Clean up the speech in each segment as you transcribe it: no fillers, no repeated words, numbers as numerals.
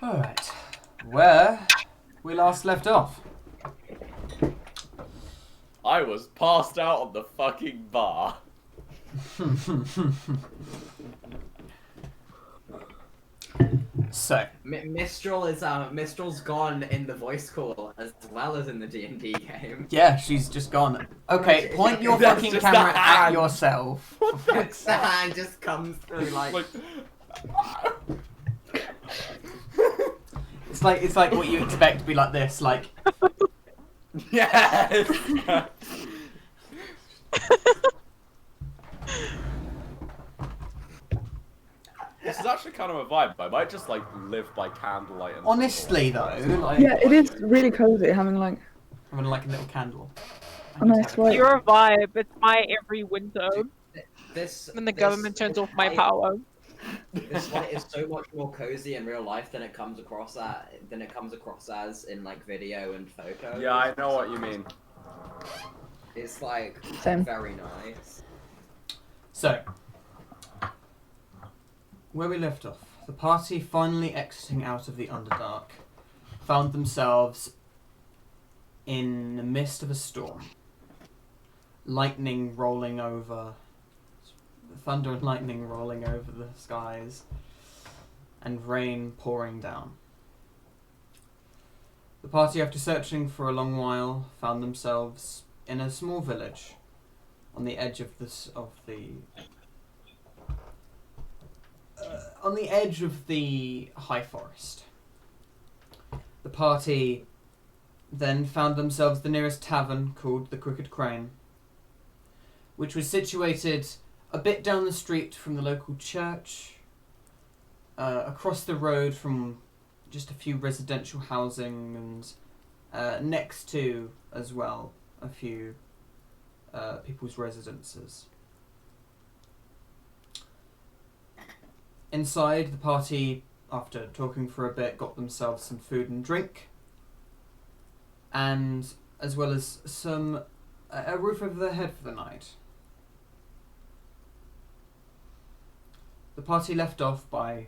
Alright. Where we last left off. I was passed out on the fucking bar. So, Mistral's gone in the voice call as well as in the D&D game. yeah, she's just gone. Okay, point your That's fucking just camera the at hand. yourself. For fuck's The sake. hand just comes through like It's like what you expect to be like this, like Yes. This is actually kind of a vibe. I might just like live by candlelight. And honestly though, like Yeah, it is really cozy having like having like a little candle. a nice light. You're a vibe. It's my every winter this. when the this- government turns this off my light- power. This light is so much more cozy in real life than it comes across as in like video and photos. Yeah, I know what you mean. It's like Same. very nice. So, where we left off, the party finally exiting out of the Underdark found themselves in the midst of a storm. Lightning rolling over, thunder and lightning rolling over the skies, and rain pouring down. The party, after searching for a long while, found themselves in a small village on the edge of the high forest. The party then found themselves the nearest tavern, called the Crooked Crane, which was situated a bit down the street from the local church, across the road from just a few residential housing, and next to, as well, a few people's residences. Inside, the party, after talking for a bit, got themselves some food and drink, and as well as a roof over their head for the night. The party left off by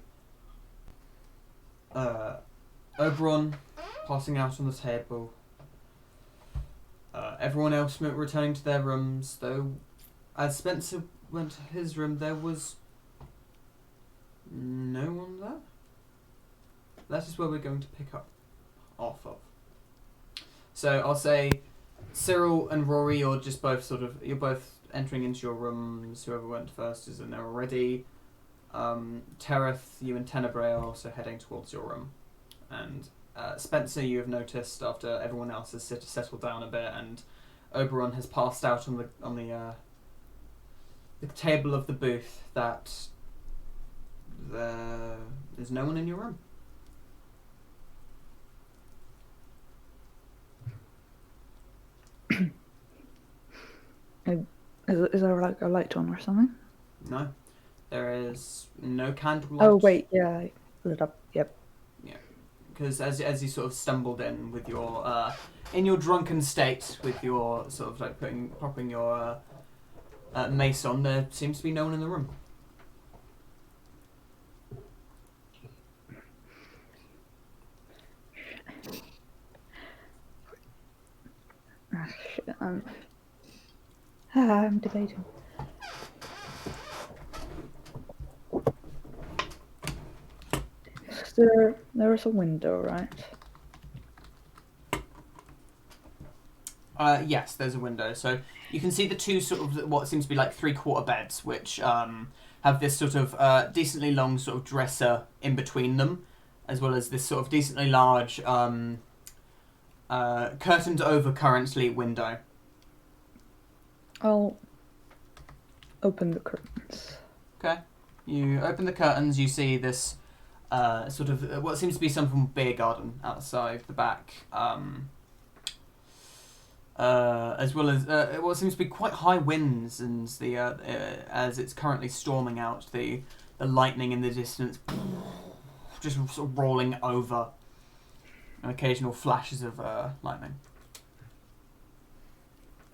Oberon passing out on the table. Everyone else returning to their rooms, though as Spencer went to his room, there was no one there. That is where we're going to pick up off of. So I'll say Cyril and Rory, you're both entering into your rooms. Whoever went first is in there already. Tereth, you and Tenebrae are also heading towards your room. And Spencer, you have noticed after everyone else has settled down a bit, and Oberon has passed out on the table of the booth, that there's no one in your room. Is there like a light on or something? No, there is no candlelight. Oh wait, yeah, I lit up. Yep. Because as you sort of stumbled in with your in your drunken state, with your sort of like popping your mace on, there seems to be no one in the room. Ah, shit. I'm debating. There is a window, right? Yes, there's a window. So you can see the two sort of what seems to be like 3/4 beds, which have this sort of decently long sort of dresser in between them, as well as this sort of decently large curtained over currently window. I'll open the curtains. Okay. You open the curtains, you see this sort of what seems to be some form of beer garden outside the back, as well as what seems to be quite high winds, and the as it's currently storming out, the lightning in the distance just sort of rolling over, and occasional flashes of lightning.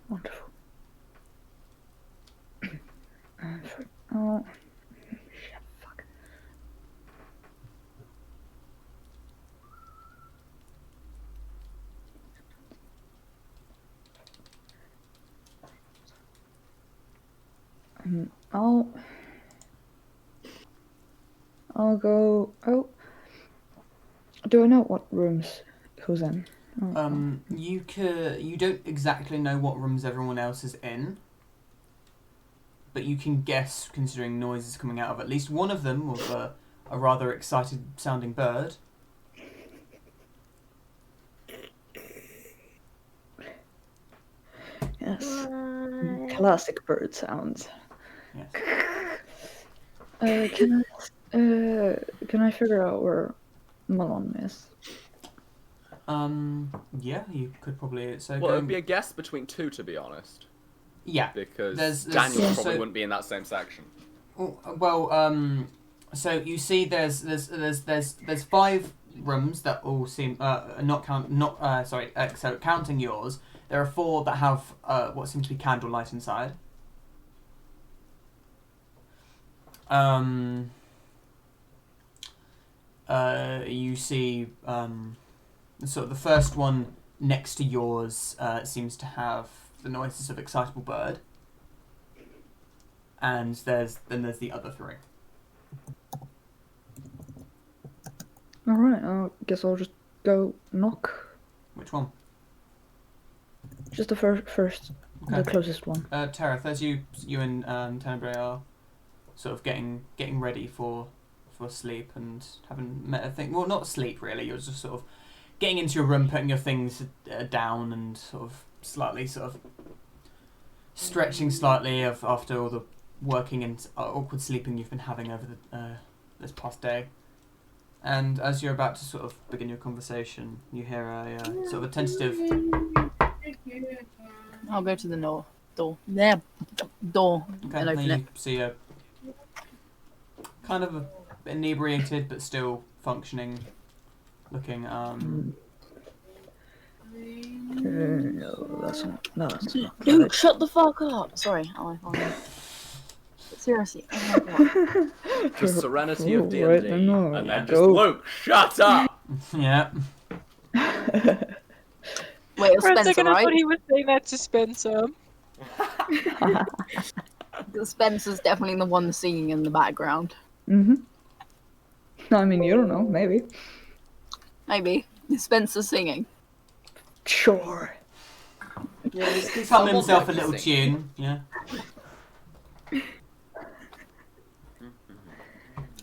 Wonderful. Oh, shit, fuck. I'll go. Oh, do I know what rooms who's in? Oh, You don't exactly know what rooms everyone else is in, but you can guess, considering noises coming out of at least one of them, of a rather excited sounding bird. yes. Classic bird sounds. Yes. Can I figure out where Malon is? Yeah, you could probably. So Well, it would going, be a guess between two, to be honest, yeah. because There's Daniel yeah. probably so- wouldn't be in that same section. Well, so you see, there's 5 rooms that all seem so counting yours, there are 4 that have what seems to be candlelight inside. You see, sort of the first one next to yours seems to have the noises of excitable bird, and there's the other 3. Alright, I guess I'll just go knock. Which one? Just the first, Okay. the closest one. Tereth, as you and Tenebrae are sort of getting ready for sleep and haven't met a thing. Well, not sleep really. You're just sort of getting into your room, putting your things down, and sort of slightly stretching slightly after all the working and awkward sleeping you've been having over this past day. And as you're about to sort of begin your conversation, you hear a sort of a tentative. I'll go to the door. There, door. Okay, And now open you it. see a kind of a bit inebriated but still functioning looking. No, that's not Dude, good. shut the fuck up. Sorry. Oh my god. Seriously. Oh my god. The serenity of D&D, Right, no, and then just go. Luke, shut up. Yeah. Wait, it's For a Spencer, second, I thought right? he was saying that to Spencer. Spencer's definitely the one singing in the background. Mm-hmm. I mean, you don't know, maybe. Maybe. Spencer's singing. Sure. Yeah, he's humming Someone himself a might be little singing. tune. Yeah.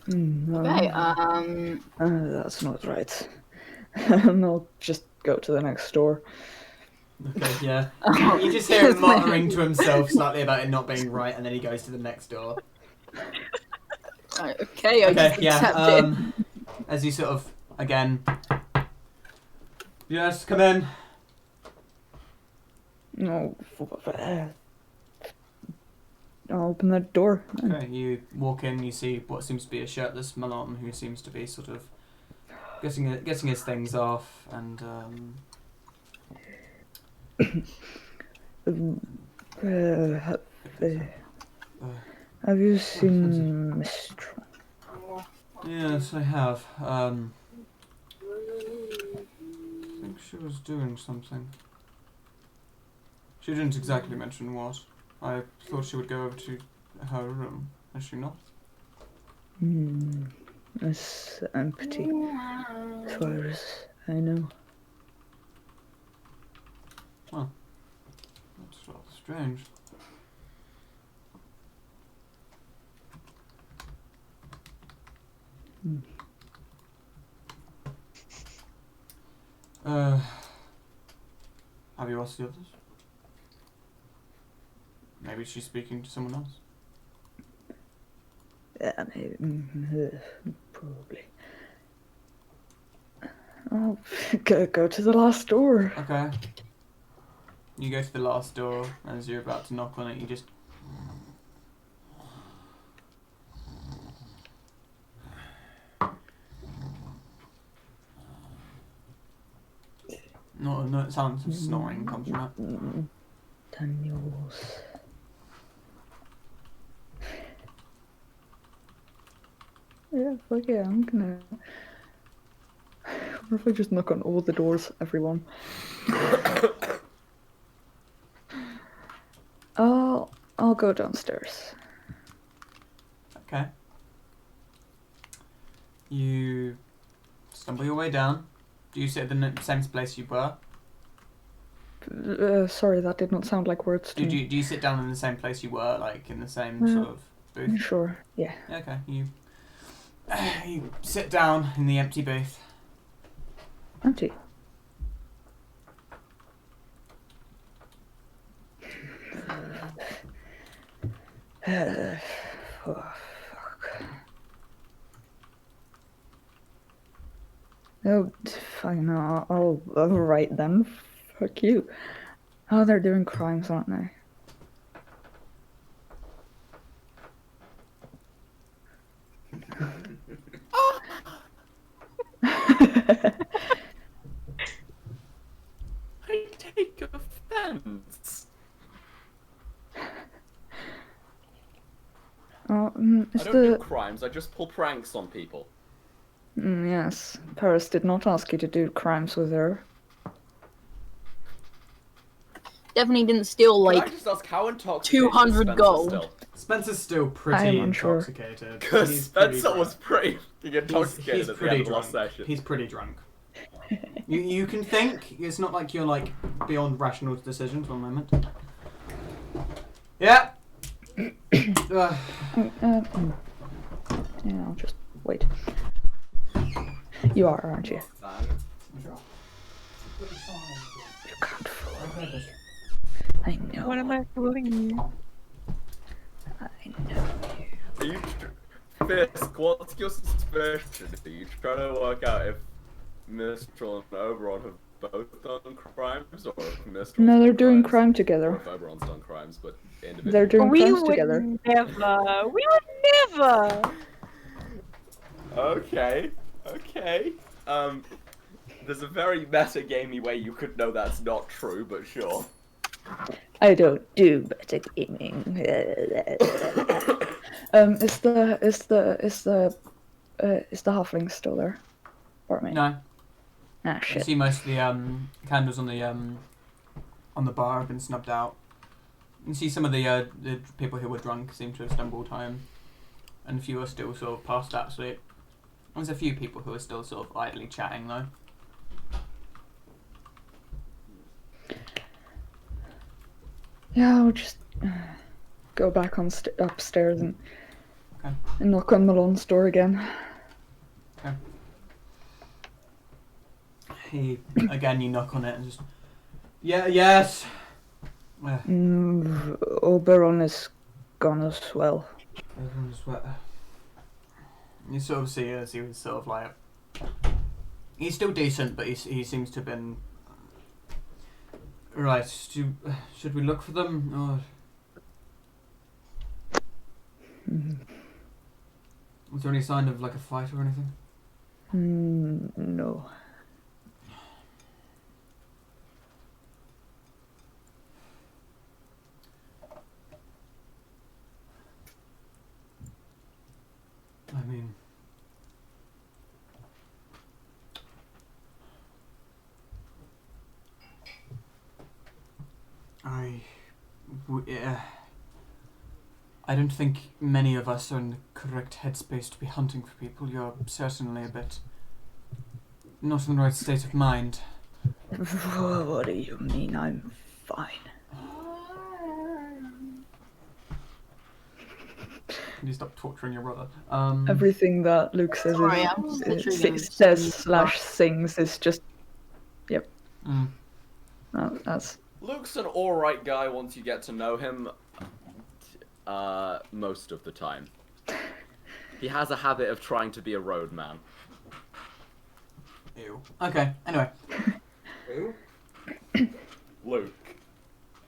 Okay, That's not right. I'll just go to the next door. Okay. Yeah. You just hear him muttering to himself slightly about it not being right, and then he goes to the next door. okay, I Okay. just Yeah. accept it. As you sort of again. Yes, come in. No, I'll open that door. Okay, you walk in, you see what seems to be a shirtless Malon who seems to be sort of getting his things off, and Have you seen Mistral? yes, I have. I think she was doing something. She didn't exactly mention what. I thought she would go over to her room. Has she not? It's empty, as far as I know. That's rather strange. Have you asked the others? Maybe she's speaking to someone else. Yeah, maybe, probably. I'll go to the last door. Okay. You go to the last door, and as you're about to knock on it, you just. No, sounds of snoring comes from it. Daniels. Yeah, fuck yeah, I'm gonna. What if I just knock on all the doors, everyone? I'll go downstairs. Okay. You stumble your way down. Do you sit at the same place you were? Sorry, that did not sound like words to me. Do you sit down in the same place you were, like in the same sort of booth? Sure, yeah. Okay. You sit down in the empty booth. Empty. Oh, fuck. Oh, fine, I'll write then. Fuck you. Oh, they're doing crimes, aren't they? I take offense. Oh, I is don't do the... crimes, I just pull pranks on people. Yes, Paris did not ask you to do crimes with her. Definitely didn't steal Can I like just ask how intoxicated 200 Spencer gold. Still? Spencer's still I pretty am unsure. intoxicated. Because He's pretty Spencer was pretty intoxicated he's at the pretty end of the drunk. last session. He's pretty drunk. You can think. It's not like you're like beyond rational decisions. One moment. Yeah. Yeah, I'll just wait. You are, aren't you? You can't fool me. I know. What am I fooling you? I know you. Are you... Fisk, what's your suspicion? Are you trying to work out if Mistral and Oberon have both done crimes, or if Mistral No, they're doing crime or together. if Oberon's done crimes, but individually? They're doing We crimes would together. never. We would never. Okay, okay. There's a very meta-gamey way you could know that's not true, but sure. I don't do better gaming. Is the halfling still there? Or me? No. Ah, You shit. see most of the candles on the bar have been snubbed out. You see some of the people who were drunk seem to have stumbled home, and a few are still sort of past that sleep. There's a few people who are still sort of idly chatting though. Yeah, I'll just go back on upstairs and Okay. and knock on Malone's door again. You knock on it and just yes. Oberon is gone as well. Everyone's wet. You sort of see as he was sort of like he's still decent, but he seems to have been right. Should we look for them or? Was there any sign of like a fight or anything? No. I mean, I don't think many of us are in the correct headspace to be hunting for people. You're certainly a bit not in the right state of mind. What do you mean? I'm fine. Can you stop torturing your brother? Everything that Luke says Sorry, I'm just literally doing says/sings is just Mm. that's Luke's an alright guy once you get to know him, most of the time. He has a habit of trying to be a roadman. Ew. Okay. Anyway. Who? Luke.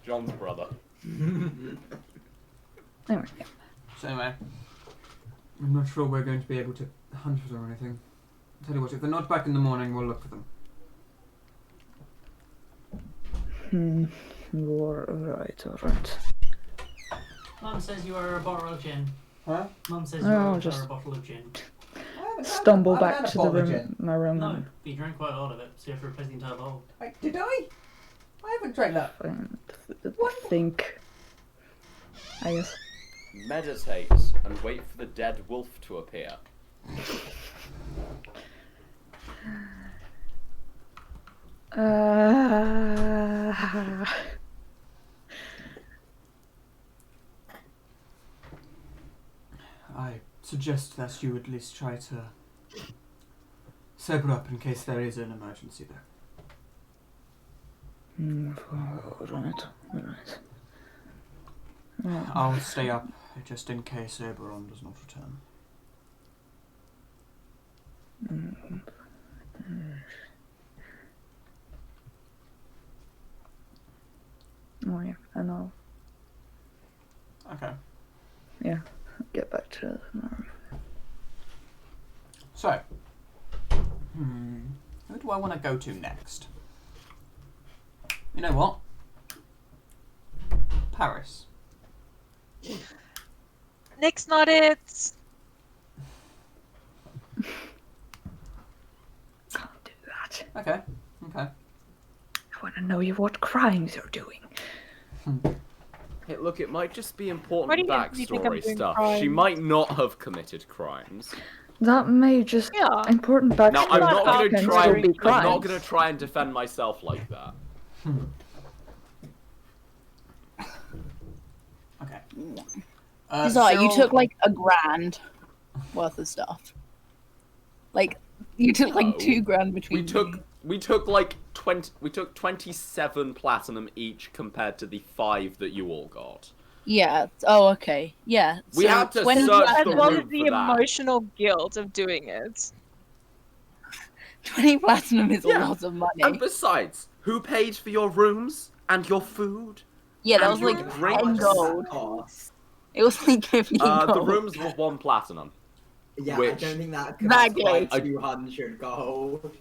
John's brother. anyway. So anyway, I'm not sure we're going to be able to hunt for them or anything. I'll tell you what, if they're not back in the morning, we'll look for them. All right. Mum says you are a bottle of gin. Huh? Mum says Oh, you are just- a bottle of gin. Stumble back to the room, my room. No, and but you drank quite a lot of it, so you have to replace the entire bottle. Wait, did I? I haven't drank that. think. I guess. meditate and wait for the dead wolf to appear. I suggest that you at least try to sober up in case there is an emergency there. Right. I'll stay up just in case Oberon does not return. Oh yeah, and I'll Okay. get back to the room. So, who do I want to go to next? You know what? Paris. Nick's not it. Can't do that. Okay. I want to know what crimes you're doing. Hey, look, it might just be Why important do you think I'm backstory doing stuff. She crimes? might not have committed crimes. That may just Yeah. important backstory. Now, I'm not not gonna out try. considering I'm not crimes. gonna try and defend myself like that. Okay. Sorry, you Cyril- took like $1,000 worth of stuff. Like, you took like No. $2,000 between We took like 20. We took 27 platinum each compared to the 5 that you all got. Yeah. Oh, okay. Yeah. We so had to 20 search As the well room as the for that. emotional guilt of doing it. 20 platinum is Yeah. a lot of money. And besides, who paid for your rooms and your food? Yeah, that and was your like drinks? 10 How much does gold. that cost? It was like 50 gold. The rooms were 1 platinum. Yeah, Which- I don't think that Exactly. costs like 200 gold.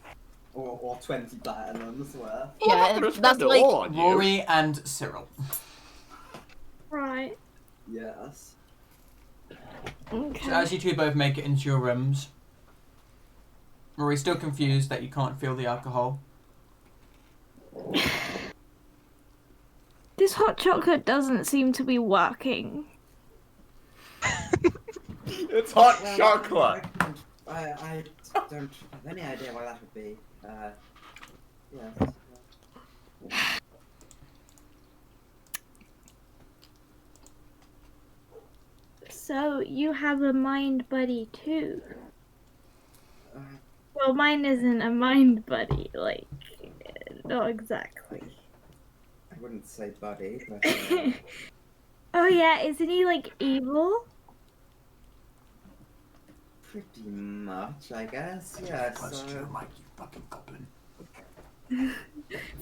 Or 20 platinums worth. I'm not Yeah, gonna spend that's it like all on you. Rory and Cyril. Right. Yes. Okay. So as you two both make it into your rooms, Rory's still confused that you can't feel the alcohol. This hot chocolate doesn't seem to be working. It's hot chocolate. I don't have any idea why that would be. Yeah. So you have a mind buddy too. Uh, Well, mine isn't a mind buddy, like, not exactly. I wouldn't say buddy, but Oh yeah, isn't he like evil? pretty much, I guess. Yeah. Close to So your mic, you fucking goblin.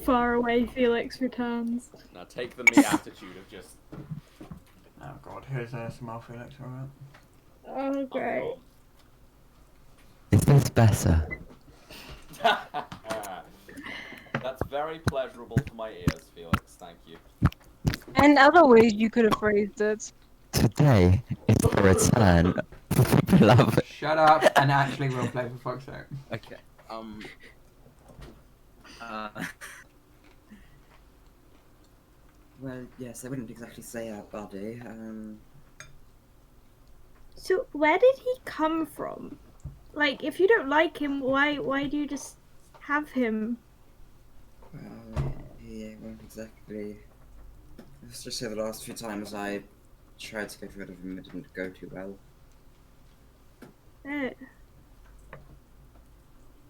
Far away, Felix returns. Now take the me attitude of just. Oh god, here's some Felix, alright. Oh great. Is this better? That's very pleasurable to my ears, Felix. Thank you. And other ways you could have phrased it. Today is the return of the beloved. Shut up and actually roleplay for fuck's sake. okay. Well, yes, I wouldn't exactly say our buddy. So where did he come from? Like, if you don't like him, why do you just have him? Well, he won't exactly. Let's just say the last few times I tried to get rid of him, it didn't go too well. Oh.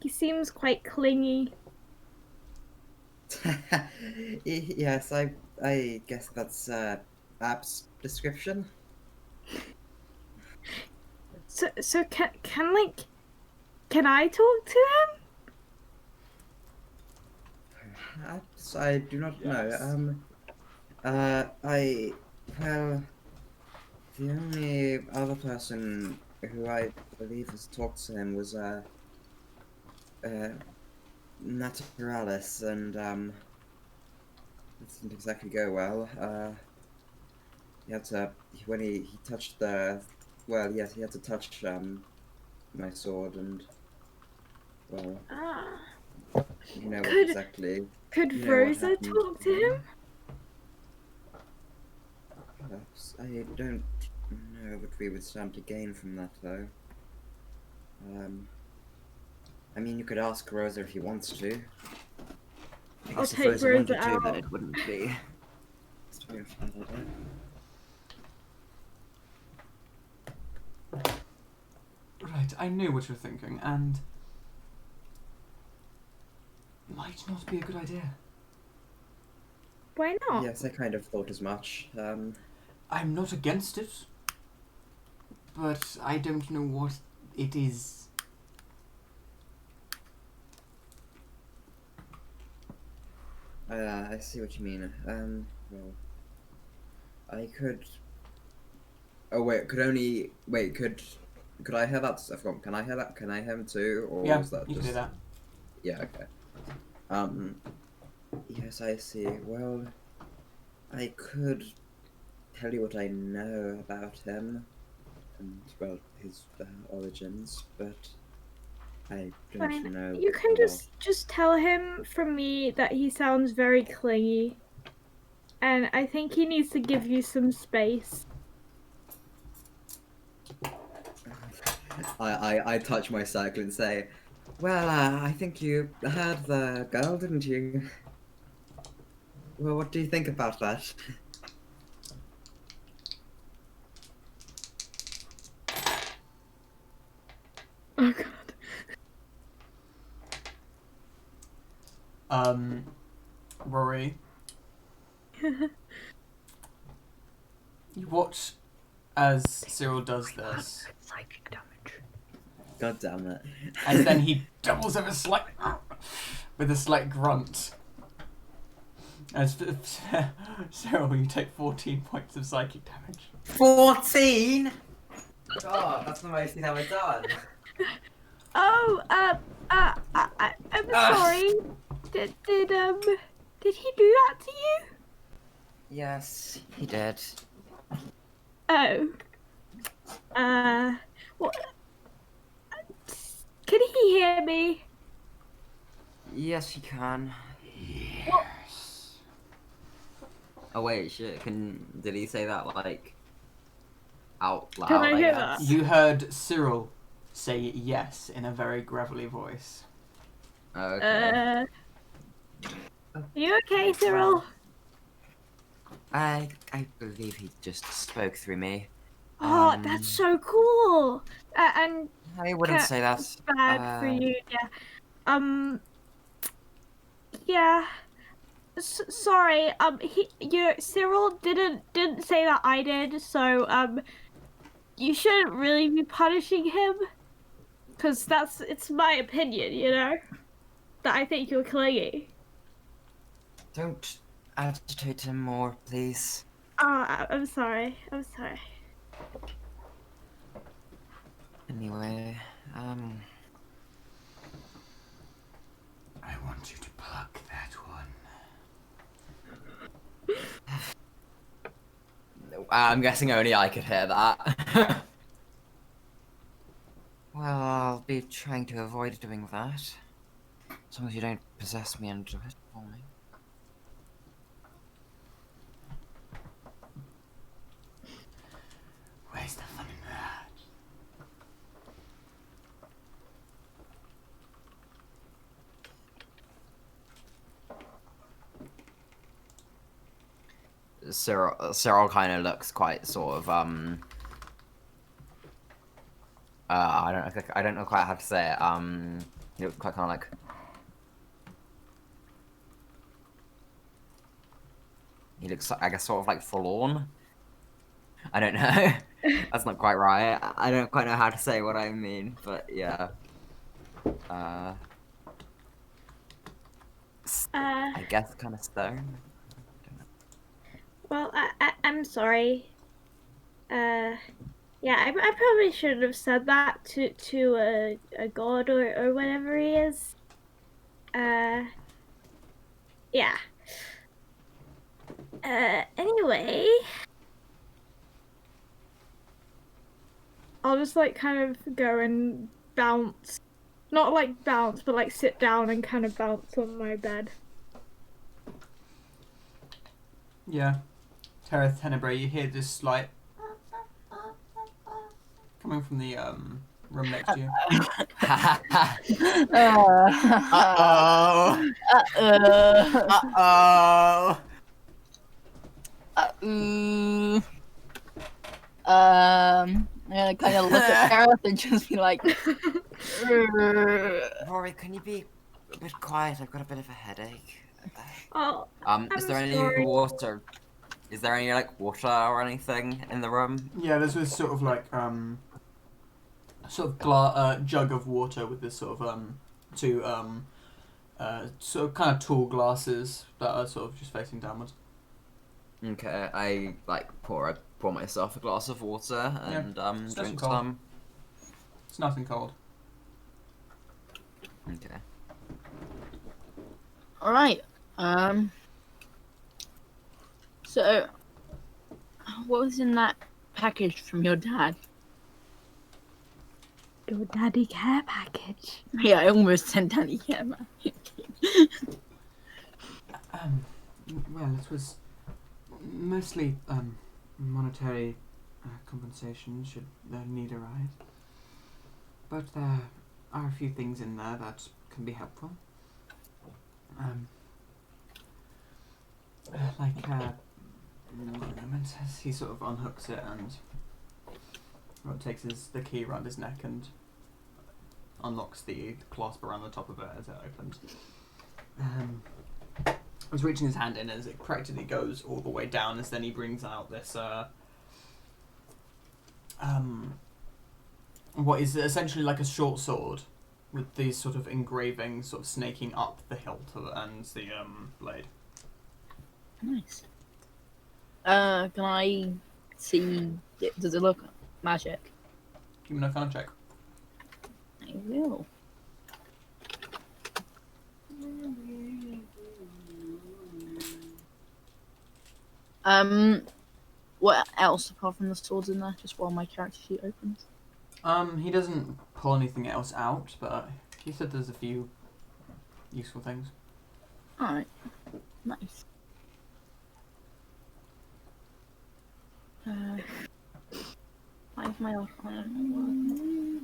He seems quite clingy. Yes, I guess that's Ab's description. So can I talk to him? Perhaps I do not Yes. know. Well, the only other person who I believe has talked to him was Naturalis, and it didn't exactly go well. He had to when he touched the he had to touch my sword, and well, Ah. you know what Could- exactly. Could You know what Rosa happened. talk to him? Perhaps I don't know what we would stand to gain from that, though. I mean, you could ask Rosa if he wants to. I I'll guess if take Rosa wanted Rosa to, then out. it wouldn't be. It's a bad idea. Right, I knew what you were thinking, and might not be a good idea. Why not? Yes, I kind of thought as much. I'm not against it, but I don't know what it is. I see what you mean. Well, I could. Oh wait, could I hear that? I forgot. Can I hear that? Can I hear him too, or Yeah, was that you just? can do that. Yeah. Okay. Yes, I see. Well, I could tell you what I know about him, and well, his origins, but I don't Fine. know. You can a lot. just tell him from me that he sounds very clingy. And I think he needs to give you some space. I touch my circle and say, well, I think you heard the girl, didn't you? Well, what do you think about that? Oh god. Rory, you watch as Cyril does this, Psychic damage. God damn it. and then he doubles over with a slight grunt. As Cyril, you take 14 points of psychic damage. 14? God, that's the most he's ever done. Oh, I'm sorry. Did he do that to you? Yes, he did. Oh. What? Can he hear me? Yes, he can. Yes. Oh wait, shit. Did he say that like out loud? Can I hear guess? that? You heard Cyril say yes in a very gravelly voice. Okay. Are you okay, Cyril? I believe he just spoke through me. Oh, that's so cool. And I wouldn't Ca- say that. bad for you, yeah. Yeah. Sorry. Cyril didn't say that I did. So you shouldn't really be punishing him, because it's my opinion, that I think you're clingy. Don't agitate him more, please. Oh, I'm sorry. I'm sorry. Anyway, I want you to pluck that one. I'm guessing only I could hear that. Well, I'll be trying to avoid doing that. As long as you don't possess me and do it for me. Where's the fun in that? Cyril kind of looks quite sort of I don't know quite how to say it. He looks quite kind of like. He looks, I guess, sort of like forlorn. I don't know. That's not quite right. I don't quite know how to say what I mean, but yeah. I guess kind of stone. Well, I'm sorry. Yeah, I probably shouldn't have said that to a god or whatever he is. Yeah. Anyway, I'll just like kind of go and bounce. Not like bounce, but like sit down and kind of bounce on my bed. Yeah. Tenebrae, you hear this slight Coming from the room next to you. Uh-oh. Uh-oh. I'm gonna kind of look at Gareth and just be like, Rory, can you be a bit quiet? I've got a bit of a headache. Oh, Is I'm there any sorry. water? Is there any like water or anything in the room? Yeah, there's this sort of like jug of water with this sort of two sort of kind of tall glasses that are sort of just facing downwards. Okay, I like pour myself a glass of water and It's nice drink and cold. some. It's nice and cold. Okay. alright, so, what was in that package from your dad? Your daddy care package. Yeah, I almost said daddy care package. Well, it was mostly monetary compensation should the need arise. But there are a few things in there that can be helpful. One moment, as he sort of unhooks it and takes the key around his neck and unlocks the clasp around the top of it as it opens. He's reaching his hand in as it practically goes all the way down, as then he brings out this what is essentially like a short sword with these sort of engravings sort of snaking up the hilt and the blade. Nice. Can I see, does it look magic? Give me an Arcana check. I will. What else apart from the swords in there? Just while my character sheet opens. He doesn't pull anything else out, but he said there's a few useful things. Alright. Nice. Why is my Arcana not working?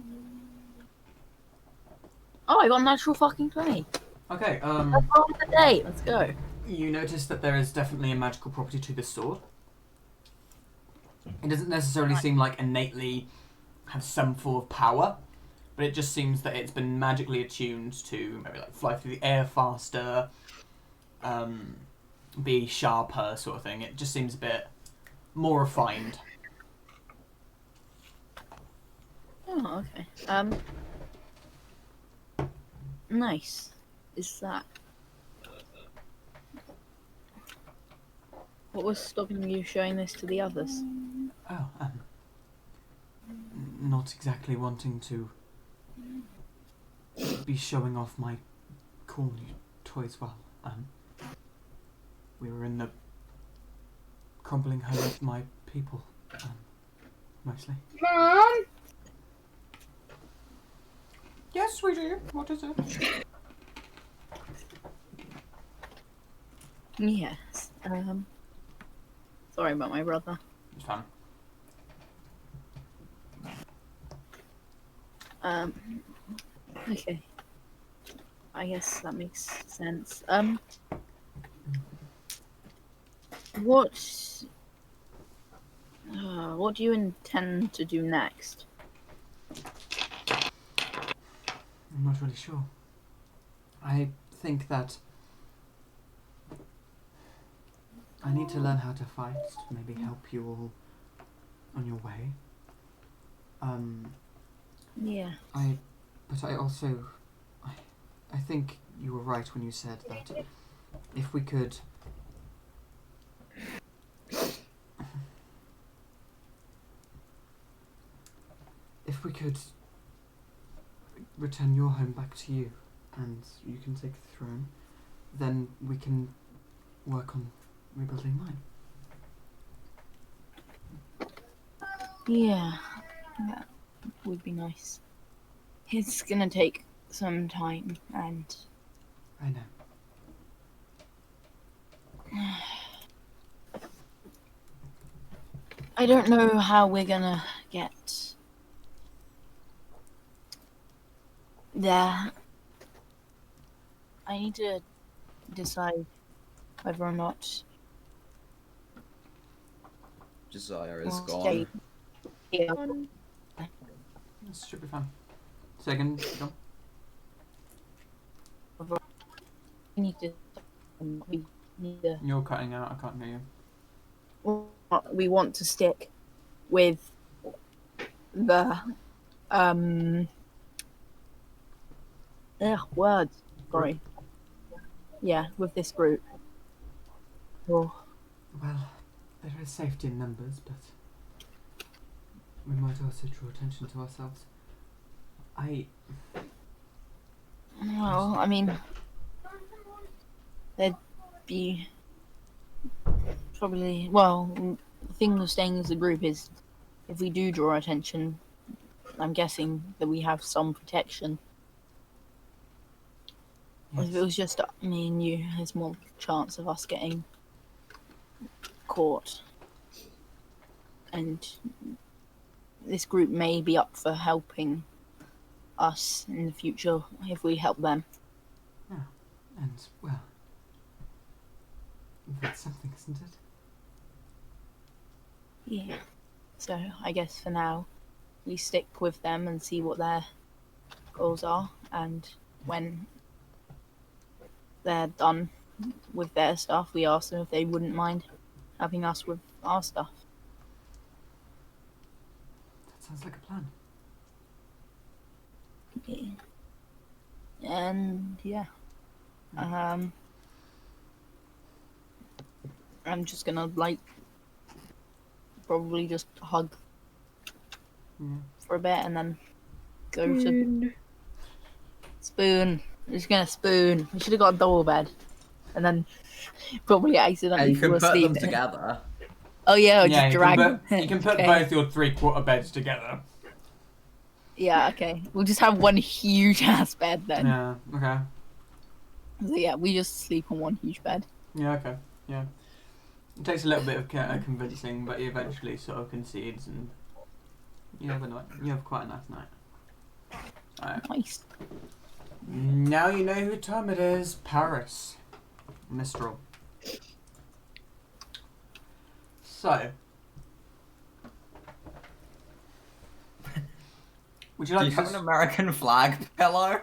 Oh, I got a natural fucking 20. Okay, That's all of the day. Let's go. you notice that there is definitely a magical property to this sword. It doesn't necessarily seem like innately have some form of power, but it just seems that it's been magically attuned to maybe like fly through the air faster, be sharper, sort of thing. It just seems a bit more refined. Oh, okay. Nice. Is that... What was stopping you showing this to the others? Oh, not exactly wanting to be showing off my cool new toys. Well, we were in the crumbling home of my people, mostly. Mom? Yes, sweetie. What is it? Yes. Sorry about my brother. It's fun. Okay. I guess that makes sense. What do you intend to do next? I'm not really sure. I think that I need to learn how to fight to maybe help you all on your way. Yeah. But I also, I think you were right when you said that if we could return your home back to you and you can take the throne, then we can work on rebuilding mine. Yeah. That would be nice. It's gonna take some time, and I know. I don't know how we're gonna get there. I need to decide whether or not Desire is we'll gone. stay here. This should be fun. Second, John. We need to. We need to. You're cutting out. I can't hear you. We want to stick with the words. Sorry. Yeah, with this group. Oh. Well, there is safety in numbers, but we might also draw attention to ourselves. Well, I mean, there'd be probably. Well, the thing with staying as a group is, if we do draw attention, I'm guessing that we have some protection. If it was just me and you, there's more chance of us getting caught. And this group may be up for helping us in the future if we help them. Yeah. And, well, that's something, isn't it? Yeah. So I guess for now, we stick with them and see what their goals are, and when they're done with their stuff, we ask them if they wouldn't mind helping us with our stuff. That sounds like a plan. Okay. And yeah. I'm just gonna probably just hug for a bit and then go to spoon. I'm just gonna spoon. We should have got a double bed, and then probably accidentally And you can fall put asleep. them together. Oh yeah, Yeah, just drag them. you can put Okay. both your 3/4 beds together. Yeah, okay. We'll just have one huge ass bed then. Yeah, okay. So yeah, we just sleep on one huge bed. Yeah, okay. Yeah. It takes a little bit of convincing, but he eventually sort of concedes, and you have quite a nice night. Alright. Nice. Now you know who time it is. Paris. Mistral. So. Would you Do like you to have an American flag pillow?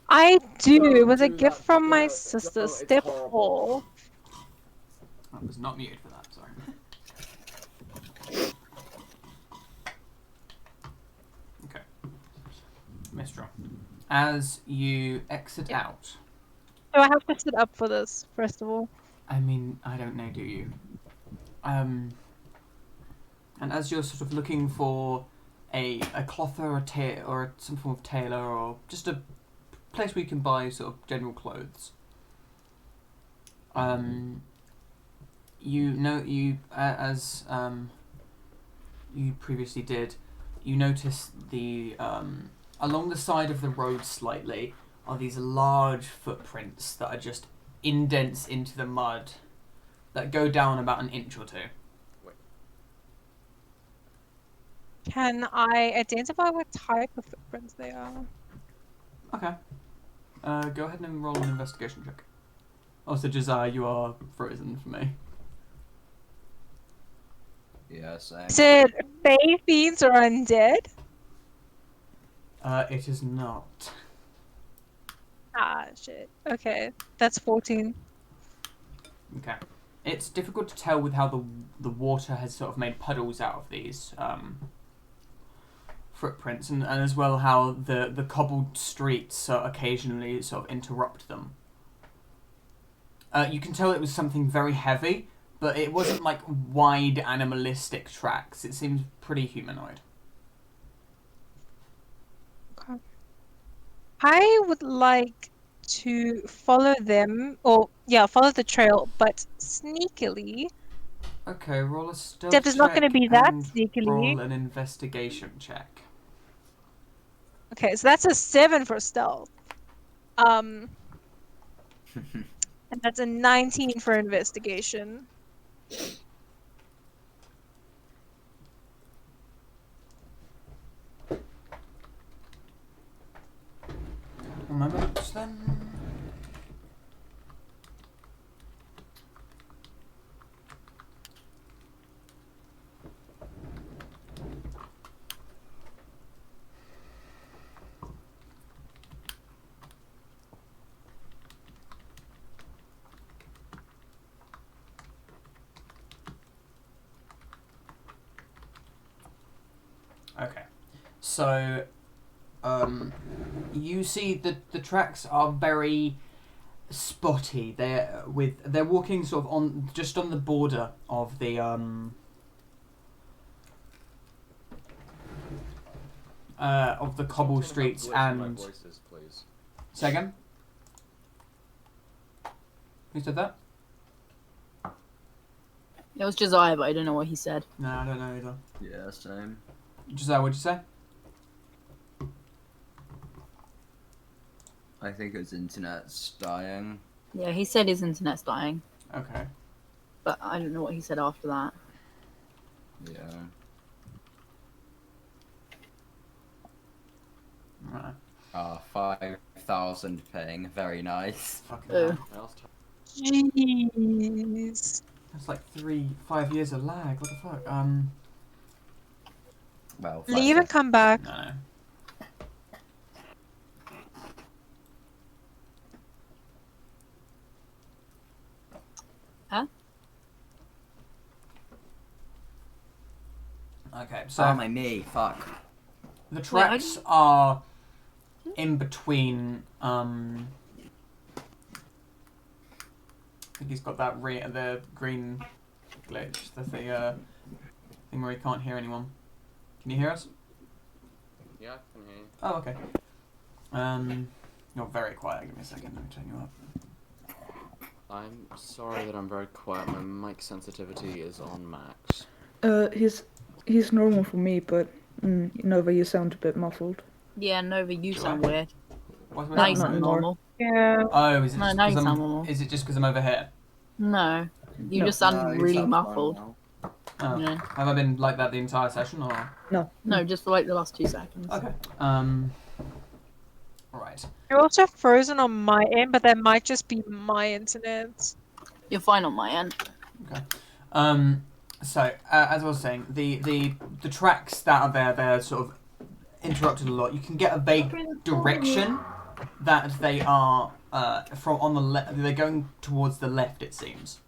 I do. No, It was a do gift that. from my No, sister, no, it's step horrible. 4. I was not muted for that, sorry. Okay. Mistral. As you exit out, So I have to sit up for this, first of all. I mean, I don't know, do you? And as you're sort of looking for a clother or some form of tailor or just a place where you can buy sort of general clothes, as you previously did, you notice the along the side of the road slightly are these large footprints that are just indents into the mud that go down about an inch or two. Can I identify what type of footprints they are? Okay. Go ahead and roll an investigation check. Also, Josiah, you are frozen for me. Yeah, same. Is it Fae, Fiends, or Undead? It is not. Ah, shit. Okay, that's 14. Okay. It's difficult to tell with how the water has sort of made puddles out of these footprints, and as well how the cobbled streets occasionally sort of interrupt them. You can tell it was something very heavy, but it wasn't like wide animalistic tracks. It seems pretty humanoid. Okay. I would like to follow them, or follow the trail, but sneakily. Okay, roll a stealth Except it's not check going to be that and sneakily. roll an investigation check. Okay, so that's a 7 for stealth. And that's a 19 for investigation. then. Okay, so you see that the tracks are very spotty. They're walking sort of on just on the border of the cobble streets and. Voices, please. Say again. Who said that? It was Josiah, but I don't know what he said. No, I don't know either. Yeah, same. Josiah, what'd you say? I think his internet's dying. Yeah, he said his internet's dying, Okay. but I don't know what he said after that. Yeah. Right. 5,000 ping. Very nice. Fucking Oh. hell. I asked Jeez. That's like 5 years of lag. What the fuck? Well, Leave and come back. No. Huh? Okay, so Oh, my knee. Fuck. the tracks are in between. I think he's got that the green glitch, the thing where he can't hear anyone. Can you hear us? Yeah, I can hear you. Oh, okay. You're very quiet. Give me a second. Let me turn you up. I'm sorry that I'm very quiet. My mic sensitivity is on max. He's normal for me, but Nova, you sound a bit muffled. Yeah, Nova, you sound weird. What's Now you not sound anymore. normal. Yeah. Oh, is it No, just now you 'cause sound I'm? normal. Is it just because I'm over here? No, you No. just sound No, you really sound fine muffled. now. Oh. Yeah. Have I been like that the entire session, or? No, just for like the last 2 seconds. Okay. Right. You're also frozen on my end, but that might just be my internet. You're fine on my end. Okay. So as I was saying, the tracks that are there, they're sort of interrupted a lot. You can get a vague direction that they are from on the left. They're going towards the left, it seems.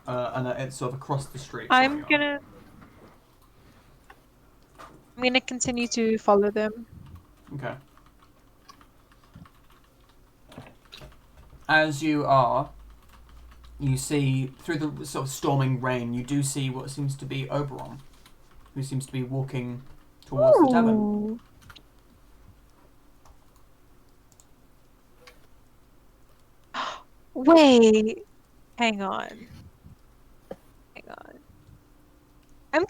And it's sort of across the street. from I'm where you are. gonna continue to follow them. Okay. As you are, you see through the sort of storming rain. You do see what seems to be Oberon, who seems to be walking towards the tavern. Ooh. Wait, hang on. I'm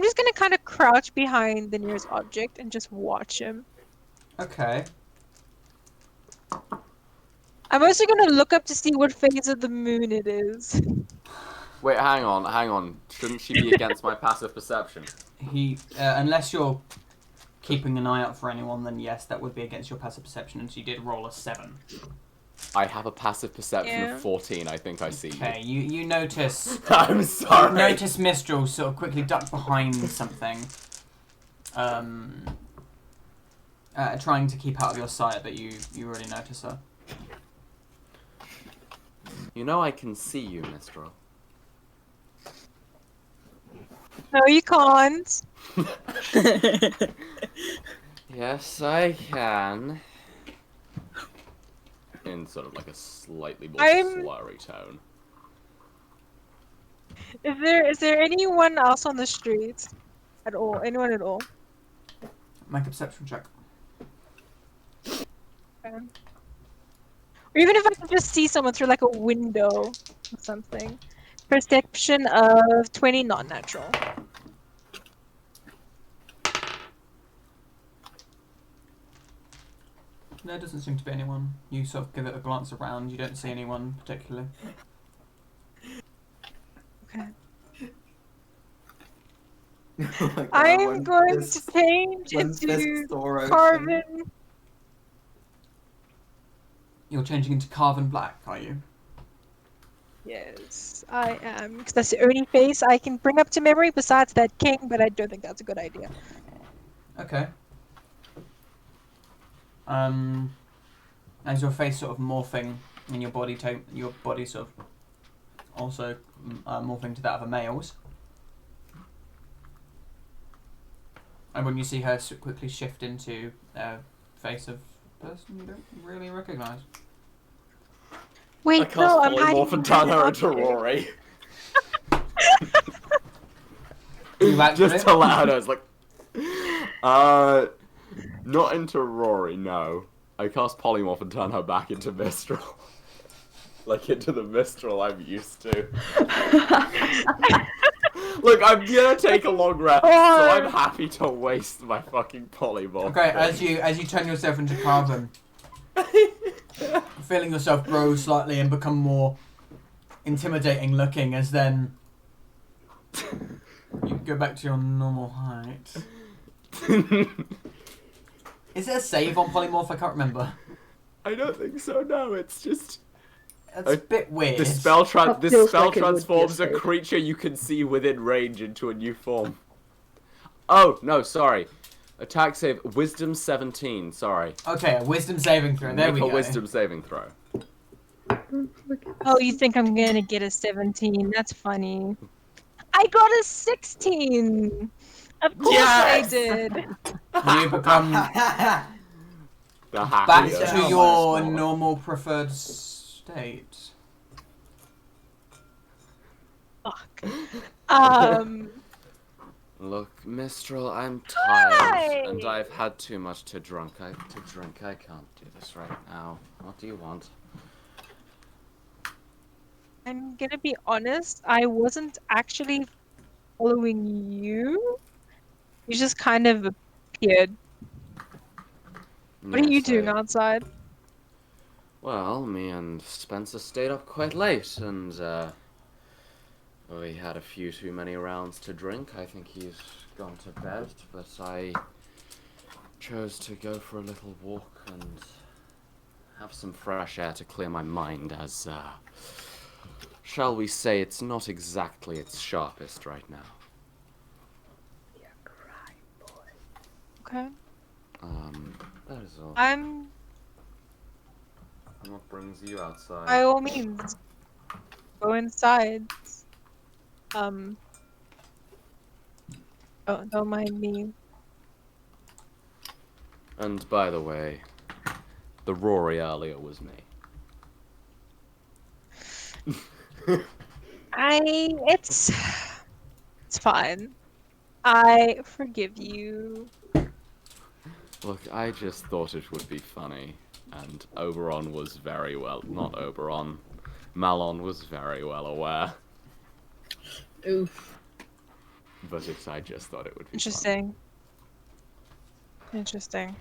just gonna kind of crouch behind the nearest object and just watch him. Okay. I'm also gonna look up to see what phase of the moon it is. Wait, hang on. Shouldn't she be against my passive perception? He, unless you're keeping an eye out for anyone, then yes, that would be against your passive perception, and she did roll a 7. I have a passive perception Yeah. of 14. I think I see you. Okay, you notice. I'm sorry. You notice Mistral sort of quickly duck behind something, trying to keep out of your sight, but you already notice her. You know I can see you, Mistral. No, you can't. Yes, I can. In sort of like a slightly more slurry tone. Is there anyone else on the street at all? Anyone at all? Make a perception check. Okay. Or even if I could just see someone through like a window or something. Perception of 20 non-natural. There doesn't seem to be anyone. You sort of give it a glance around. You don't see anyone particularly. Okay. Oh my God, I'm when going this- to change when into this door opens- Carvin. You're changing into Carven Black, are you? Yes, I am. Because that's the only face I can bring up to memory besides that king, but I don't think that's a good idea. Okay. As your face sort of morphing and your body sort of also morphing to that of a male's. And when you see her quickly shift into a face of a person you don't really recognise. I Wait, cast no, I'm hiding polymorph and behind turn her an into object. Rory. You actually? Just to let her know, it's like... Not into Rory, no. I cast polymorph and turn her back into Mistral. Like into the Mistral I'm used to. Look, I'm gonna take a long rest, so I'm happy to waste my fucking polymorph. Okay, as you turn yourself into Carven, feeling yourself grow slightly and become more intimidating looking as then you go back to your normal height. Is there a save on polymorph? I can't remember. I don't think so, no, it's just... That's a bit weird. This spell feels like it would be a transforms a save. creature you can see within range into a new form. Oh, no, sorry. Attack save, Wisdom 17, sorry. Okay, a wisdom saving throw. There we Make go. a Wisdom saving throw. Oh, you think I'm gonna get a 17? That's funny. I got a 16! Of course Yes! I did! You become The back happiest. to Yeah. your normal preferred state. Fuck. Look, Mistral, I'm tired, Hi! and I've had too much to drink. I can't do this right now. What do you want? I'm gonna be honest, I wasn't actually following you. You just kind of appeared. What are you Yes, doing outside? Well, me and Spencer stayed up quite late, and we had a few too many rounds to drink. I think he's gone to bed, but I chose to go for a little walk and have some fresh air to clear my mind, as, shall we say, it's not exactly its sharpest right now. Okay. That is all. I'm, And what brings you outside? by all means, go inside. Oh, don't mind me. And by the way, the Rory earlier was me. It's fine. I forgive you. Look, I just thought it would be funny, and Oberon was very well, not Oberon, Malon was very well aware, Oof. but I just thought it would be Interesting. Interesting.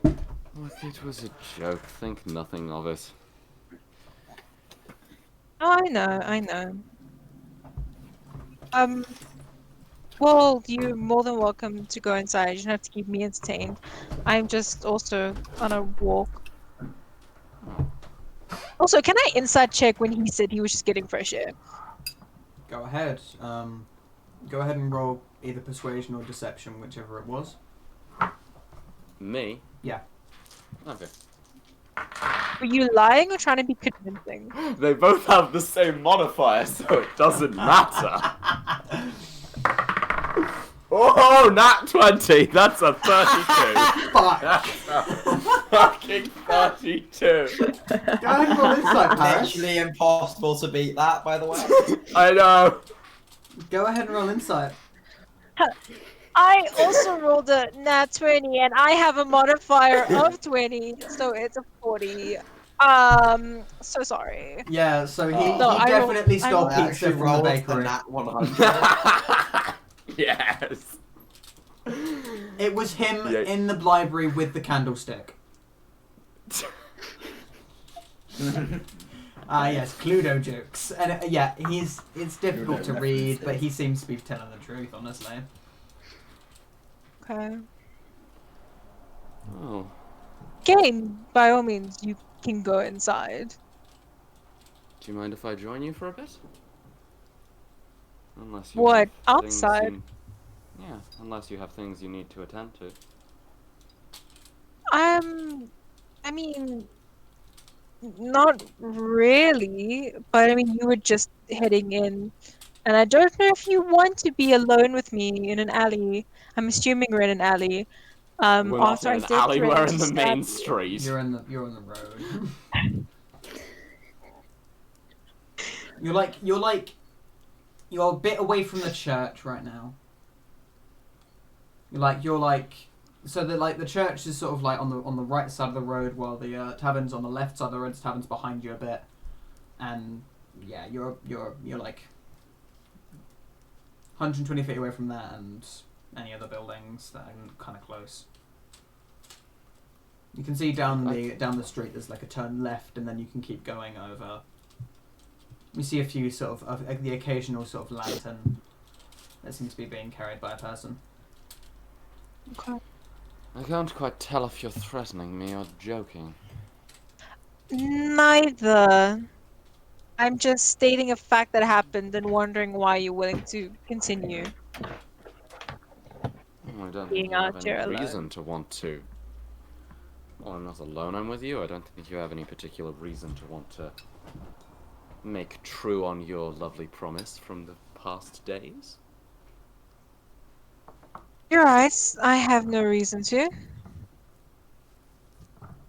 funny. Look, it was a joke, think nothing of it. Oh, I know, I know. Well, you're more than welcome to go inside. You don't have to keep me entertained. I'm just also on a walk. Also, can I inside check when he said he was just getting fresh air? Go ahead. Go ahead and roll either persuasion or deception, whichever it was. Me? Yeah. Okay. Were you lying or trying to be convincing? They both have the same modifier, so it doesn't matter. Oh, nat 20! That's a 32! Fuck! That's a fucking 32! Go ahead and roll insight, Paris. Literally impossible to beat that, by the way. I know! Go ahead and roll insight. I also rolled a nat 20 and I have a modifier of 20, so it's a 40. So sorry. Yeah, so he No, I rolled- definitely I stole rolled- I pizza actually from the rolled the bakery. nat 100. Yes! It was him Yeah. in the library with the candlestick. Yes, Cluedo jokes. And yeah, it's difficult Cluedo to read, references. but he seems to be telling the truth, honestly. Okay. Oh. Game, by all means, you can go inside. Do you mind if I join you for a bit? Unless you What? have things Outside? Yeah, unless you have things you need to attend to. I mean, not really, but I mean, you were just heading in, and I don't know if you want to be alone with me in an alley. I'm assuming we're in an alley. We're not After in I an did alley, threaten we're to in the stab main you. street. You're on the road. You're a bit away from the church right now. So that like the church is sort of like on the right side of the road, while the tavern's on the left side of the road. The tavern's behind you a bit, and yeah, you're like 120 feet away from that and any other buildings that are kind of close. You can see down the street. There's like a turn left, and then you can keep going over. You see a few sort of the occasional sort of lantern that seems to be being carried by a person. Okay. I can't quite tell if you're threatening me or joking. Neither. I'm just stating a fact that happened and wondering why you're willing to continue I don't think being you have out any here reason alone. to want to. Well, I'm not alone, I'm with you. I don't think you have any particular reason to want to make true on your lovely promise from the past days. You're right. I have no reason to.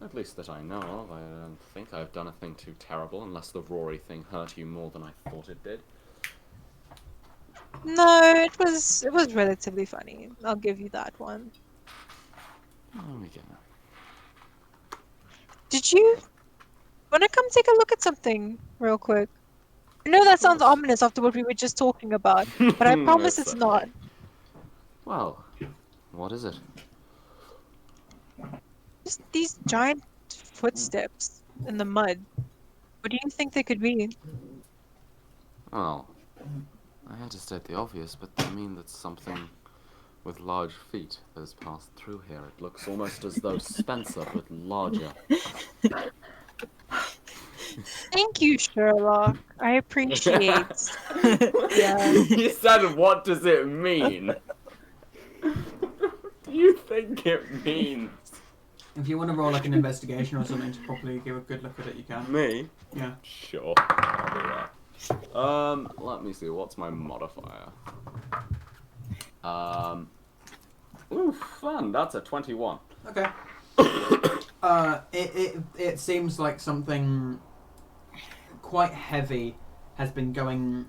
At least that I know of. I don't think I've done a thing too terrible, unless the Rory thing hurt you more than I thought it did. No, it was relatively funny. I'll give you that one. Oh, we get it. Did you want to come take a look at something real quick? I know that sounds ominous after what we were just talking about, but I promise it's not. Well, what is it? Just these giant footsteps in the mud. What do you think they could be? Well, I had to state the obvious, but they mean that something with large feet has passed through here. It looks almost as though Spencer, but larger. Thank you, Sherlock. I appreciate. Yeah. You said, what does it mean? What do you think it means? If you want to roll like an investigation or something to properly give a good look at it, you can. Me? Yeah. Sure, I'll do that. Let me see, what's my modifier? Ooh, fun, that's a 21. Okay. It seems like something quite heavy has been going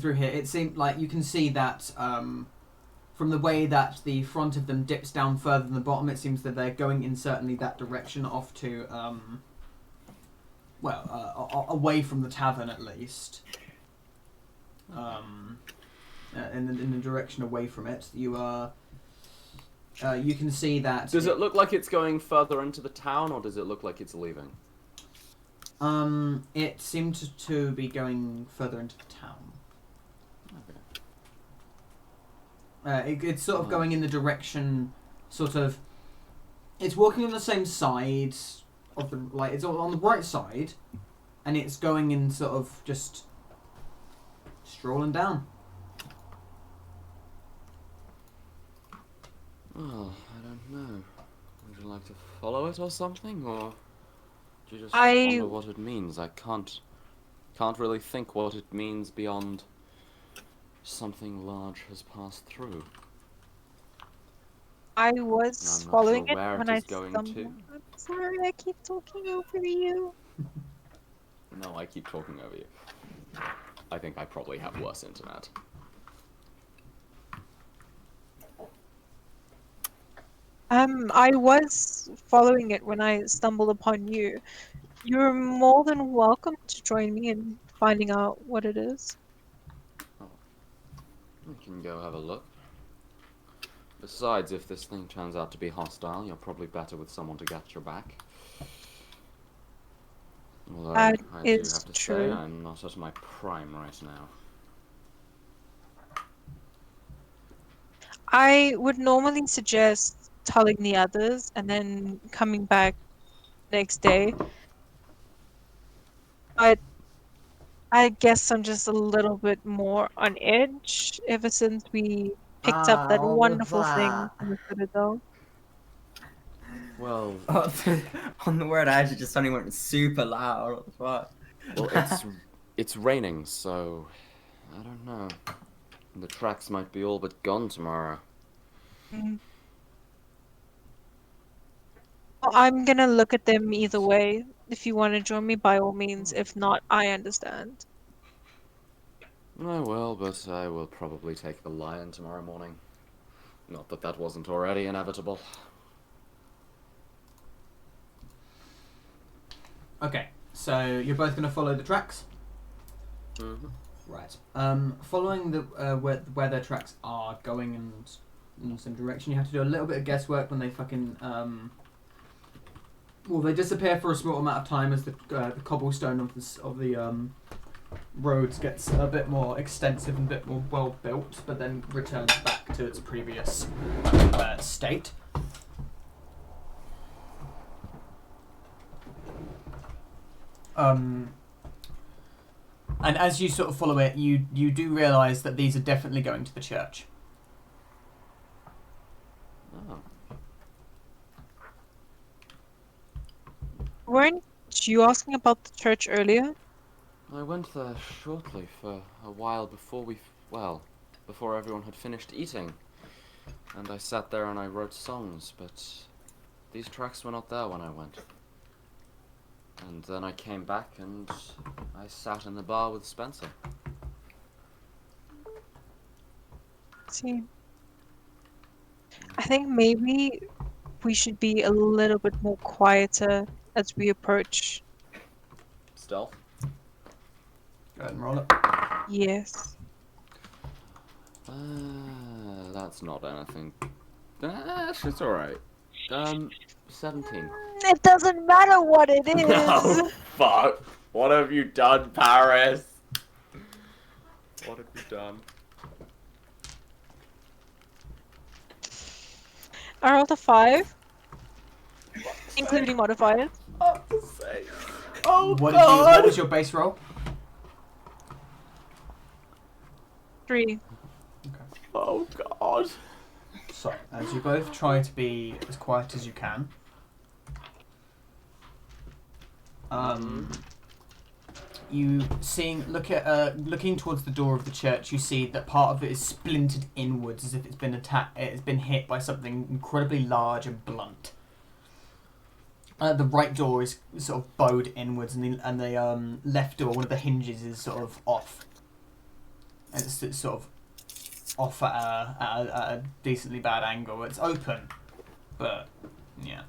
through here. It seemed like you can see that from the way that the front of them dips down further than the bottom, it seems that they're going in certainly that direction, off to away from the tavern at least. In the direction away from it, you can see that. Does it look like it's going further into the town, or does it look like it's leaving? It seemed to be going further into the town. Okay. It's sort of going in the direction, sort of. It's walking on the same side of the it's on the right side, and it's going in sort of just strolling down. Well, I don't know. Would you like to follow it or something, or do you just wonder what it means? I can't really think what it means beyond something large has passed through. I was I'm not following sure it where when it I is going stumbled. to. I'm sorry, I keep talking over you. No, I keep talking over you. I think I probably have worse internet. I was following it when I stumbled upon you. You're more than welcome to join me in finding out what it is. We can go have a look. Besides, if this thing turns out to be hostile, you're probably better with someone to get your back. Although, I do have to say, I'm not at my prime right now. I would normally suggest telling the others and then coming back next day. But I guess I'm just a little bit more on edge ever since we picked up that all of wonderful thing that. from the Citadel. Well, On the word, I actually just suddenly went super loud. What the fuck? well, it's raining, so I don't know. The tracks might be all but gone tomorrow. Mhm. Well, I'm gonna look at them either way. If you want to join me, by all means. If not, I understand. I will, but I will probably take the lion tomorrow morning. Not that that wasn't already inevitable. Okay, so you're both going to follow the tracks? Mm-hmm. Right. Following the where their tracks are going in the same direction, you have to do a little bit of guesswork when they fucking well, they disappear for a small amount of time as the cobblestone of the roads gets a bit more extensive and a bit more well built, but then returns back to its previous state. And as you sort of follow it, you do realise that these are definitely going to the church. Oh. Weren't you asking about the church earlier? I went there shortly for a while before before everyone had finished eating. And I sat there and I wrote songs, but these tracks were not there when I went. And then I came back and I sat in the bar with Spencer. See, I think maybe we should be a little bit more quieter as we approach. Stealth? Go ahead and roll it. Yes. That's not anything. It's alright. 17. It doesn't matter what it is. Oh, fuck. What have you done, Paris? What have you done? I rolled a 5, including modifiers. Oh, What was your base roll? 3. Oh, God. So, as you both try to be as quiet as you can, you looking towards the door of the church, you see that part of it is splintered inwards, as if it's been it's been hit by something incredibly large and blunt. The right door is sort of bowed inwards, and the left door, one of the hinges, is sort of off. And it's sort of off at a decently bad angle. It's open, but yeah.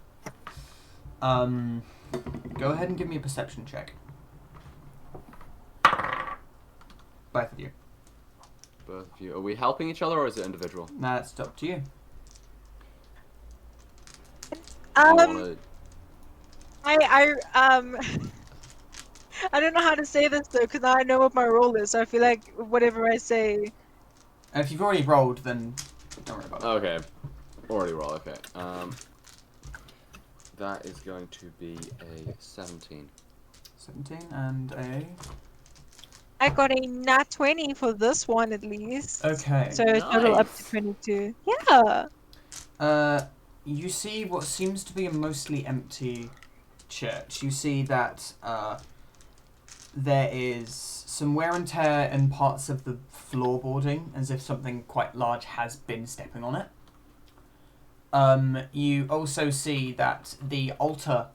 Go ahead and give me a perception check. Both of you. Both of you. Are we helping each other or is it individual? Nah, it's up to you. I wanna... I don't know how to say this though, because I know what my role is, so I feel like whatever I say. And if you've already rolled, then don't worry about it. Okay. Already roll, okay. That is going to be a 17. 17 and a... I got a nat 20 for this one at least. Okay. So total up to 22. Yeah. You see what seems to be a mostly empty church. You see that there is some wear and tear in parts of the floorboarding, as if something quite large has been stepping on it. You also see that the altar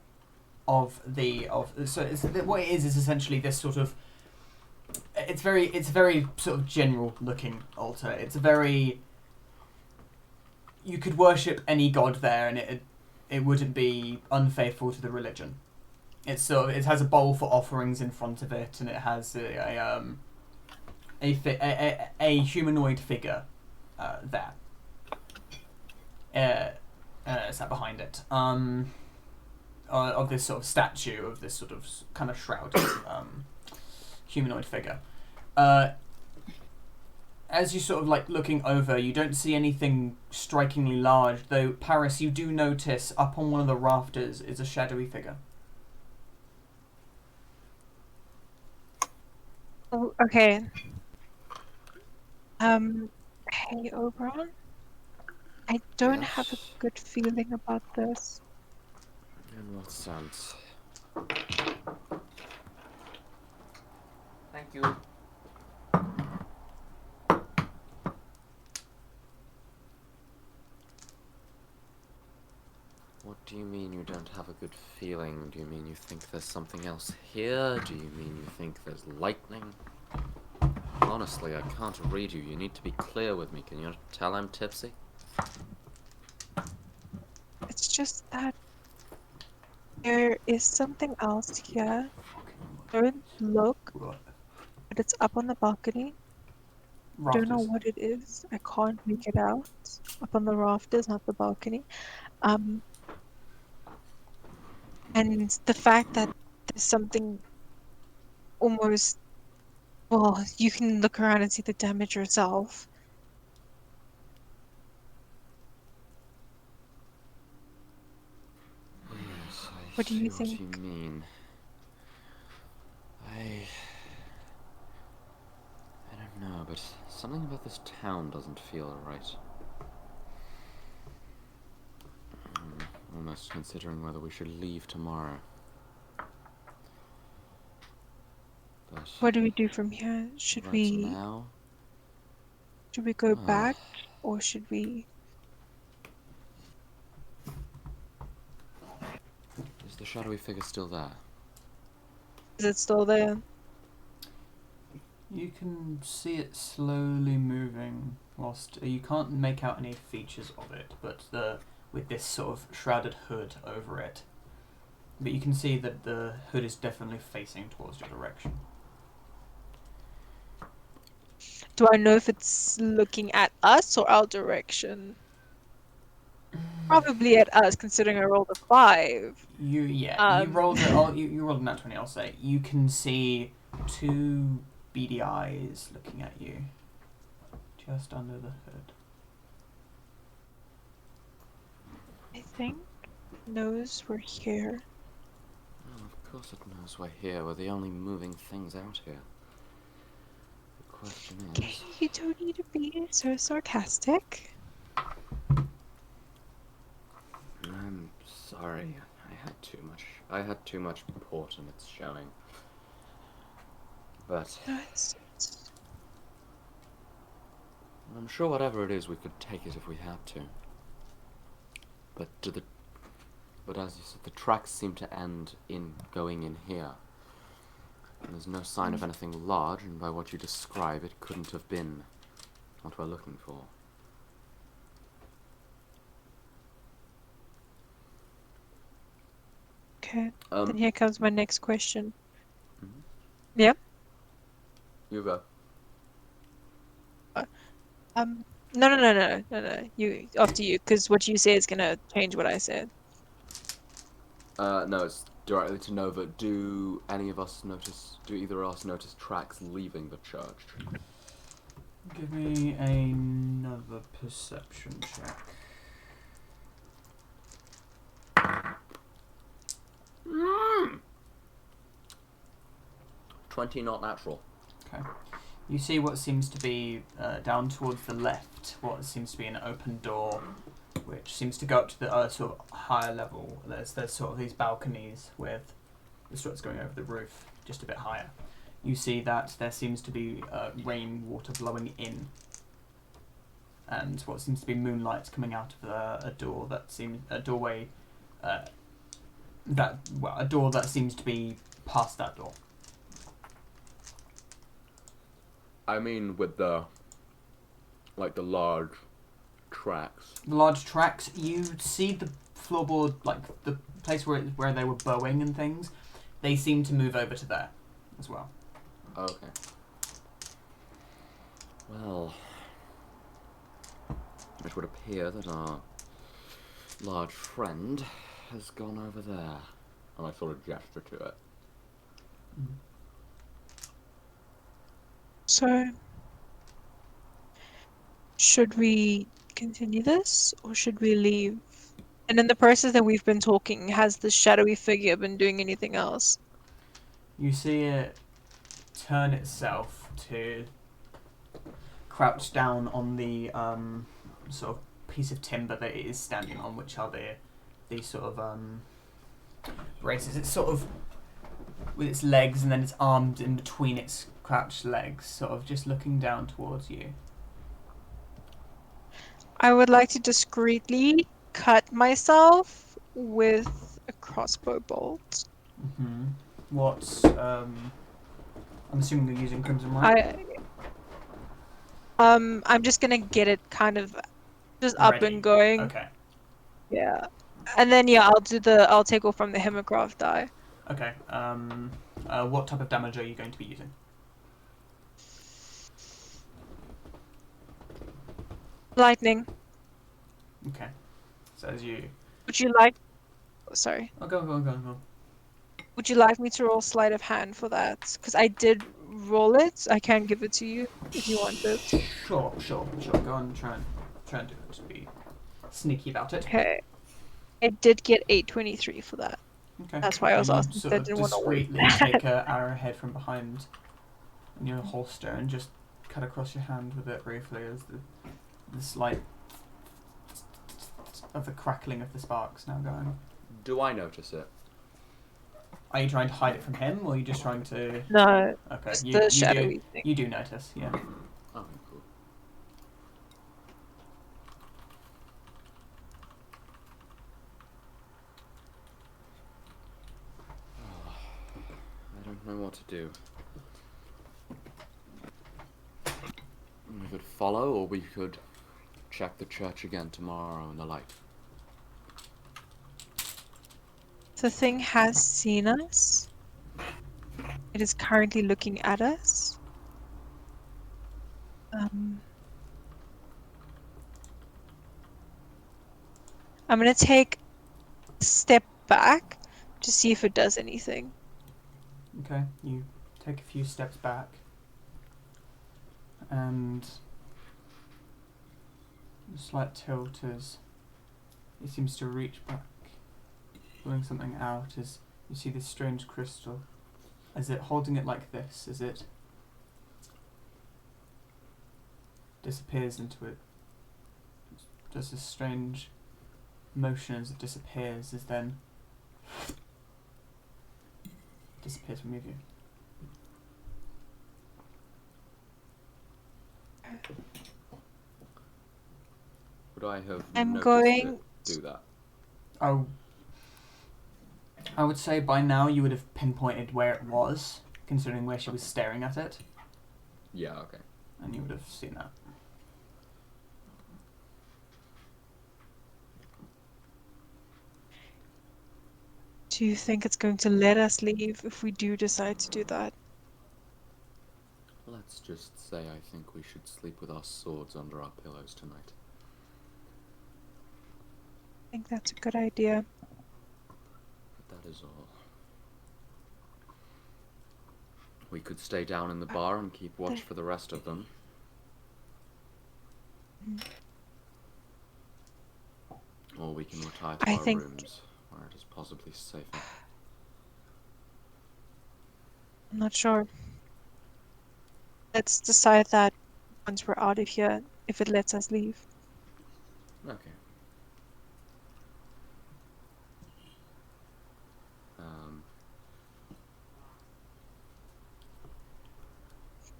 what it is essentially this sort of... It's very sort of general looking altar. It's a very... You could worship any god there, and it wouldn't be unfaithful to the religion. It has a bowl for offerings in front of it, and it has a humanoid figure there. Sat behind it. Of this sort of statue of this sort of kind of shrouded humanoid figure. As you sort of like looking over, you don't see anything strikingly large, though Paris, you do notice up on one of the rafters is a shadowy figure. Oh, okay. Hey, Oberon. I don't have a Yes? good feeling about this. In what sense? Thank you. What do you mean you don't have a good feeling? Do you mean you think there's something else here? Do you mean you think there's lightning? Honestly, I can't read you. You need to be clear with me. Can you not tell I'm tipsy? It's just that there is something else here. Don't look, Right. but it's up on the balcony. Don't know Rafters. what it is. I can't make it out. Up on the rafters, not the balcony. Um, and the fact that there's something almost, well, you can look around and see the damage yourself. Yes, I What do see you what think? you mean. I don't know, but something about this town doesn't feel right. I'm almost considering whether we should leave tomorrow. But What do we do from here? Should right we now, go well, back, or should we? is the shadowy figure still there? Is it still there? You can see it slowly moving, whilst you can't make out any features of it, but with this sort of shrouded hood over it. But you can see that the hood is definitely facing towards your direction. Do I know if it's looking at us or our direction? Probably at us, considering I rolled a 5. You rolled you rolled a nat 20. I'll say you can see two beady eyes looking at you, just under the hood. I think it knows we're here. Oh, of course it knows we're here. We're the only moving things out here. The question Okay, is... you don't need to be so sarcastic. I'm sorry. I had too much port and it's showing. But No, I'm sure whatever it is, we could take it if we had to. But as you said, the tracks seem to end in going in here. And there's no sign of anything large, and by what you describe, it couldn't have been what we're looking for. Okay, then here comes my next question. Mhm. Yeah? You go. No. You, after you, because what you say is gonna change what I said. No, it's directly to Nova. Do either of us notice tracks leaving the church? Give me another perception check. 20, not natural. Okay. You see what seems to be down towards the left, what seems to be an open door, which seems to go up to the sort of higher level. There's sort of these balconies with the struts going over the roof, just a bit higher. You see that there seems to be rainwater blowing in, and what seems to be moonlight coming out of a door that seems a doorway. A door that seems to be past that door. I mean, with the large tracks. The large tracks, you see the floorboard, like the place where they were bowing and things. They seem to move over to there as well. Okay. Well, it would appear that our large friend has gone over there. And I sort of gesture to it. So, should we continue this, or should we leave? And in the process that we've been talking, has the shadowy figure been doing anything else? You see it turn itself to crouch down on the sort of piece of timber that it is standing on, which are these sort of braces. It's sort of with its legs and then its arms in between its crouched legs, sort of just looking down towards you. I would like to discreetly cut myself with a crossbow bolt. Mm-hmm. What's I'm assuming you're using Crimson Light. I'm just gonna get it kind of just up Ready. and going. Okay. Yeah. And then yeah, I'll take off from the Hemocraft die. Okay. What type of damage are you going to be using? Lightning. Okay. So as you... Would you like sorry. Oh, go. Would you like me to roll sleight of hand for that? Because I did roll it. I can give it to you if you want it. Sure. Go on, try and do it. Just be sneaky about it. Okay. I did get 823 for that. Okay. That's why I was And you asking. sort I of didn't want to discreetly wait. take an arrowhead from behind in your holster and just cut across your hand with it briefly as the slight of the crackling of the sparks now going. Do I notice it? Are you trying to hide it from him, or are you just trying to... No, Okay, just you the shadowy thing. You do notice, yeah. Oh, cool. I don't know what to do. We could follow, or we could check the church again tomorrow in the light. The thing has seen us. It is currently looking at us. I'm gonna take a step back to see if it does anything. Okay, you take a few steps back, and a slight tilt as it seems to reach back, pulling something out as you see this strange crystal. As it holding it like this, as it disappears into it, does this strange motion as it disappears, as then disappears from your view. Would I have I'm noticed going it do that? Oh, I would say by now you would have pinpointed where it was, considering where she was staring at it, Yeah, okay. and you would have seen that. Do you think it's going to let us leave if we do decide to do that? Let's just say I think we should sleep with our swords under our pillows tonight. I think that's a good idea. But that is all. We could stay down in the bar and keep watch for the rest of them. Or we can retire to I our think- rooms, where it is possibly safer. I'm not sure. Let's decide that once we're out of here, if it lets us leave. Okay.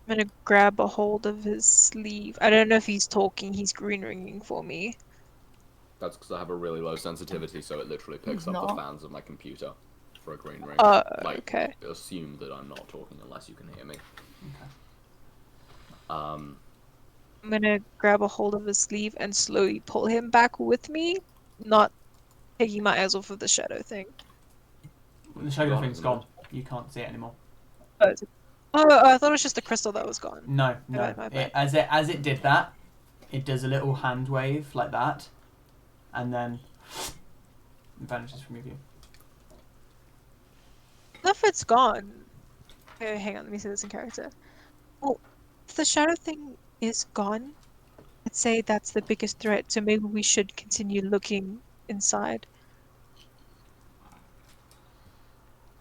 I'm gonna grab a hold of his sleeve. I don't know if he's talking, he's green ringing for me. That's because I have a really low sensitivity, so it literally picks He's up the not. fans of my computer for a green ring. Okay. Assume that I'm not talking unless you can hear me. Okay. I'm gonna grab a hold of his sleeve and slowly pull him back with me, not taking my eyes off of the shadow thing. The shadow Gone, thing's isn't gone. You can't see it anymore. Oh, I thought it was just the crystal that was gone. No. My bad. As it did that, it does a little hand wave like that, and then it vanishes from your view. If it's gone. Okay, hang on, let me see this in character. Well, if the shadow thing is gone, I'd say that's the biggest threat, so maybe we should continue looking inside.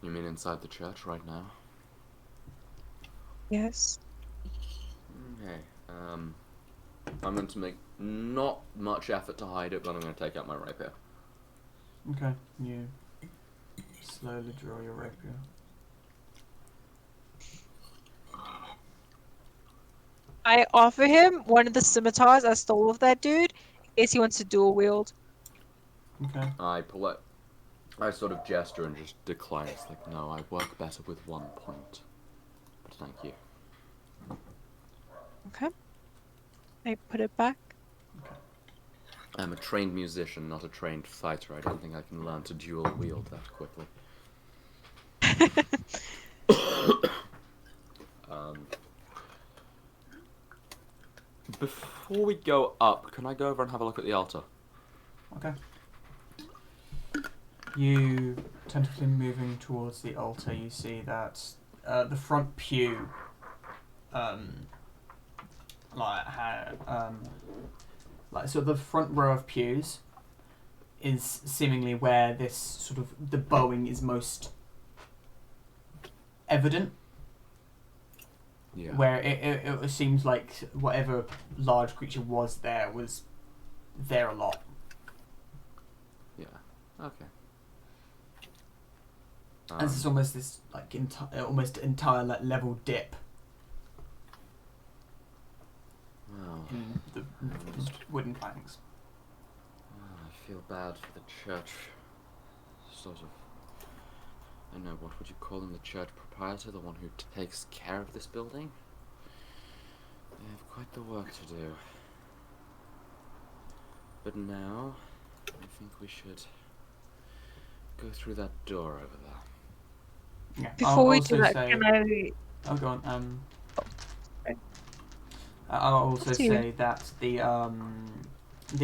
You mean inside the church right now? Yes. Okay. I'm going to make not much effort to hide it, but I'm going to take out my rapier. Okay. You slowly draw your rapier. I offer him one of the scimitars I stole off that dude in case he wants to dual wield. Okay. I sort of gesture and just decline. It's like, no, I work better with one point. But thank you. Okay. I put it back. I'm a trained musician, not a trained fighter. I don't think I can learn to dual wield that quickly. Before we go up, can I go over and have a look at the altar? Okay. You tentatively moving towards the altar. You see that the front pew, like sort of the front row of pews, is seemingly where this sort of the bowing is most evident. Yeah. Where it seems like whatever large creature was there a lot. Yeah. Okay. And this is almost this like almost entire like level dip Wow. in the wooden planks. I feel bad for the church. Sort of. I don't know, what would you call him? The church proprietor? The one who takes care of this building? They have quite the work to do. But now, I think we should go through that door over there. Yeah. Before we do that, can I... Oh, go on. Okay. I'll also Up to you. say that the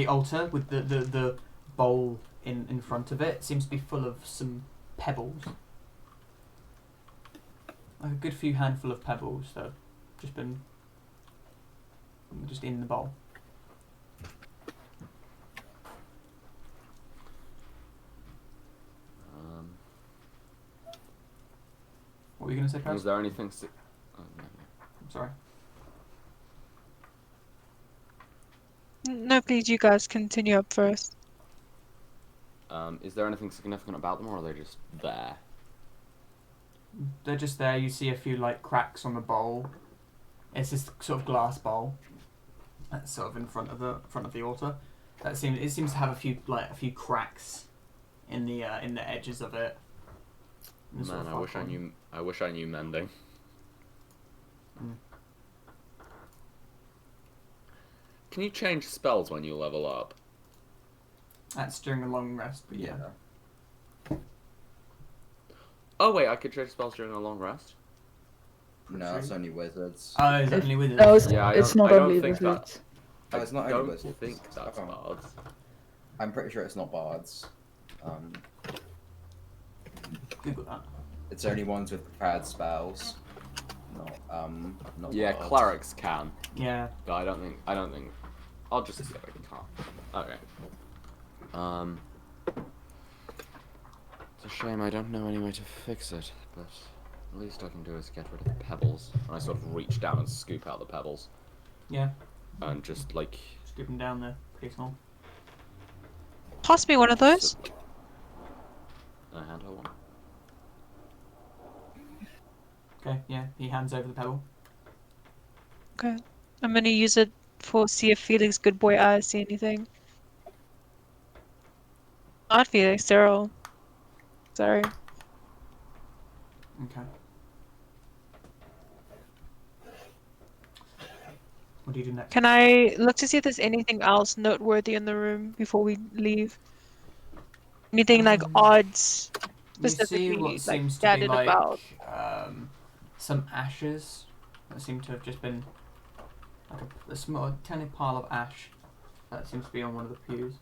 altar with the bowl in front of it seems to be full of some pebbles. Like a good few handful of pebbles that have just been in the bowl. What were you going to say, Paris? Was there anything... Oh, no. I'm sorry. No, please, you guys continue up first. Is there anything significant about them, or are they just there? They're just there. You see a few like cracks on the bowl. It's this sort of glass bowl that's sort of in front of the altar. It seems to have a few cracks in the edges of it. And sort Man, of I wish I knew mending. Mm. Can you change spells when you level up? That's during a long rest, but yeah. Oh wait, I could change spells during a long rest? No, it's only wizards. Oh, is it only wizards? No, it's, Yeah, it's I not don't only think that- wizards. Oh, it's not I only don't wizards. think that's Oh. bards. I'm pretty sure it's not bards. Google that. It's only ones with prepared spells. Not Yeah, bards. clerics can, Yeah. but I don't think. I'll just say I can't. Okay. It's a shame I don't know any way to fix it, but the least I can do is get rid of the pebbles. And I sort of reach down and scoop out the pebbles, Yeah. and just like. Scoop them down there. Pretty small. Toss me one of those. I hand her one. Okay. Yeah. He hands over the pebble. Okay. I'm gonna use it for see if Felix Good Boy eyes see anything. Not Felix, Daryl. Sorry. Okay. What do you do next? Can I look to see if there's anything else noteworthy in the room before we leave? Anything like odds, You see specifically what like seems to be scattered like about? some ashes that seem to have just been like a small, tiny pile of ash that seems to be on one of the pews.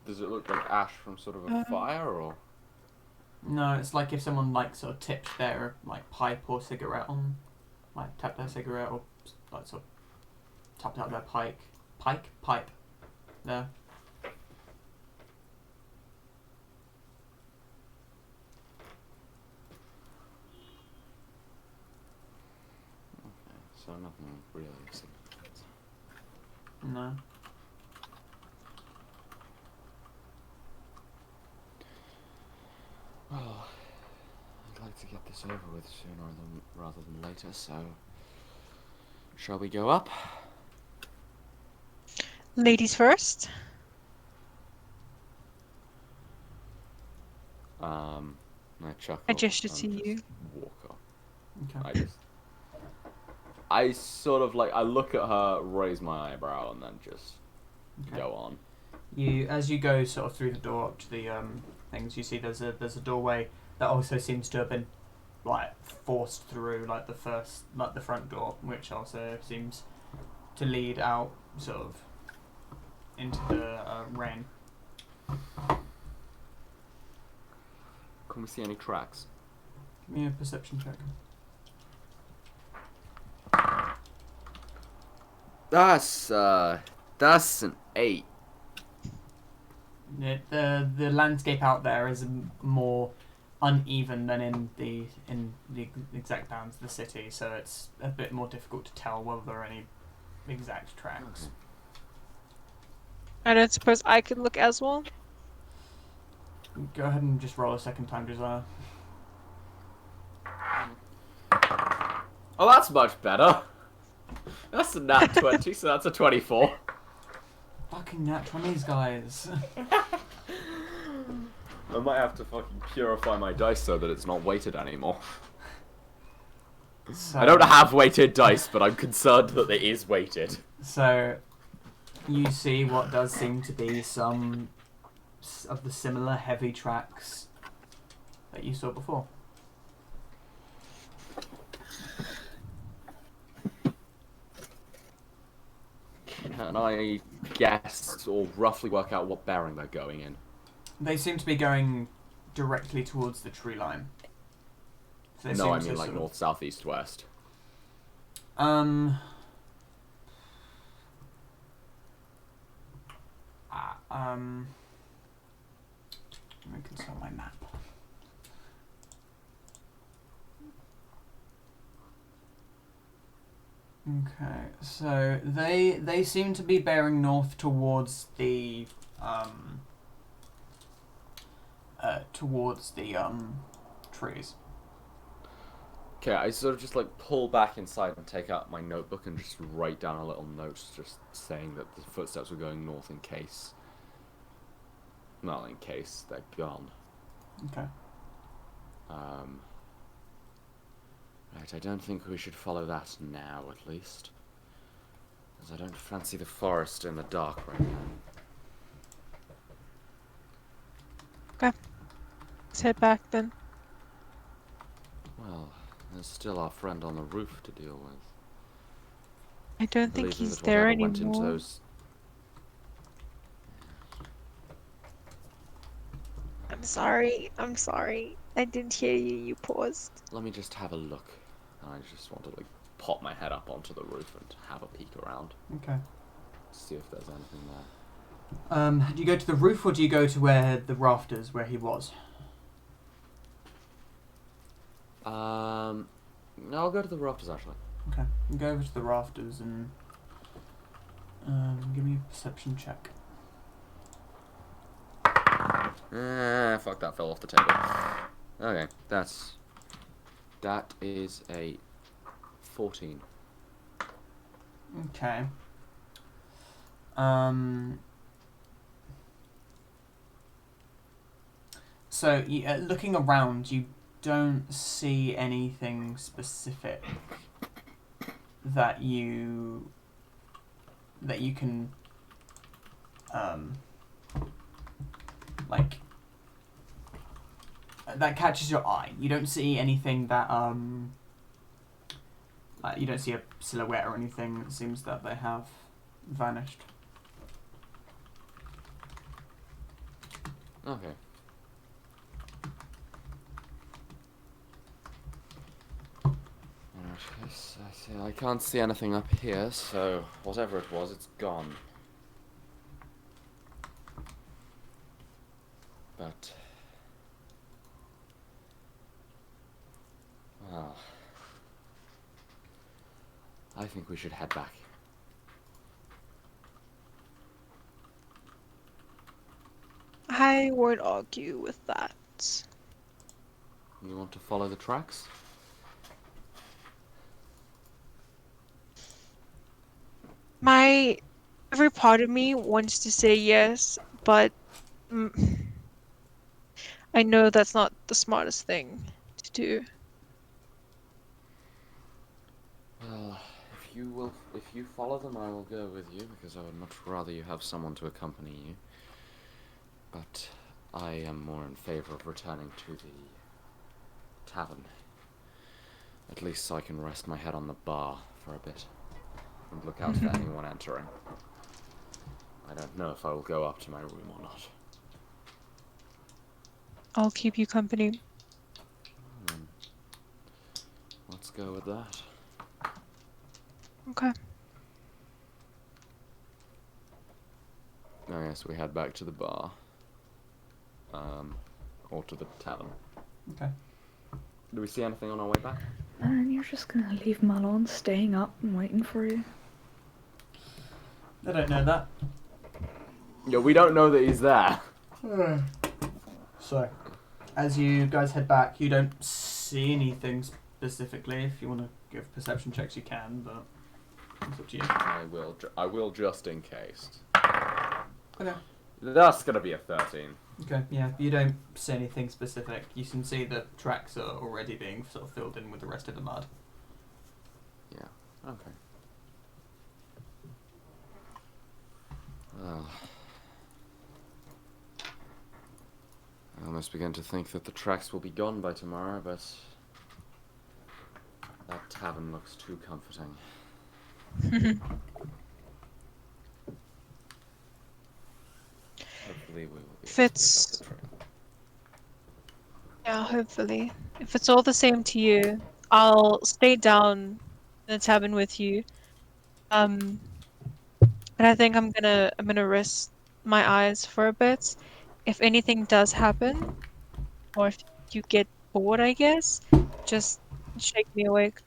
Does it look like ash from sort of a fire, or? No, it's like if someone like sort of tipped their like pipe or cigarette on, like tapped their cigarette or like sort of tapped out their pipe there. so nothing really significant. No. Well, I'd like to get this over with sooner rather than later, so shall we go up? Ladies first. I chuckle. I gesture and to you. just walk up. Okay. I sort of like, I look at her, raise my eyebrow, and then just go on. As you go sort of through the door up to the things, you see there's a doorway that also seems to have been like forced through like the front door, which also seems to lead out sort of into the rain. Can we see any tracks? Give me a perception check. That's an 8. The landscape out there is more uneven than in the exact bounds of the city, so it's a bit more difficult to tell whether there are any exact tracks. Okay. I don't suppose I could look as well. Go ahead and just roll a second time, Desire. Oh, that's much better. That's a nat 20, so that's a 24. Fucking nat 20s, guys. I might have to fucking purify my dice so that it's not weighted anymore. So, I don't have weighted dice, but I'm concerned that it is weighted. So, you see what does seem to be some of the similar heavy tracks that you saw before. Can I guess or roughly work out what bearing they're going in? They seem to be going directly towards the tree line. So they No, seem I to mean like sort of- north, south, east, west. Let me consult my map. Okay, so they seem to be bearing north towards the trees. Okay, I sort of just like pull back inside and take out my notebook and just write down a little note just saying that the footsteps were going north in case. Not in case they're gone. Okay. Right, I don't think we should follow that now, at least. As I don't fancy the forest in the dark right now. Okay. Let's head back then. Well, there's still our friend on the roof to deal with. I don't think believe he's that there whatever went into anymore. those. I'm sorry. I'm sorry. I didn't hear you. You paused. Let me just have a look. I just want to like pop my head up onto the roof and have a peek around. Okay. See if there's anything there. Do you go to the roof or do you go to where the rafters where he was? No, I'll go to the rafters actually. Okay. You go over to the rafters and give me a perception check. Fuck, that fell off the table. Okay, that is a 14. Okay. So, looking around, you don't see anything specific that you can like that catches your eye. You don't see anything that like you don't see a silhouette or anything. It seems that they have vanished. Okay. Yes, I see. I can't see anything up here, so whatever it was, it's gone. But well, I think we should head back. I won't argue with that. You want to follow the tracks? Every part of me wants to say yes, but I know that's not the smartest thing to do. Well, if you follow them, I will go with you, because I would much rather you have someone to accompany you. But I am more in favor of returning to the tavern. At least so I can rest my head on the bar for a bit, and look out for anyone entering. I don't know if I will go up to my room or not. I'll keep you company. Let's go with that. Okay. Oh yes, we head back to the bar. Or to the tavern. Okay. Do we see anything on our way back? And you're just gonna leave Malon staying up and waiting for you? I don't know that. Yeah, we don't know that he's there. So, as you guys head back, you don't see anything specifically. If you want to give perception checks, you can, but it's up to you. I will just in case. Okay. That's gonna be a 13. Okay, yeah, you don't see anything specific. You can see the tracks are already being sort of filled in with the rest of the mud. Yeah. Okay. Well, I almost begin to think that the tracks will be gone by tomorrow, but that tavern looks too comforting. Hopefully we will be If able it's- to pick up the train. Yeah, hopefully. If it's all the same to you, I'll stay down in the tavern with you. And I think I'm gonna rest my eyes for a bit. If anything does happen, or if you get bored, I guess, just shake me awake.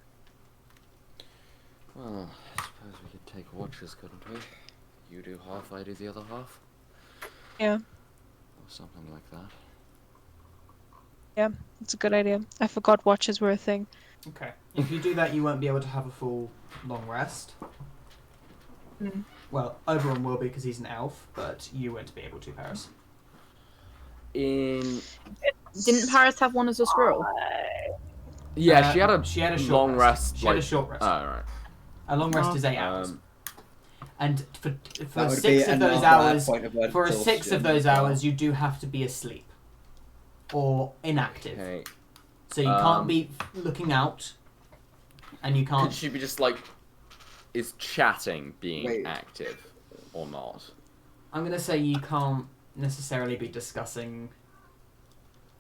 Well, I suppose we could take watches, couldn't we? You do half, I do the other half. Yeah, Or something like that. yeah, it's a good idea. I forgot watches were a thing. Okay. If you do that, you won't be able to have a full long rest. Mm. Well, Oberon will because he's an elf, but you won't be able to, Paris. In Didn't Paris have one as a squirrel? Yeah, she had a short long rest. She had a short rest. Oh, right. A long rest Oh. is 8 hours. And for That would 6 be of those another hours, point of for 6 of exhaustion those as well. hours, you do have to be asleep or inactive. Okay. So you can't be looking out, and you Could can't. she be just like, is chatting being Wait. active or not? I'm gonna say you can't necessarily be discussing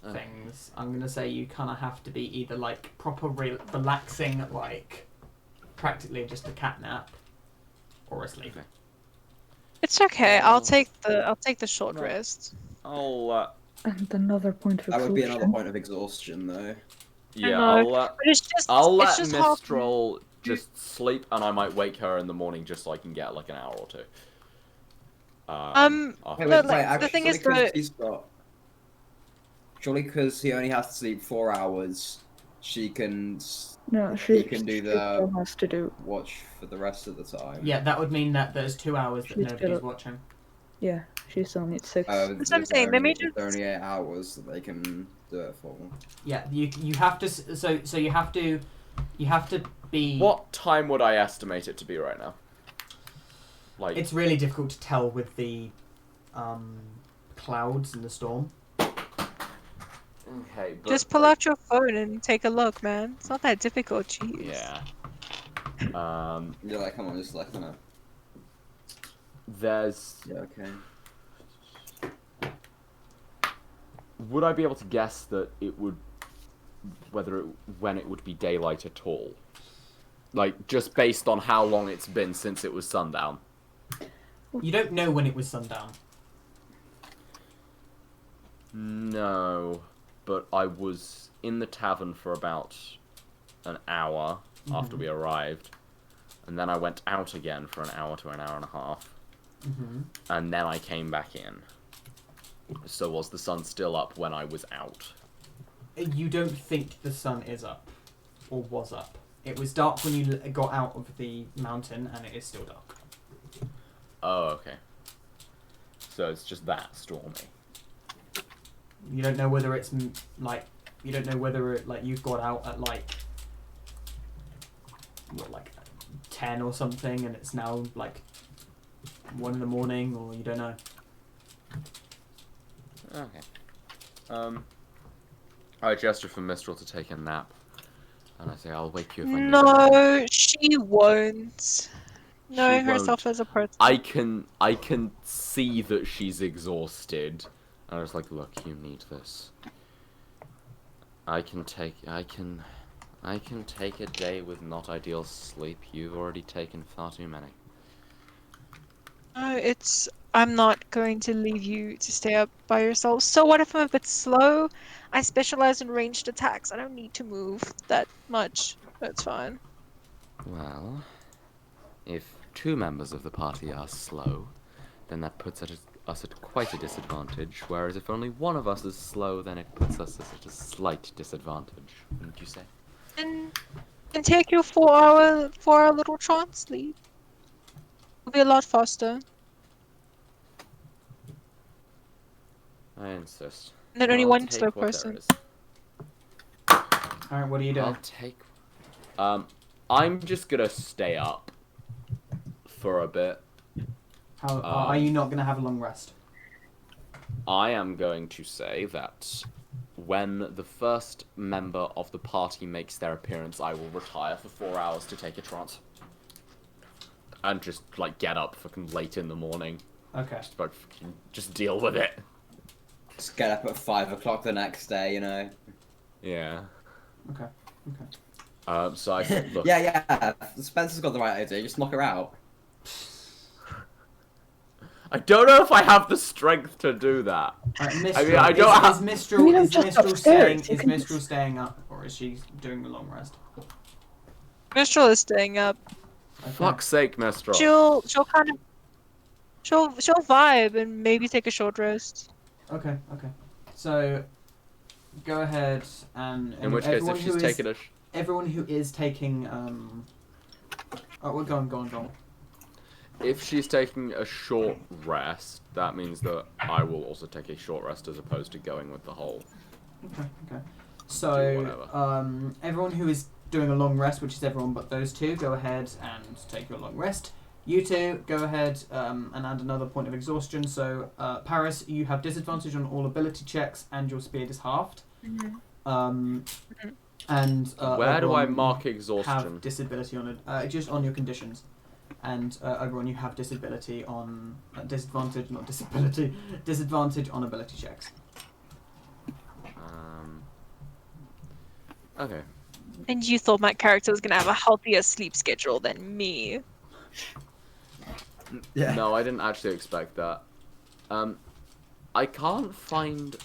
Oh. things. I'm gonna say you kind of have to be either like proper relaxing, like practically just a cat nap, or asleep. Okay. It's okay. Well, I'll take the short no. rest. I'll And another point of That would be another exhaustion. point of exhaustion, though. I yeah, know, I'll But it's just I'll it's let just half. Mistral just sleep, and I might wake her in the morning just so I can get like an hour or two. Um, after no, that. like, the thing is that- he's got... Surely because he only has to sleep 4 hours, she can No, he can do she the- still has to do. watch for the rest of the time. Yeah, that would mean that there's 2 hours that She's nobody's still- watching. Yeah, she still needs 6. That's what I'm saying, they may just- only 8 hours that they can do it for. Yeah, you have to. So you have to be. What time would I estimate it to be right now? Like, It's really difficult to tell with the clouds and the storm. okay, but Just pull like, out your phone and take a look, man. It's not that difficult, jeez. Yeah. You're like, come on, just like, kind of... There's. Yeah, okay. Would I be able to guess that it would, when it would be daylight at all? Like, just based on how long it's been since it was sundown. You don't know when it was sundown. No, but I was in the tavern for about an hour after we arrived. and then I went out again for an hour to an hour and a half, and then I came back in. So was the sun still up when I was out? You don't think the sun is up, or was up. It was dark when you got out of the mountain, and it is still dark. Oh, okay. So it's just that stormy. You don't know whether it's like, you don't know whether it, like, you've got out at like, what, like 10 or something, and it's now like 1 in the morning, or you don't know. Okay. I gesture for Mistral to take a nap, and I say, I'll wake you if I need No, she won't. Knowing herself won't. as a person. I can see that she's exhausted. And I was like, look, you need this. I can take a day with not ideal sleep. You've already taken far too many. No, I'm not going to leave you to stay up by yourself. So what if I'm a bit slow? I specialize in ranged attacks. I don't need to move that much. That's fine. Well, if 2 members of the party are slow, then that puts us at quite a disadvantage, whereas if only one of us is slow, then it puts us at a slight disadvantage, wouldn't you say? And take your 4-hour little trance sleep. It'll be a lot faster. I insist. And then only I'll one take slow what there person. is. Alright, what are you doing? I'll take... I'm just gonna stay up for a bit. How are you not going to have a long rest? I am going to say that when the first member of the party makes their appearance, I will retire for 4 hours to take a trance. And just, like, get up fucking late in the morning. Okay. Just deal with it. Just get up at 5 o'clock the next day, you know. Yeah. Okay. So I said, look... yeah. Spencer's got the right idea. Just knock her out. I don't know if I have the strength to do that. Mistral, I mean, I don't have... Is Mistral, I mean, I'm is just Mistral upstairs, staying? you Is can Mistral staying up, or is she doing the long rest? Mistral is staying up. Okay. Fuck's sake, Mistral. She'll kind of she'll vibe and maybe take a short rest. Okay. So, go ahead and In which case, if she's taking a... everyone who is taking oh, we're going. If she's taking a short rest, that means that I will also take a short rest as opposed to going with the whole. Okay. So, everyone who is doing a long rest, which is everyone but those 2, go ahead and take your long rest. You 2, go ahead and add another point of exhaustion. So, Paris, you have disadvantage on all ability checks, and your speed is halved. And where do I Oberon, mark you exhaustion? have disability on it, just on your conditions. And Oberon, you have disability on disadvantage, not disability, disadvantage on ability checks. Okay. And you thought my character was gonna have a healthier sleep schedule than me. Yeah. No, I didn't actually expect that. I can't find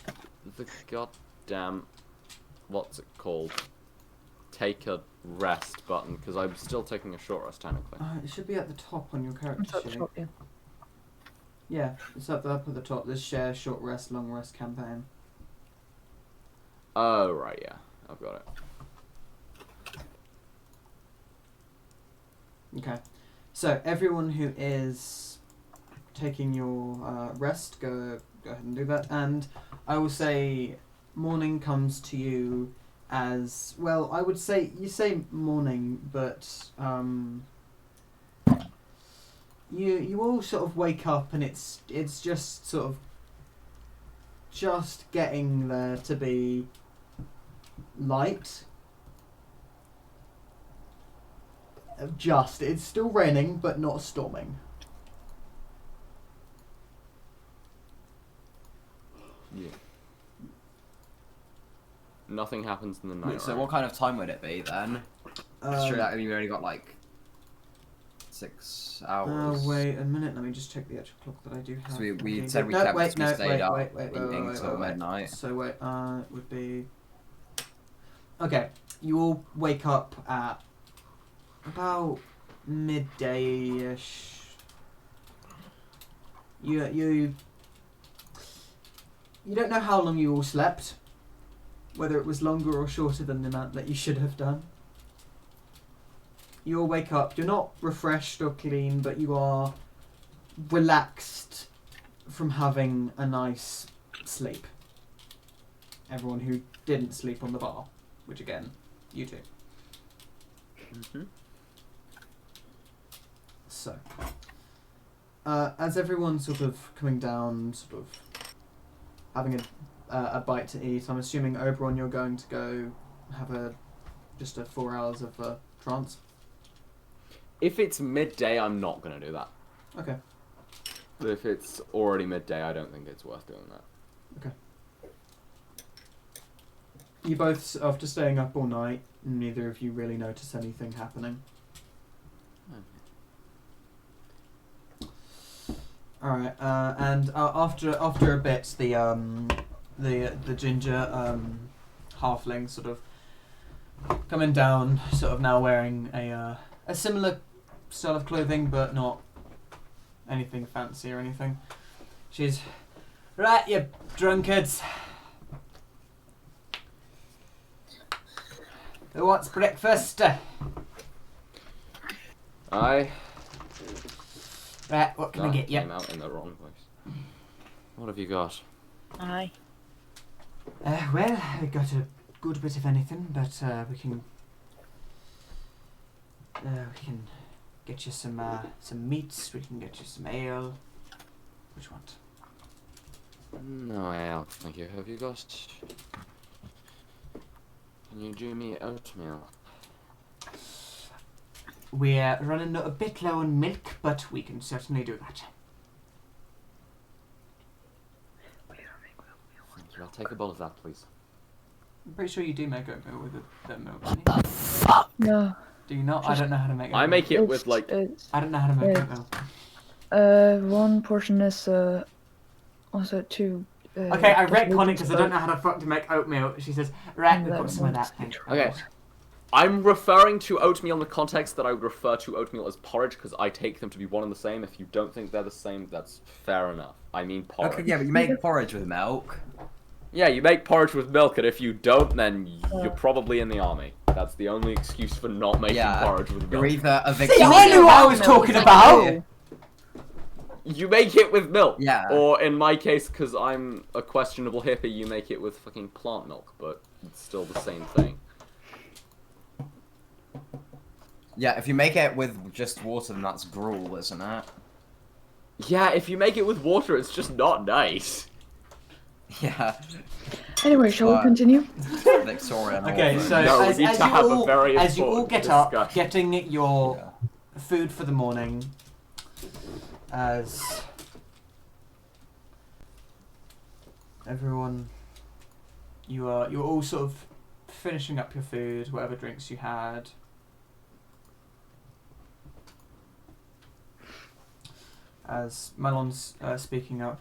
the goddamn... What's it called? Take a rest button, because I'm still taking a short rest, technically. It should be at the top on your character It's at the sheet. top, yeah. Yeah, it's up at the top. There's share, short rest, long rest campaign. Oh, right, yeah. I've got it. Okay. So, everyone who is taking your rest, go ahead and do that. And I will say morning comes to you as... Well, I would say... You say morning, but... You all sort of wake up and it's just sort of... Just getting there to be... light. It's still raining, but not storming. Yeah. Nothing happens in the night. Wait, so right? what kind of time would it be then? Sure, that we only got like 6 hours. Wait a minute, let me just check the actual clock that I do have. So we Okay, said we no, kept wait, we no, stayed up wait, eating till midnight. So wait, it would be... Okay, you all wake up at about midday-ish. You don't know how long you all slept, whether it was longer or shorter than the amount that you should have done. You all wake up. You're not refreshed or clean, but you are relaxed from having a nice sleep. Everyone who didn't sleep on the bar, which again, you do. Mm-hmm. So, as everyone's sort of coming down, sort of having a bite to eat, I'm assuming Oberon, you're going to go have just a 4 hours of trance. If it's midday, I'm not going to do that. Okay. But if it's already midday, I don't think it's worth doing that. Okay. You both, after staying up all night, neither of you really notice anything happening. All right, and after a bit, the ginger halfling sort of coming down, sort of now wearing a similar style of clothing, but not anything fancy or anything. She's right, you drunkards. Who wants breakfast? Aye. Right, what can I get you? Came out in the wrong place. What have you got? Aye. Well, we got a good bit of anything, but we can get you some meats. We can get you some ale. What do you want? No ale, thank you. Have you got? Can you do me oatmeal? We're running a bit low on milk, but we can certainly do that. Thank you. I'll take a bowl of that, please. I'm pretty sure you do make oatmeal with the milk. What the fuck? No. Do you not? I don't know how to make oatmeal. I make it with like. I don't know how to make oatmeal. One portion is also two. Okay, I retcon it because I don't know how the fuck to make oatmeal. She says, right, we've got some of that. Okay. I'm referring to oatmeal in the context that I would refer to oatmeal as porridge because I take them to be one and the same. If you don't think they're the same, that's fair enough. I mean porridge. Okay, yeah, but you make porridge with milk. Yeah, you make porridge with milk, and if you don't, then you're probably in the army. That's the only excuse for not making porridge with milk. You're either a See, Victorian. I knew what I was talking about! You make it with milk. Yeah. Or in my case, because I'm a questionable hippie, you make it with fucking plant milk, but it's still the same thing. Yeah, if you make it with just water, then that's gruel, isn't it? Yeah, if you make it with water, it's just not nice. Yeah. Anyway, shall we continue? Victorian. Okay, so No, we as need to have a very you all important get up, discussion. getting your food for the morning, as everyone, you're all sort of finishing up your food, whatever drinks you had. As Melon's speaking up.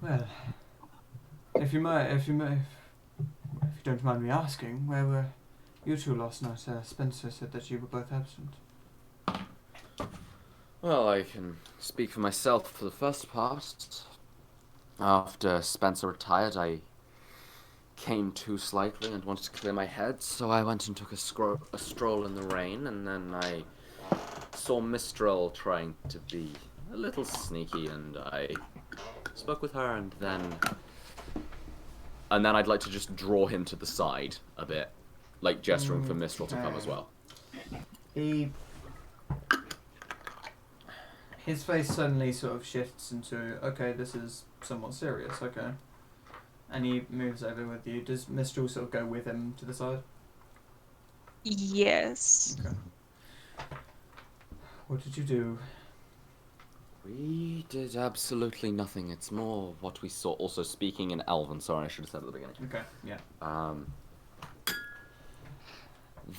Well, if you don't mind me asking, where were you two last night? Spencer said that you were both absent. Well, I can speak for myself for the first part. After Spencer retired, I came to slightly and wanted to clear my head, so I went and took a stroll in the rain, and then I saw Mistral trying to be a little sneaky, and I spoke with her, and then I'd like to just draw him to the side a bit, like gesturing for Mistral to come as well. His face suddenly sort of shifts into, okay, this is somewhat serious, okay. And he moves over with you. Does Mistral sort of go with him to the side? Yes. Okay. What did you do? We did absolutely nothing. It's more what we saw. Also, speaking in Elven, sorry, I should have said at the beginning. Okay, yeah.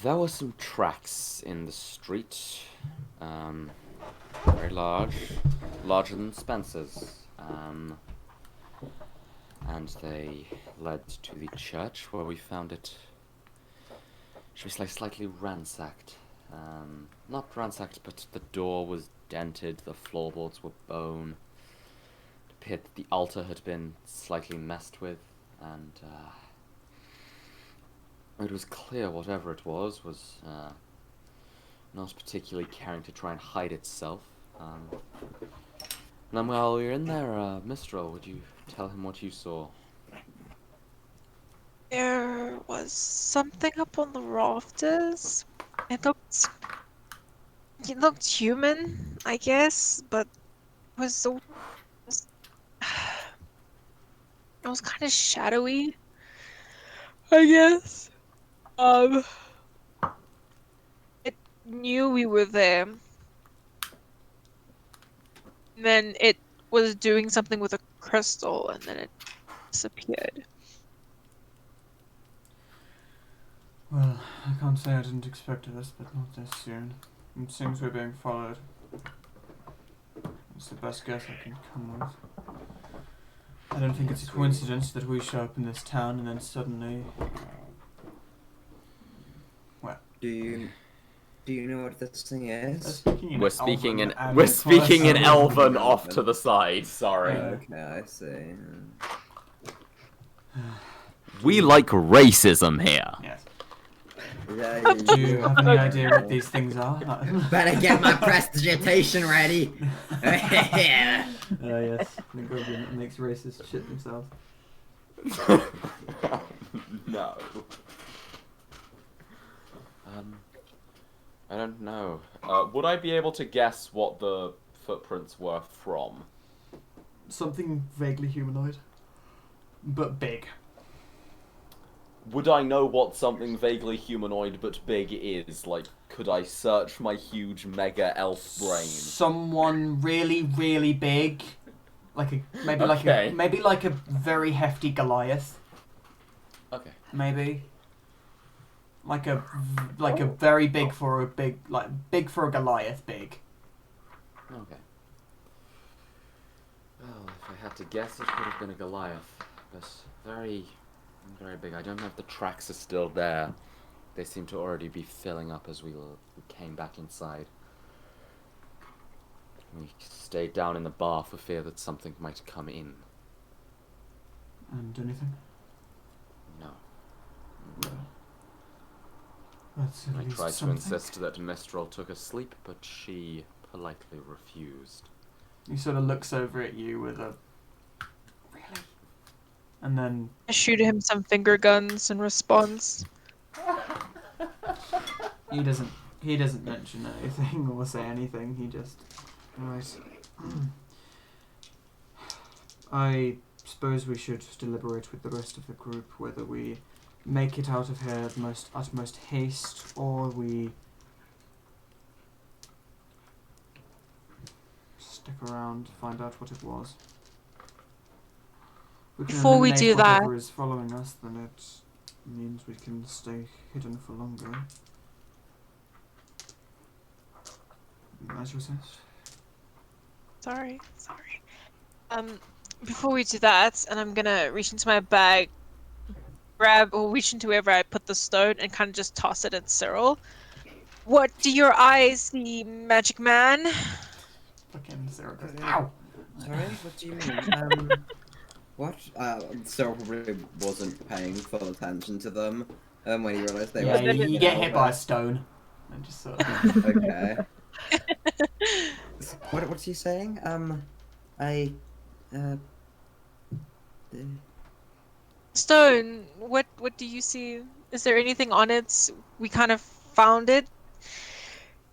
There were some tracks in the street. Very large. Larger than Spencer's. And they led to the church where we found it. Should we say slightly ransacked. Not ransacked, but the door was dented, the floorboards were bone. It appeared that the altar had been slightly messed with, and it was clear whatever it was not particularly caring to try and hide itself. And then while we were in there, Mistral, would you tell him what you saw? There was something up on the rafters. It looked human, I guess, but was it was kind of shadowy, I guess. It knew we were there. And then it was doing something with a crystal, and then it disappeared. Well, I can't say I didn't expect this, but not this soon. It seems we're being followed. It's the best guess I can come with. I don't think it's a coincidence that we show up in this town and then suddenly... Well... Do you know what this thing is? We're speaking in Elven off to the side, sorry. Okay, I see. We like racism here. Yes. Yeah, Do you have any idea what these things are? Better get my prestidigitation ready. Yes. The goblin makes racist shit themselves. No. I don't know. Would I be able to guess what the footprints were from? Something vaguely humanoid, but big. Would I know what something vaguely humanoid but big is? Like, could I search my huge mega elf brain? Someone really, really big, maybe like a very hefty Goliath. Okay. Maybe. Like a very big for a big for a Goliath big. Okay. Well, if I had to guess, it could have been a Goliath, but very big. I don't know if the tracks are still there. They seem to already be filling up as we came back inside. We stayed down in the bar for fear that something might come in. And anything? No. That's at I least tried something. to insist that Mistral took a sleep, but she politely refused. He sort of looks over at you with a... Really? And then... I shoot him some finger guns in response. He doesn't mention anything or say anything, he just... Right. I suppose we should deliberate with the rest of the group whether we make it out of here at utmost haste, or we stick around to find out what it was. If we can Before we do that, whatever is following us, then it means we can stay hidden for longer. As you said. Sorry. Before we do that, and I'm gonna reach into my bag, reach into wherever I put the stone and kind of just toss it at Cyril. What do your eyes see, magic man? Fucking Cyril goes, ow! Sorry, what do you mean? What? Cyril probably wasn't paying full attention to them when he realised they were... Yeah, you get hit by a stone. And just sort of... Okay. What's he saying? Stone, what do you see? Is there anything on it? We kind of found it.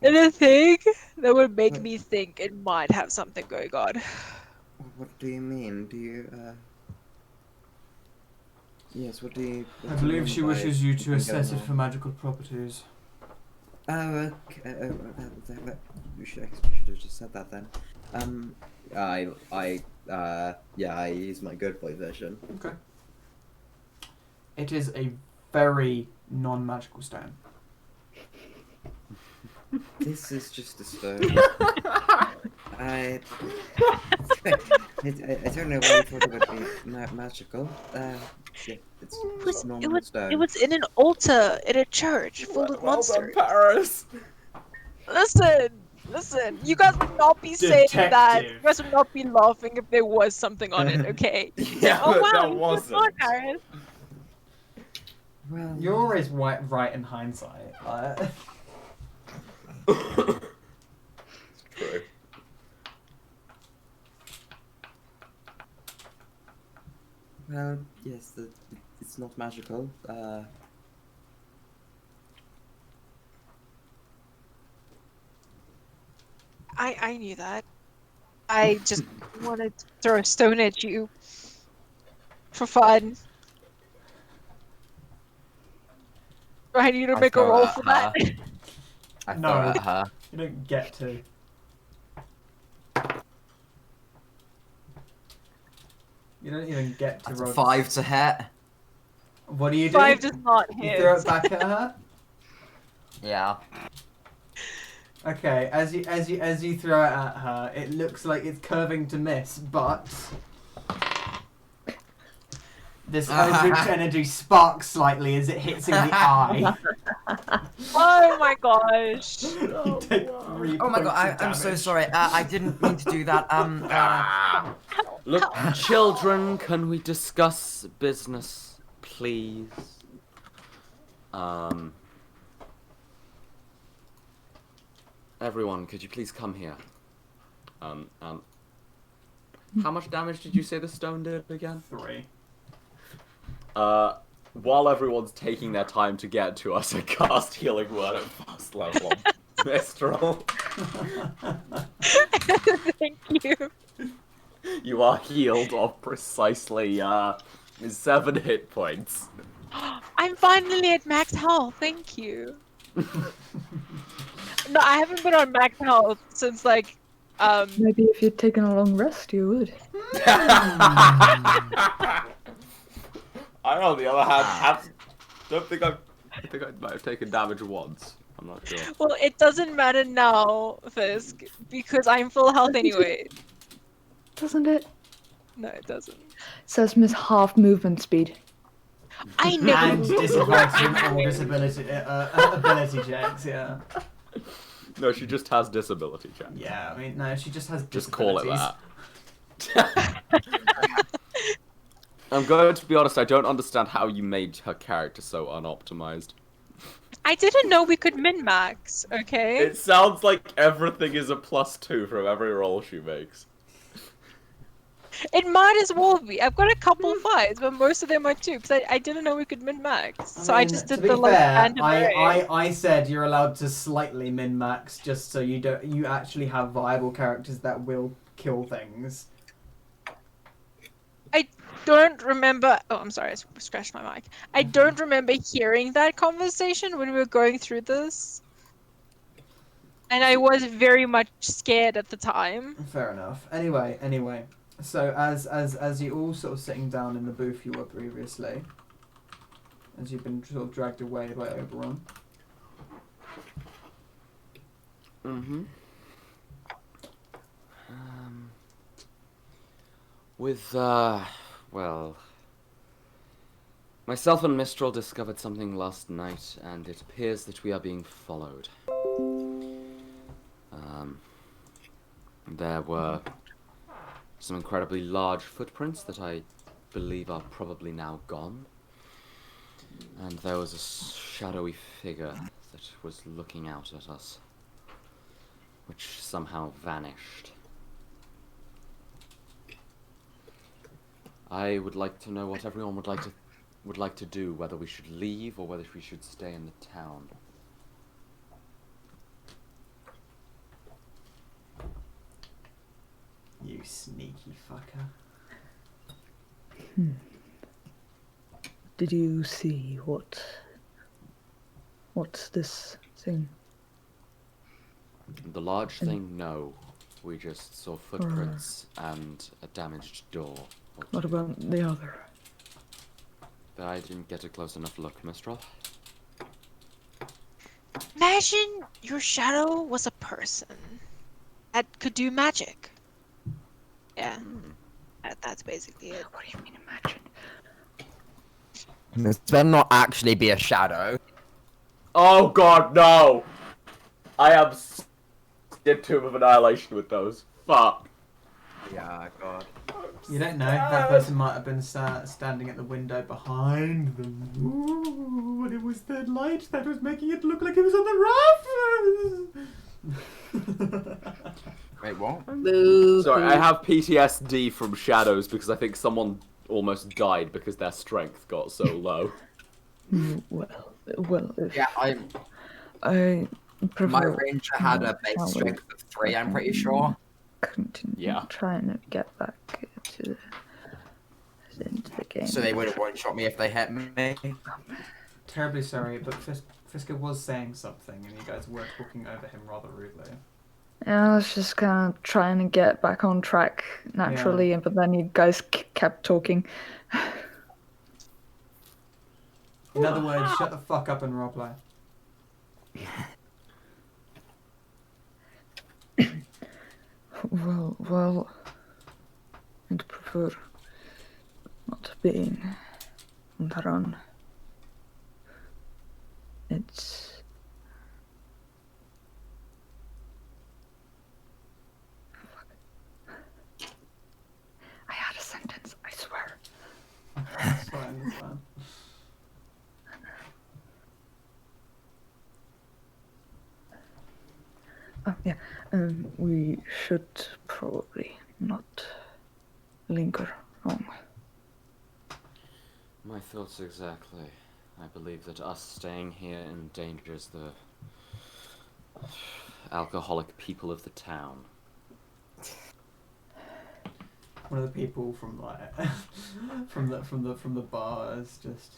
Anything that would make me think it might have something going on. What do you mean? Do you, Yes, what do you... I believe she wishes you to assess it for magical properties. Oh, okay. You should have just said that then. I use my good boy version. Okay. It is a very non-magical stone. This is just a stone. I don't know why you thought it would be magical. Yeah, it's normal stone. It was in an altar in a church full of monsters. Paris. Listen. You guys would not be saying that. You Detective. guys would not be laughing if there was something on it. Okay. Yeah, Oh but wow, there you wasn't. good, Gareth. Well, You're always right in hindsight. It's true. well, yes, it's not magical. I knew that. I just wanted to throw a stone at you for fun. Do I need to I make a throw roll at for her. that? I No. throw at her. You don't get to. You don't even get to That's roll. a 5 to hit. What do you do? 5 does not You hit. throw it back at her. Yeah. Okay, as you throw it at her, it looks like it's curving to miss, but this Eldritch energy sparks slightly as it hits in the eye. Oh my gosh. You take 3 Oh my points god, of I'm so damage. sorry. I didn't mean to do that. Look, children, can we discuss business, please? Everyone, could you please come here? How much damage did you say the stone did again? 3. While everyone's taking their time to get to us, I cast Healing Word at first level on Mistral. Thank you. You are healed of precisely 7 hit points. I'm finally at max health. Thank you. No, I haven't been on max health since like Maybe if you'd taken a long rest, you would. I, on the other hand, I think I might have taken damage once. I'm not sure. Well, it doesn't matter now, Fisk, because I'm full health anyway. Doesn't it? No, it doesn't. Says miss half movement speed. I never And moved disadvantage on all anyway. ability checks, yeah. No, she just has disability check. Yeah, I mean, no, she just has Just call it disabilities. that. I'm going to be honest, I don't understand how you made her character so unoptimized. I didn't know we could min-max, okay? It sounds like everything is a +2 from every roll she makes. It might as well be. I've got a couple 5s, but most of them are 2, because I didn't know we could min-max. So I just did to be the like fair, random array. I said you're allowed to slightly min-max just so you actually have viable characters that will kill things. I don't remember. Oh, I'm sorry, I scratched my mic. I don't remember hearing that conversation when we were going through this. And I was very much scared at the time. Fair enough. Anyway. So as you all sort of sitting down in the booth you were previously, as you've been sort of dragged away by Oberon. Mm-hmm. With, well... Myself and Mistral discovered something last night, and it appears that we are being followed. There were some incredibly large footprints that I believe are probably now gone. And there was a shadowy figure that was looking out at us, which somehow vanished. I would like to know what everyone would like to do, whether we should leave or whether we should stay in the town. You sneaky fucker. Did you see what's this thing? The large thing, no. We just saw footprints and a damaged door. What about the other? But I didn't get a close enough look, Mistral. Imagine your shadow was a person that could do magic. Yeah, that's basically it. What do you mean imagine? This better not actually be a shadow. Oh god, no! I am did Tomb of Annihilation with those. Fuck. Yeah, God. You don't know. That person might have been standing at the window behind them. Ooh, and it was the light that was making it look like it was on the rafters. Wait, what? Boo. Sorry, I have PTSD from shadows because I think someone almost died because their strength got so low. Well, if Yeah, I prefer my ranger had a base Well, strength of 3, I'm pretty sure. continue Yeah. trying to get back to into the game. So they would have one-shot me if they hit me. Terribly sorry, but Fisker was saying something, and you guys were talking over him rather rudely. Yeah, I was just kind of trying to get back on track naturally, but then you guys kept talking. In other words, shut the fuck up and roleplay. Well, I'd prefer not being on the run. It's... I had a sentence, I swear. That's fine, that's fine. Oh, yeah, we should probably not linger long. My thoughts exactly. I believe that us staying here endangers the alcoholic people of the town. One of the people from like from the bar is just.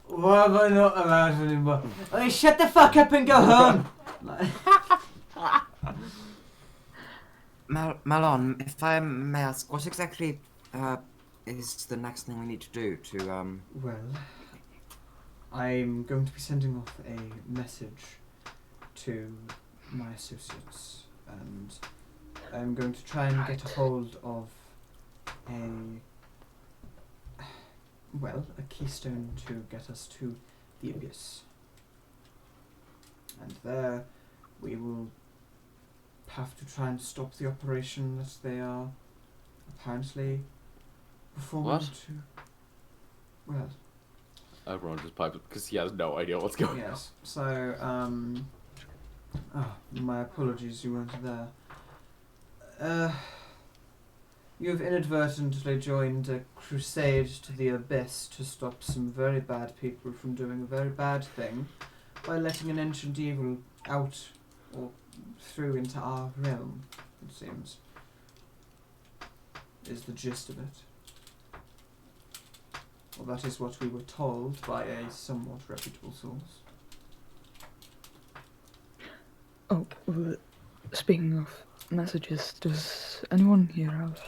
Why am I not allowed anymore? Hey, shut the fuck up and go home. Malon, if I may ask, what exactly is the next thing we need to do to Well, I'm going to be sending off a message to my associates, and I'm going to try and get a hold of a keystone to get us to the Abyss. And there we will have to try and stop the operation that they are apparently performing What? to. Well, Everyone just pipes because he has no idea what's going on. yes. So, my apologies, you weren't there. You have inadvertently joined a crusade to the Abyss to stop some very bad people from doing a very bad thing by letting an ancient evil out or through into our realm, it seems. Is the gist of it. Well, that is what we were told by a somewhat reputable source. Oh, speaking of messages, does anyone here have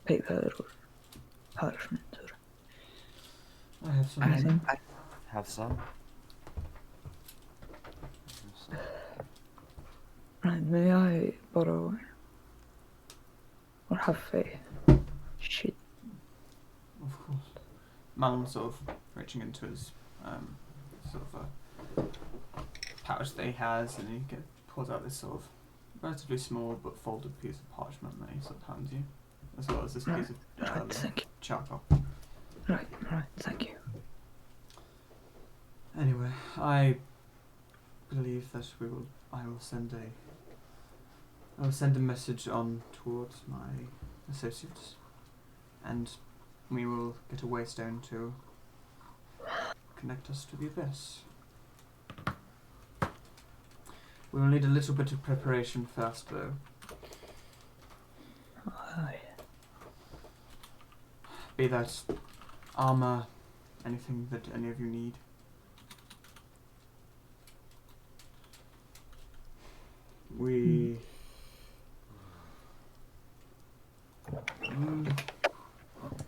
paper or parchment or I have some. anything? I have some. Right, may I borrow or have a sheet? Of course. Malon sort of reaching into his sort of pouch that he has, and he pulls out this sort of relatively small but folded piece of parchment that he sort of hands you, as well as this piece of Right, thank you. charcoal. Right, thank you. Anyway, I believe that I will send a message on towards my associates, and we will get a waystone to connect us to the Abyss. We will need a little bit of preparation first, though. Aye. Be that armor, anything that any of you need.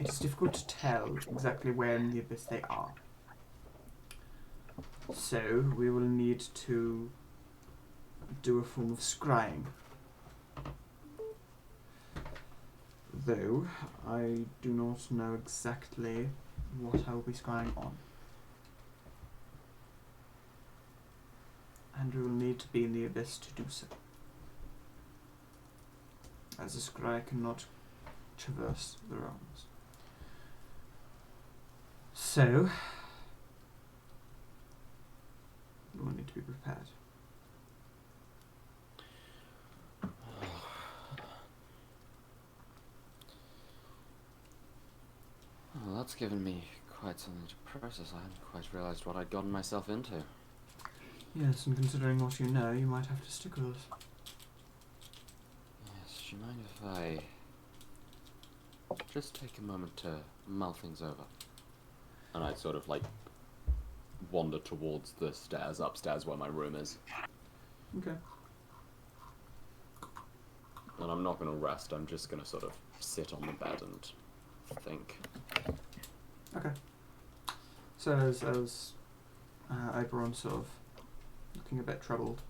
It's difficult to tell exactly where in the Abyss they are. So we will need to do a form of scrying. Though I do not know exactly what I will be scrying on. and we will need to be in the abyss to do so, as a scry cannot traverse the realms. So, we will need to be prepared. Well, that's given me quite something to process. I hadn't quite realized what I'd gotten myself into. Yes, and considering what you know, you might have to stick with us. Yes, do you mind if I just take a moment to mull things over? And I'd sort of like wander towards the stairs upstairs where my room is. Okay. And I'm not going to rest, I'm just going to sort of sit on the bed and think. Okay. So as Oberon sort of looking a bit troubled,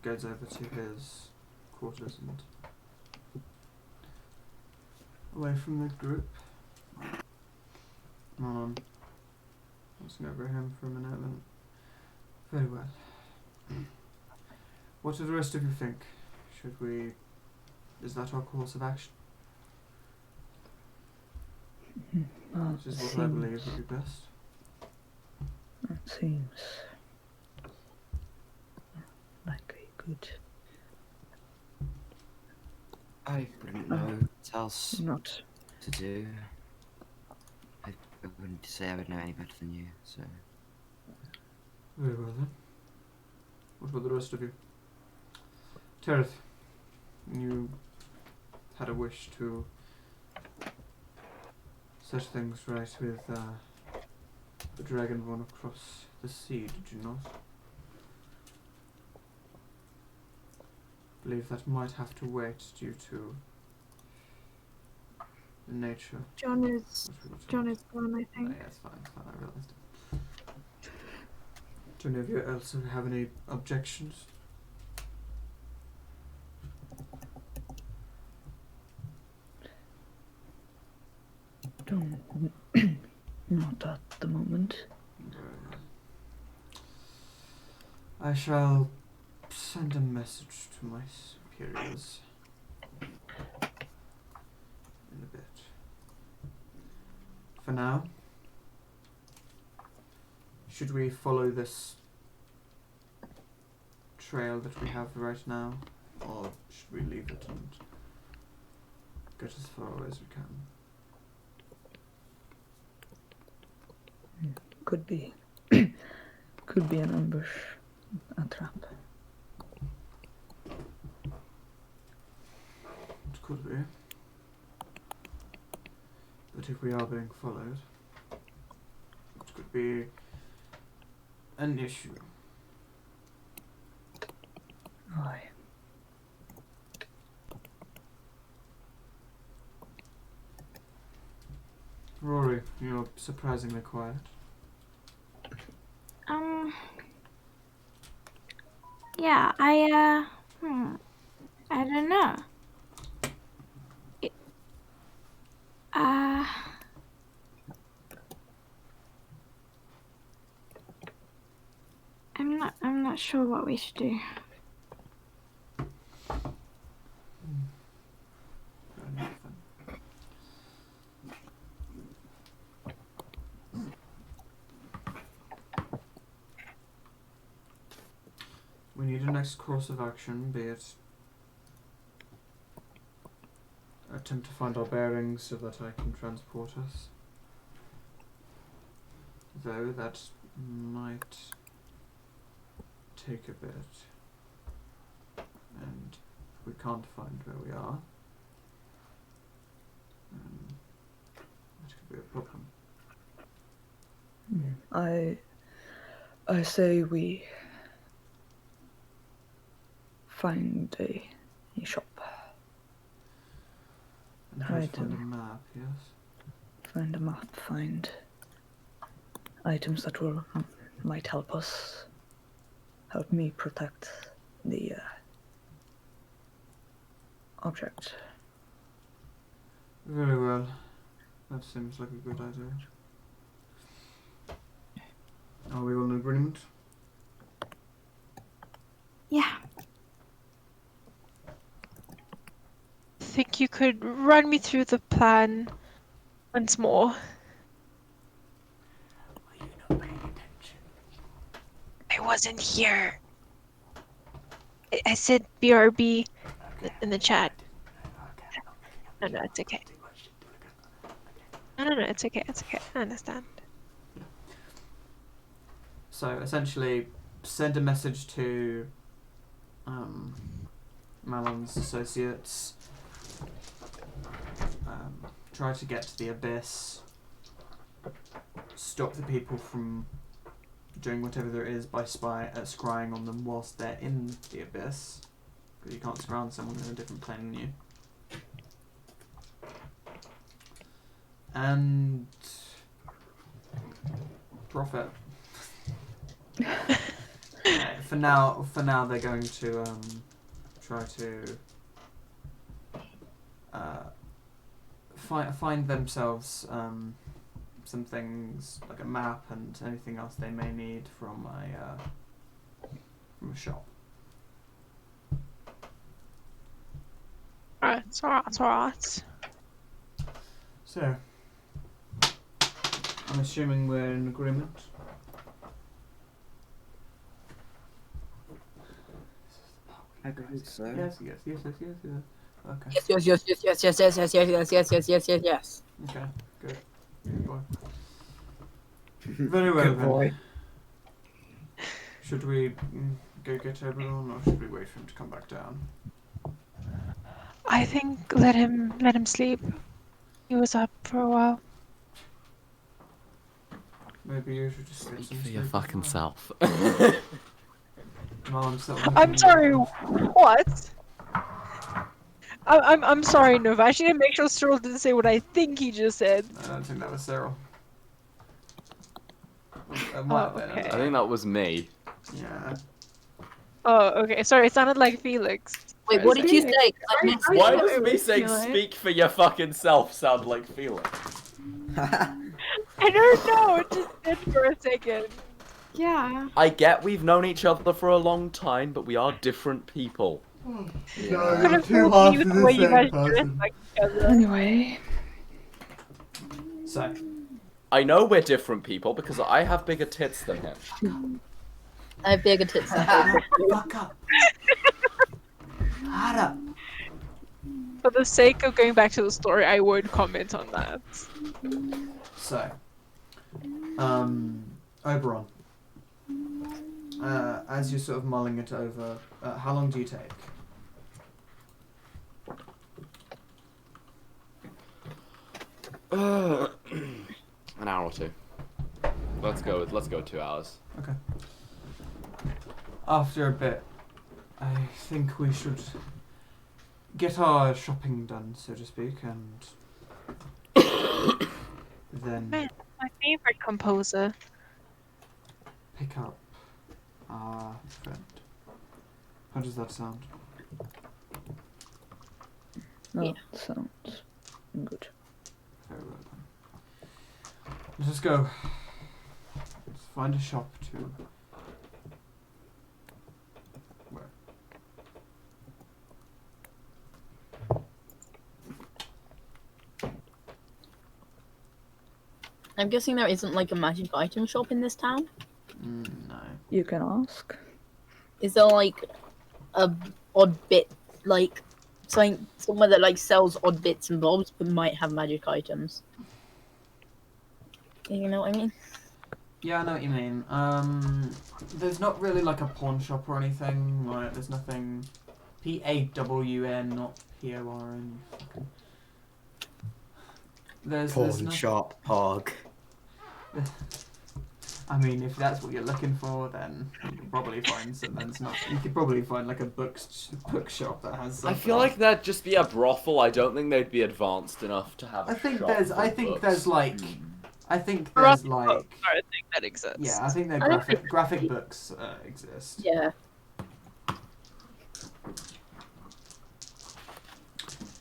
goes over to his quarters and away from the group. Looking over him for a minute then. Very well. What do the rest of you think? Should we... Is that our course of action? Which is what I believe would be best. That seems like a good... I wouldn't know what else Not... to do. I wouldn't say I would know any better than you, so... Very well then. What about the rest of you? Tereth, you had a wish to set things right with the Dragonborn across the sea, did you not? I believe that might have to wait due to the nature. John is gone, I Oh, think. yeah, it's fine, I realised it. Do any of you else have any objections? Don't... Not at the moment. I shall send a message to my superiors in a bit. For now, should we follow this trail that we have right now, or should we leave it and get as far away as we can? Could be. Could be an ambush. A trap. It could be. But if we are being followed, it could be an issue. Aye. Rory, you're surprisingly quiet. Yeah, I don't know. I'm not sure what we should do. Fair enough then. We need a next course of action, be it attempt to find our bearings so that I can transport us. Though that might take a bit. And if we can't find where we are, that could be a problem. I say we find a shop. And try to Right, find a map, yes? Find a map, find items that might help us, help me protect the object. Very well. That seems like a good idea. Are we all in agreement? Yeah. Think you could run me through the plan once more? Were you not paying attention? I wasn't here. I said BRB in the chat. No, no, it's okay. No, it's okay. It's okay. I understand. So essentially, send a message to Malon's associates. Try to get to the abyss. Stop the people from doing whatever there is by scrying on them whilst they're in the abyss, because you can't scry on someone in a different plane than you. And profit. For now, they're going to try to find themselves some things like a map and anything else they may need from a shop. Alright. So, I'm assuming we're in agreement. I believe so. Yes. Okay. Yes. Okay. Good. Good boy. Very well Good then. boy. Should we go get Oberon, or should we wait for him to come back down? I think let him sleep. He was up for a while. Maybe you should just get Speak some for your sleep fucking as well. self. Mom, stop I'm looking sorry. at me. What? I'm sorry, Nova. I should make sure Cyril didn't say what I think he just said. I don't think that was Cyril. Okay. I think that was me. Yeah. Oh, okay. Sorry, it sounded like Felix. Wait, what did you say? Why does me saying "speak for your fucking self" sound like Felix? I don't know. It just did for a second. Yeah. I get we've known each other for a long time, but we are different people. Could have told me the way you guys dress like each other. Anyway, So, I know we're different people because I have bigger tits than him. I have bigger tits. fuck up. Shut up. For the sake of going back to the story, I would comment on that. So, Oberon. As you're sort of mulling it over, how long do you take? An hour or two. Let's go 2 hours. Okay. After a bit, I think we should get our shopping done, so to speak, and then Man, my favorite composer. pick up our friend. How does that sound? that sounds good. Very well then. Let us go. Let's find a shop to. Where? I'm guessing there isn't like a magic item shop in this town. No. You can ask. Is there like a odd bit, like somewhere that like sells odd bits and bobs but might have magic items? You know what I mean? Yeah, I know what you mean. There's not really like a pawn shop or anything. Like, there's nothing. PAWN, not PORN. There's Pawn no... shop, hog. I mean, if that's what you're looking for, then you can probably find some. That's not. You could probably find like a bookshop that has. I feel like that'd just be a brothel. I don't think they'd be advanced enough to have. I think shop there's. for I think books. there's like. I think there's like. I think that exists. Yeah, I think graphic books exist. Yeah.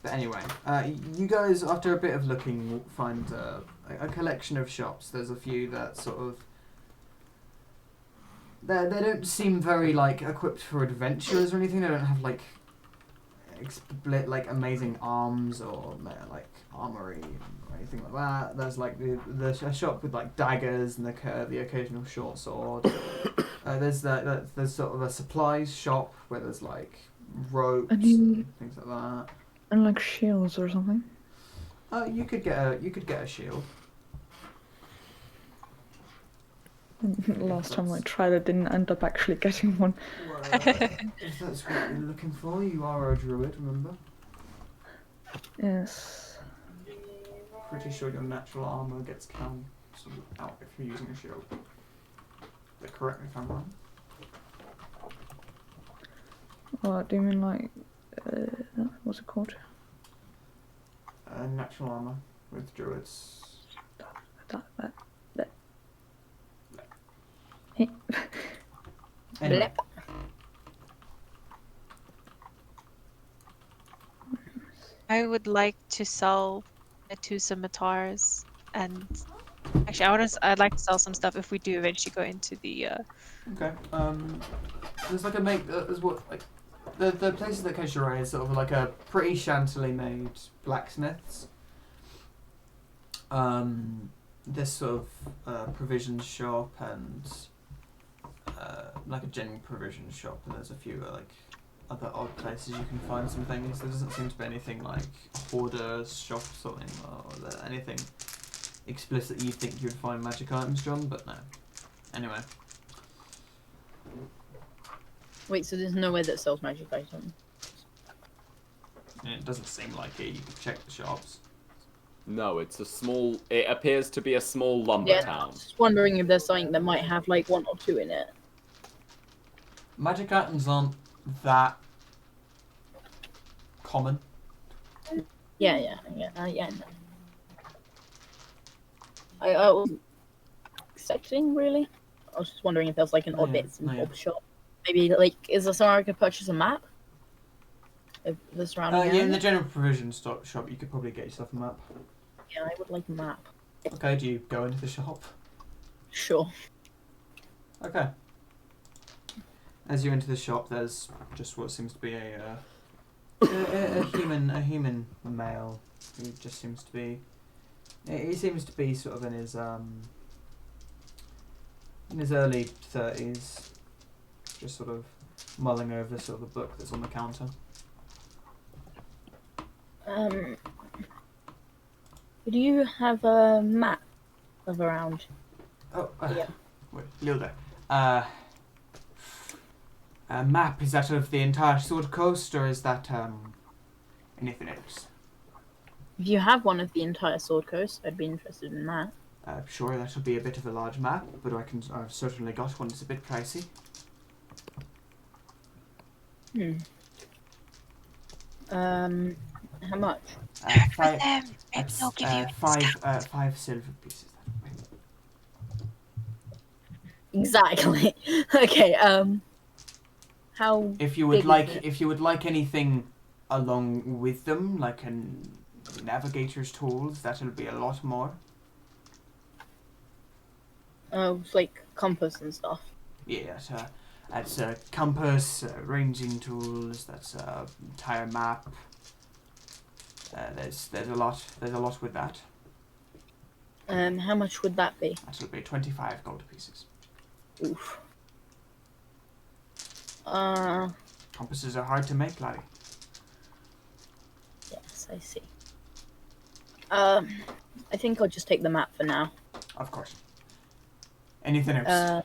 But anyway, you guys, after a bit of looking, find a collection of shops. There's a few that sort of they don't seem very like equipped for adventurers or anything. They don't have like amazing arms or like armory or anything like that. There's like a shop with like daggers and the occasional short sword. There's there's sort of a supplies shop where there's like ropes and things like that. And like shields or something. You could get a shield. Last time I tried, I didn't end up actually getting one. Well, if that's what you're looking for, you are a druid, remember? Yes. Pretty sure your natural armor gets cancelled out if you're using a shield. But correct me if I'm wrong. What do you mean, like, what's it called? Natural armor with druids. Hey. Anyway. I would like to sell two scimitars, and actually, I'd like to sell some stuff if we do eventually go into the. Okay. There's like there's what like the places that catch your eye is sort of like a pretty shantily made blacksmiths. This sort of provisions shop and like a general provisions shop, and there's a few like other odd places you can find some things. There doesn't seem to be anything like hoarders shop or something, or anything explicit you think you'd find magic items, John, but no. Anyway. Wait, so there's nowhere that sells magic items? It doesn't seem like it. You can check the shops. No, it's a small. It appears to be a small lumber I town. was just wondering if there's something that might have like one or two in it. Magic items aren't that common. Yeah. No. I wasn't expecting, really. I was just wondering if there was like an odd bits and bobs shop. Maybe like, is there somewhere I could purchase a map of the surrounding area? Yeah, in the general provision shop, you could probably get yourself a map. Yeah, I would like a map. Okay, do you go into the shop? Sure. Okay. As you enter the shop, there's just what seems to be a human male who just seems to be. He seems to be sort of in his early 30s, just sort of mulling over sort of the book that's on the counter. Do you have a map of around? Oh, yeah. Wait, Lilda. A map, is that of the entire Sword Coast, or is that anything else? If you have one of the entire Sword Coast, I'd be interested in that. Sure, that would be a bit of a large map, but I've certainly got one. It's a bit pricey. How much? Five, Maybe they'll give you five silver pieces. Exactly. Okay. How? If you would big like, is it? if you would like anything along with them, like a navigator's tools, that'll be a lot more. Like compass and stuff. Yeah, that's a compass, ranging tools. That's a entire map. There's a lot with that. How much would that be? That'll be 25 gold pieces. Oof. Compasses are hard to make, laddie. Yes, I see. I think I'll just take the map for now. Of course. Anything else?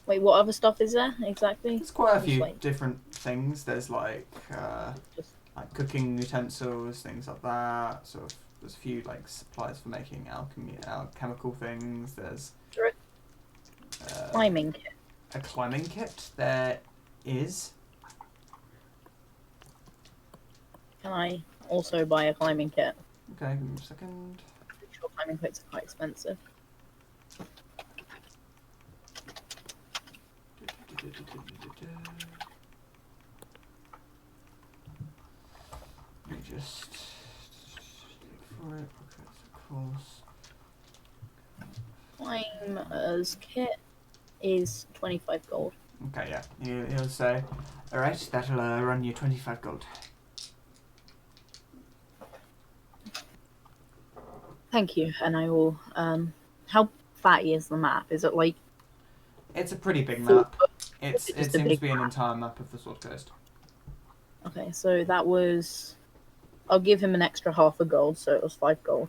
Wait, what other stuff is there exactly? There's quite a Just few like- different things. There's like cooking utensils, things like that. Sort of. There's a few like supplies for making alchemical things. There's climbing kit. a climbing kit. There is. Can I also buy a climbing kit? Okay, give me a second. I'm sure climbing kits are quite expensive. Let me just look for it. Okay, so of course. Climbers kit is 25 gold. Okay, yeah. He'll say, alright, that'll run you 25 gold. Thank you, and I will. How fatty is the map? Is it like? It's a pretty big Full- map. It just a seems to big be an map? entire map of the Sword Coast. Okay, so that was. I'll give him an extra half a gold, so it was 5 gold.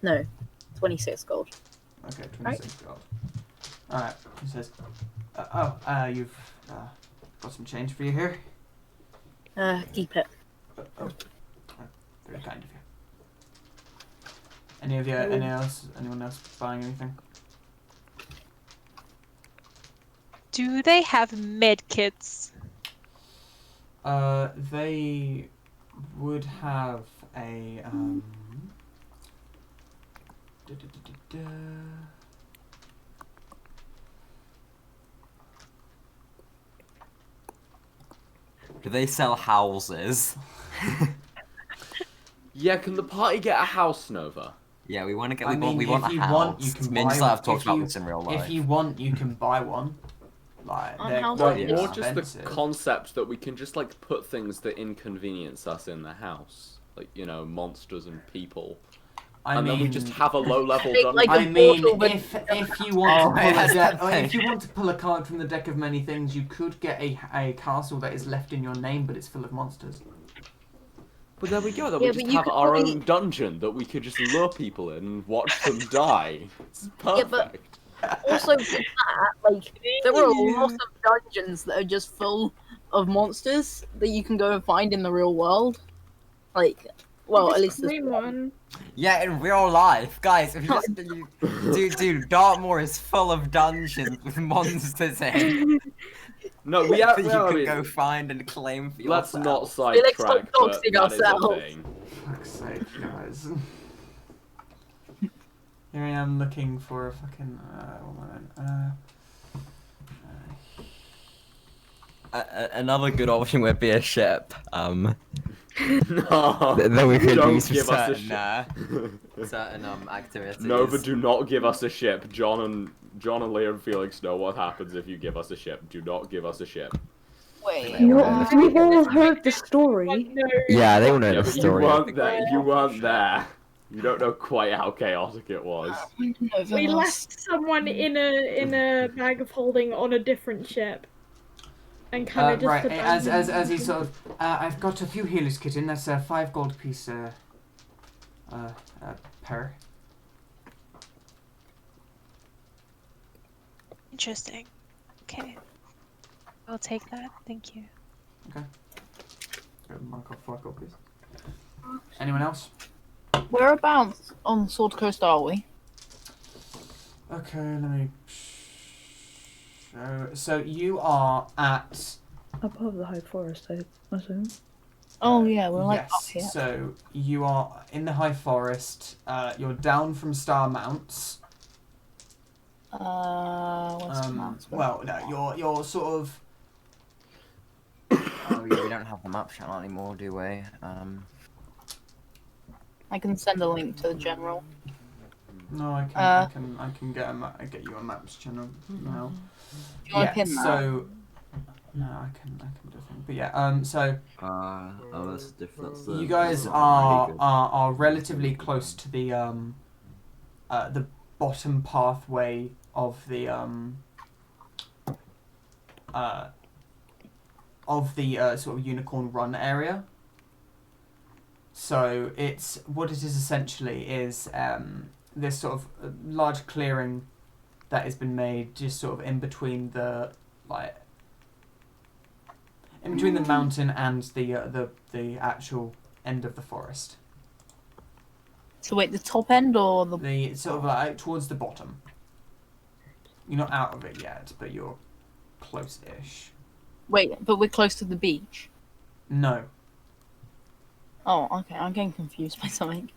No, 26 gold. Okay, 26 gold. Alright, he says, you've got some change for you here? Keep it. Very kind of you. Anyone else buying anything? Do they have med kits? They would have a Do they sell houses? Yeah, can the party get a house, Nova? Yeah, we want to get. I mean, we want if a you house. want, you can Me and buy Sly one. have talked If about you- this in real life. If you want, you can buy one. Like, On they're how quite much? More just the expensive. concept that we can just like put things that inconvenience us in the house, like monsters and people, and then we just have a low-level Make, dungeon. like, I a mean, portal, but- if you want to Oh, pull yeah, a deck, that's if you want to pull a card from the deck of many things, you could get a castle that is left in your name, but it's full of monsters. But there we go. Then Yeah, we but just you have could our probably- own dungeon that we could just lure people in and watch them die. It's perfect. but- Also, with that, like, there are a lot of dungeons that are just full of monsters that you can go and find in the real world. Like, well, at least Green one. Yeah, in real life, guys. If you just dude, Dartmoor is full of dungeons with monsters in No, we have. that you Well, I can mean, go find and claim for let's not yourself. We like sidetrack, stop but doxing that is a ourselves. thing. Fuck's sake, guys. Here I am looking for a fucking. One moment. Another good option would be a ship. No, Then we could don't use for give us a certain, ship. certain activities. Nova, do not give us a ship. John and Leah and Felix know what happens if you give us a ship. Do not give us a ship. Wait, You know, we've all heard the story. No. Yeah, they all know Yeah, the but you story. weren't there. You weren't there. You don't know quite how chaotic it was. We left someone in a bag of holding on a different ship. And kind of just Right, as abandoned he sort of, I've got a few healers kitten. That's a 5 gold piece per. Interesting. Okay. I'll take that. Thank you. Mark off 5 gold, please. Anyone else? Whereabouts on Sword Coast are we? Okay, let me show. So you are at. Above the high forest, I assume. Oh yeah, we're like yes. up here. So you are in the high forest. You're down from Star Mounts. What's the mounts? Well, no, you're sort of. Oh yeah, we don't have the map channel anymore, do we? I can send a link to the general. No, I can get you a maps channel now. Do you want to pin that? So. No, I can do a thing. But yeah, so oh, that's different. That's you guys are relatively close to the bottom pathway of the sort of Unicorn Run area. So it's what it is essentially is this sort of large clearing that has been made just sort of in between the mountain and the actual end of the forest. So wait, the top end or the? The sort of like towards the bottom. You're not out of it yet, but you're close-ish. Wait, but we're close to the beach. No, Oh, okay. I'm getting confused by something.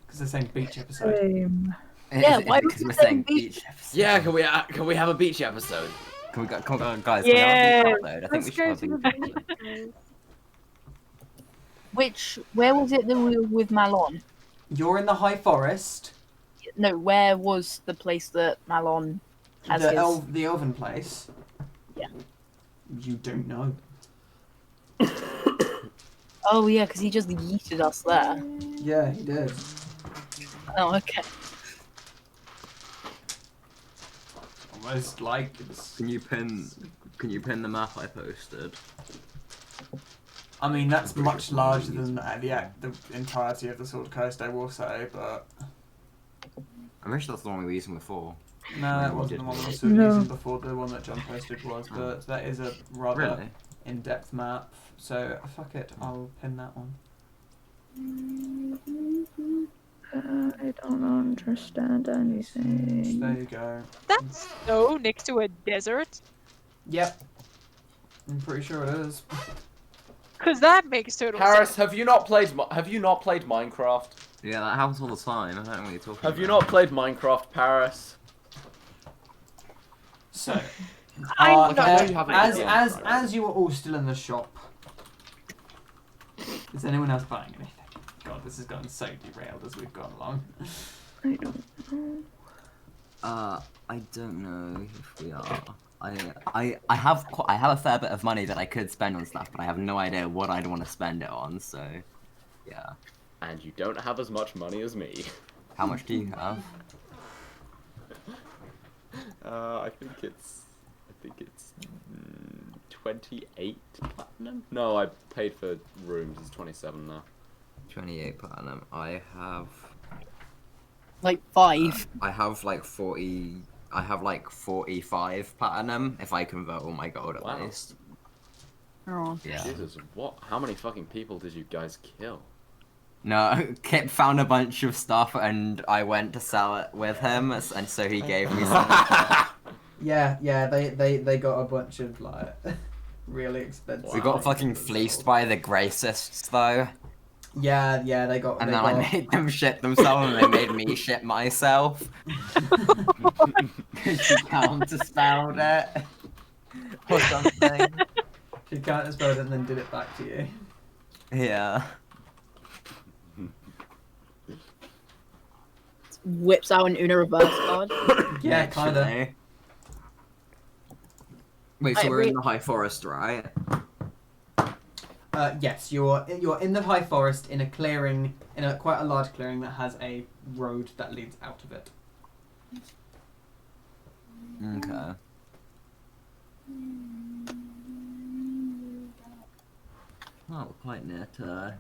because they're saying beach episode. Same. Yeah, why because would we're you say saying beach? beach episode. Yeah, can we have a beach episode? Can we go, guys? Yeah, Can we have a beach episode? I think Let's we should go have to a the beach beach. episode. Where was it that we were with Malon? You're in the high forest. No, where was the place that Malon has his? The elven place. Yeah. You don't know. Oh yeah, because he just yeeted us there. Yeah, he did. Oh, okay. Almost like it's... Can you pin the map I posted? I mean, that's much larger than the entirety of the Sword Coast, I will say, but... I'm sure that's the one we were using before. No, that wasn't the one we were using before. The one that John posted was, but that is a rather in-depth map. So, fuck it, I'll pin that one. I don't understand anything. There you go. That's snow next to a desert? Yep. I'm pretty sure it is. Because that makes total Harris, sense. have you not played Minecraft? Yeah, that happens all the time. I don't know what you're talking about. Have you not played Minecraft, Paris? So, I'm not- as you are all still in the shop, is anyone else buying anything? God, this has gotten so derailed as we've gone along. I don't know. I don't know if we are. I have a fair bit of money that I could spend on stuff, but I have no idea what I'd want to spend it on. So, yeah. And you don't have as much money as me. How much do you have? I think it's 28 platinum. No, I paid for rooms. It's 27 now. 28 platinum. I have Like 5. I have like 40. I have like 45 platinum if I convert all my gold at Wow. least. Oh. Yeah. Jesus, what? How many fucking people did you guys kill? No, Kip found a bunch of stuff and I went to sell it with him, and so he gave me some. Yeah, they got a bunch of like really expensive. We got fucking fleeced by the Gracists though. Yeah, they got. And they then got... I made them shit themselves and they made me shit myself. She counterspelled it. Or something. She counterspelled it and then did it back to you. Yeah. Whips out an Una reverse card. Yeah, kinda. Literally. Wait, so we're in the High Forest, right? Yes, you're in the High Forest in a clearing, in a quite a large clearing that has a road that leads out of it. Okay. Oh, we're quite near to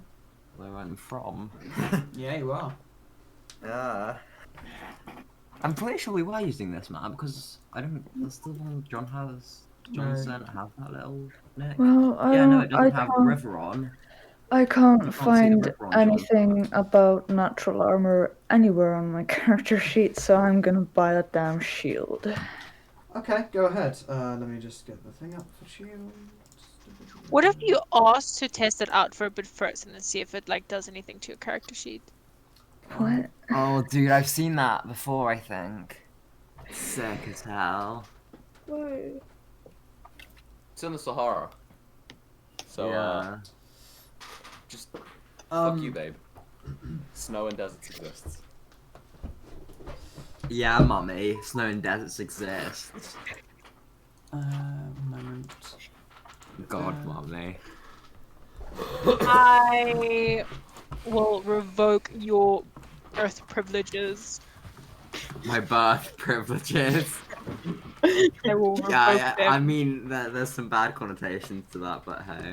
where I'm from. Yeah, you are. Yeah. I'm pretty sure we were using this map because I don't. That's the one John has. Johnson have that little nick. Well, Yeah, no, it I doesn't have the can't. river on. I You can't can't see the find river on John's anything about natural armor anywhere on my character sheet, so I'm gonna buy that damn shield. Okay, go ahead. Let me just get the thing up for shield. What if you asked to test it out for a bit first and then see if it like does anything to your character sheet? What? Oh, dude, I've seen that before. I think. Sick as hell. Why? It's in the Sahara. So, Yeah. just fuck you, babe. Snow and deserts exists. Yeah, mummy. Snow and deserts exist. One moment. God, mummy. I will revoke your birth privileges. My birth privileges. I will revoke Yeah, them. I mean, there's some bad connotations to that, but hey.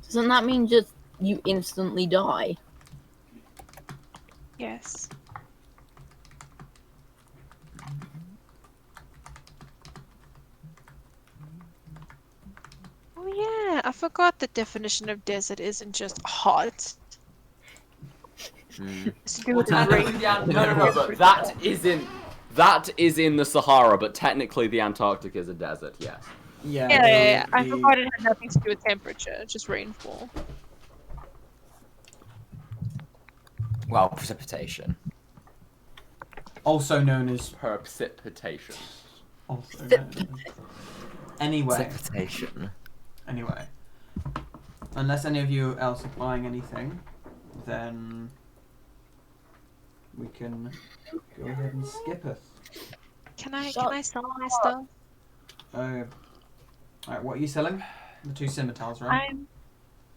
Doesn't that mean just you instantly die? Yes. Oh yeah, I forgot the definition of desert isn't just hot. It's to do with the rain. No, but that is in the Sahara, but technically the Antarctic is a desert, yes. Yeah. Yeah. I forgot it had nothing to do with temperature, just rainfall. Well, precipitation. Also known as. Precipitation. Also known as. Anyway. Precipitation. Anyway. Unless any of you else are buying anything, then we can go ahead and skip it. Can I Shut sell my stuff? Alright, what are you selling? The 2 scimitars, right?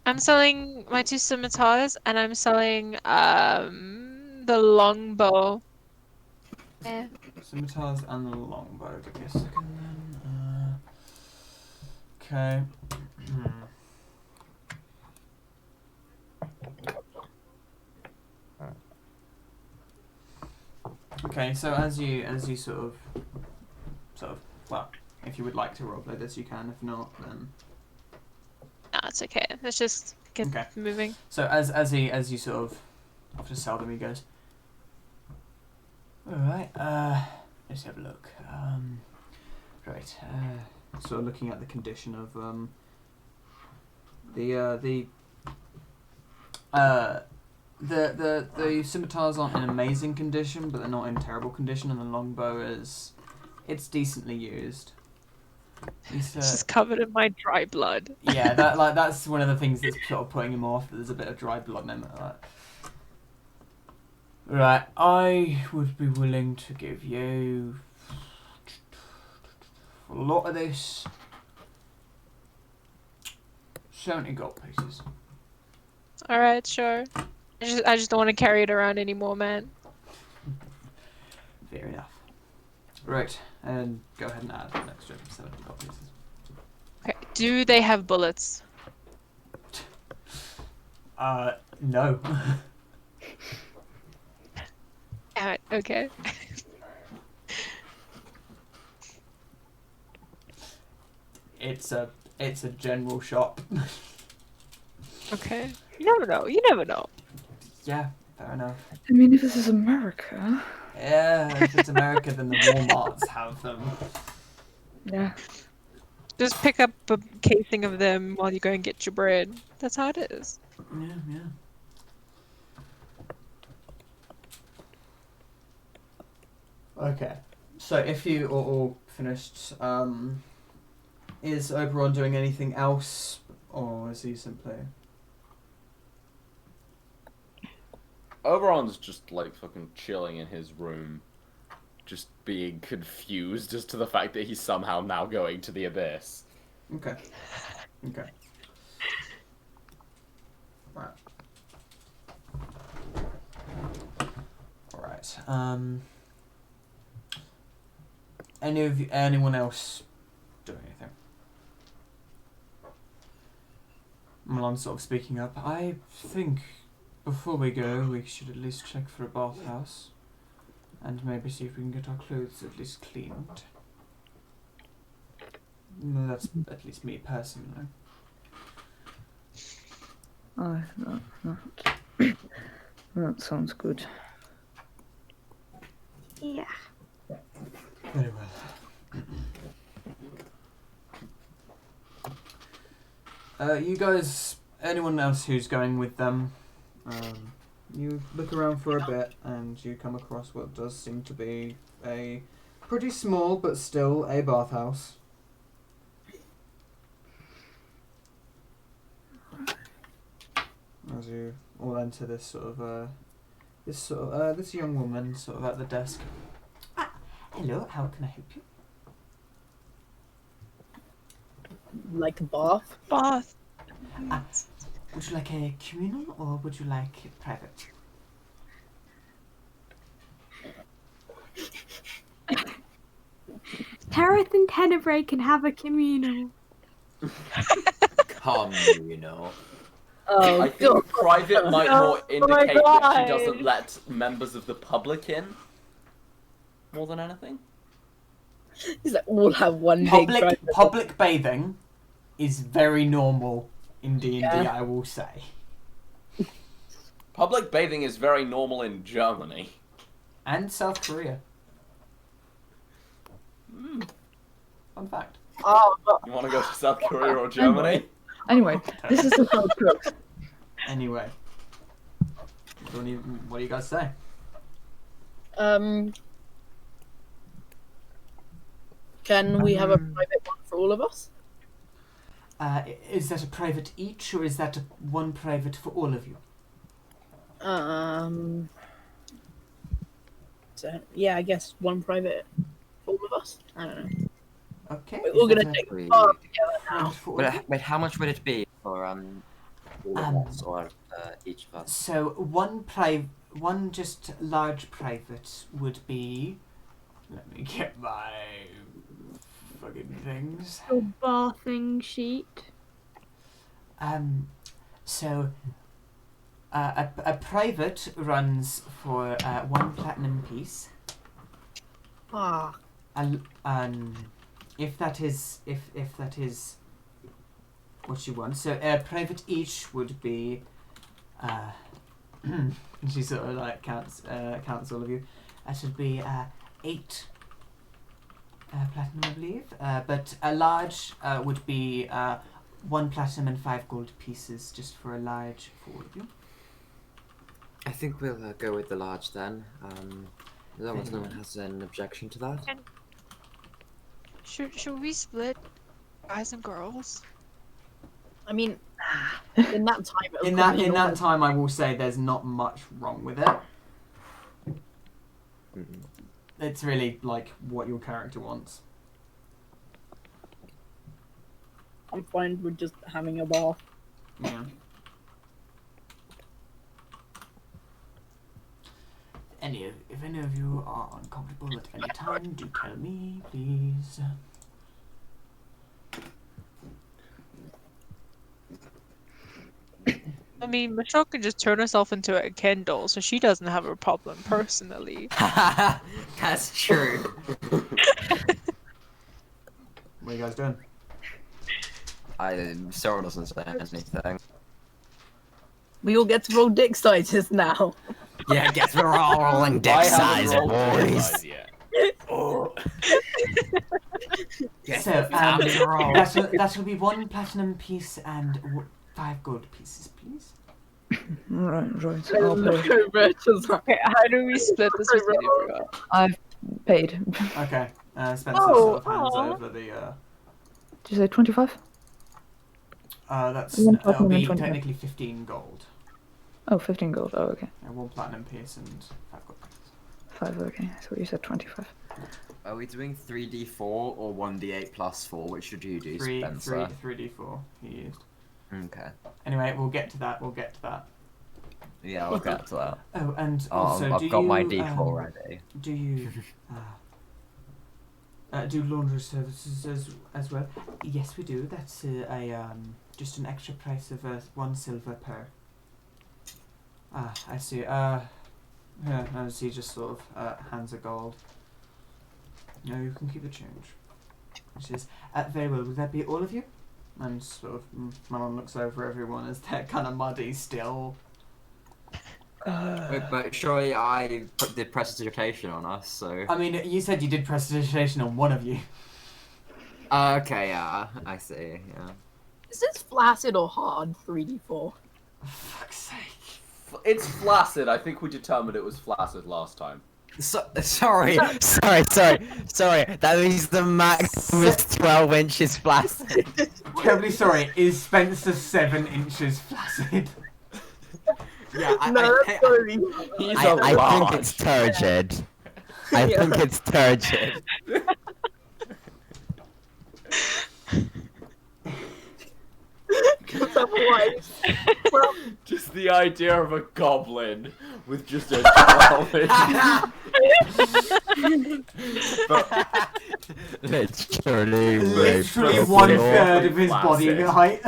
I'm selling my 2 scimitars, and I'm selling the longbow. Yeah. Scimitars and the longbow. Give me a second then. Okay. Okay, so as you sort of, well, if you would like to roleplay this, you can. If not, then No, it's okay. Let's just get okay. moving. So as you sort of have to sell them, he goes, all right. Let's have a look. Right. Sort of looking at the condition of the scimitars aren't in amazing condition, but they're not in terrible condition, and the longbow it's decently used. It's just covered in my dry blood. Yeah, that's one of the things that's sort of putting him off. There's a bit of dry blood in him. Right, I would be willing to give you a lot of this 70 gold pieces. All right, sure. I just don't want to carry it around anymore, man. Fair enough. Right, and go ahead and add an extra 70 gold pieces. Okay. Do they have bullets? No. Damn it. Okay. It's a general shop. Okay. You never know. You never know. Yeah, fair enough. I mean, if this is America. Yeah, if it's America, then the Walmarts have them. Yeah. Just pick up a casing of them while you go and get your bread. That's how it is. Yeah, yeah. Okay, so if you are all finished, is Oberon doing anything else, or is he simply... Oberon's just like fucking chilling in his room, just being confused as to the fact that he's somehow now going to the abyss. Okay. Okay. Right. Alright, anyone else doing anything? Well, I'm sort of speaking up. I think before we go, we should at least check for a bathhouse. And maybe see if we can get our clothes at least cleaned. No, that's at least me personally. Oh, no. That sounds good. Yeah. Very well. You guys, anyone else who's going with them, you look around for a bit and you come across what does seem to be a pretty small but still a bathhouse. As you all enter this this young woman sort of at the desk. Hello, how can I help you? Like a bath? Bath. Would you like a communal or would you like private? Tareth and Tenebrae can have a communal. Communal. Oh, I think private might more indicate that she doesn't let members of the public in. More than anything. He's like, all have one big private. Public bathing is very normal in D&D, Yeah. I will say. Public bathing is very normal in Germany. And South Korea. Fun fact. Oh, but You want to go to South Korea or Germany? Anyway, this is the how it works. Anyway. What do you guys say? can we have a private one for all of us? Is that a private each, or is that one private for all of you? So yeah, I guess one private for all of us. I don't know. Okay. We're all is gonna that a take We- the car together now. for Wait, you? wait, how much would it be for all of us or each of us? So one just large private would be. Let me get my fucking things. Your bathing sheet. So a private runs for 1 platinum piece. Ah, If that is what you want. So a private each would be. She sort of like counts all of you. That should be 8 platinum, I believe. But a large would be 1 platinum and 5 gold pieces, just for a large for all of you. I think we'll go with the large then. As long as no one has an objection to that. Should we split guys and girls? I mean, in that time, it was In probably that almost- time, I will say there's not much wrong with it. It's really like what your character wants. I'm fine with just having a bath. Yeah. If any of you are uncomfortable at any time, do tell me, please. I mean, Michelle can just turn herself into a Kindle, so she doesn't have a problem personally. That's true. What are you guys doing? Cyril doesn't say anything. We all get to roll dick sizes now. Yeah, guess we're all rolling dick I haven't size, rolled dick boys. size yet. Guess So, it's time to roll. that will be 1 platinum piece and 5 gold pieces, please. Right. I'll look over it as like, Okay, how do we split this between everyone? I've paid. Okay. Spencer Oh, sort of hands aw. over the. Did you say 25? That's One it'll platinum and be 25. technically 15 gold. Oh, 15 gold. Oh, okay. 1 platinum piece and 5 gold pieces. 5, okay. So you said 25. Are we doing 3d4 or 1d8 plus 4? Which should you do, 3d4 he used. Okay. Anyway, we'll get to that. Yeah, I'll get to that. Oh, and also, I've do got you, my d4 ready. Do you do laundry services as well? Yes, we do. That's just an extra price of 1 silver per. I see. Yeah, I see. Just sort of hands of gold. No, you can keep the change. Which is very well. Would that be all of you? And sort of, Manon looks over everyone as they're kind of muddy still. Wait, but surely I did prestidigitation on us, so. I mean, you said you did prestidigitation on one of you. Okay, yeah, I see, yeah. is this flaccid or hard 3d4? For fuck's sake. It's flaccid. I think we determined it was flaccid last time. Sorry. That means the maximum is 12 inches flaccid. Terribly sorry, is Spencer 7 inches flaccid? Yeah, That's gonna be. He's I think it's turgid. I think it's turgid. Well, Just the idea of a goblin with just a 12 But Literally, Literally That's 1/3 of his flaccid. body height.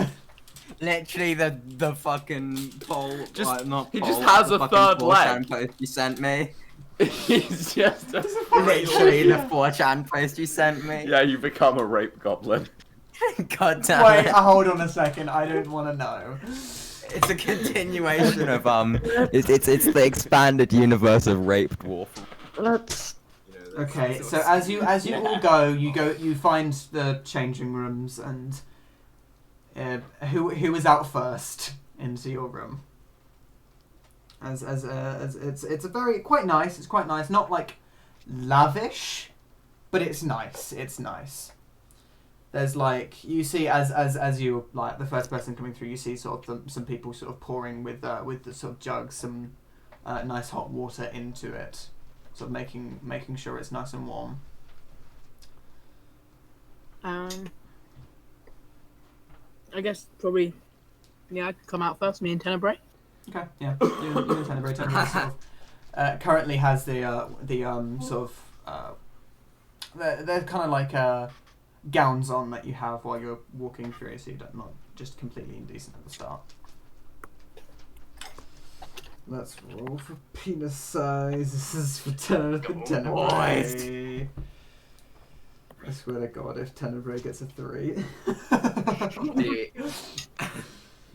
Literally the fucking pole. Just- like, not he pole, just has the a fucking third 4chan leg. post you sent me. he's just a... Literally the 4chan post you sent me. Yeah, you become a rape goblin. God damn Wait, it. hold on a second, I don't want to know. It's a continuation of it's the expanded universe of rape dwarf. Let's. Okay, so as you all you find the changing rooms, and who is out first into your room? As it's a very quite nice. It's quite nice, not like lavish, but it's nice. It's nice. There's like you see as you like the first person coming through, you see sort of some people sort of pouring with the sort of jugs some nice hot water into it. sort of making sure it's nice and warm. I guess probably, I could come out first, me and Tenebrae. Okay, yeah. You and Tenebrae. Tenebrae sort of, currently has the sort of they're kind of like gowns on that you have while you're walking through, so you're not just completely indecent at the start. Let's roll for penis size. This is for Tenebrae. I swear to God, if Tenebrae gets a 3.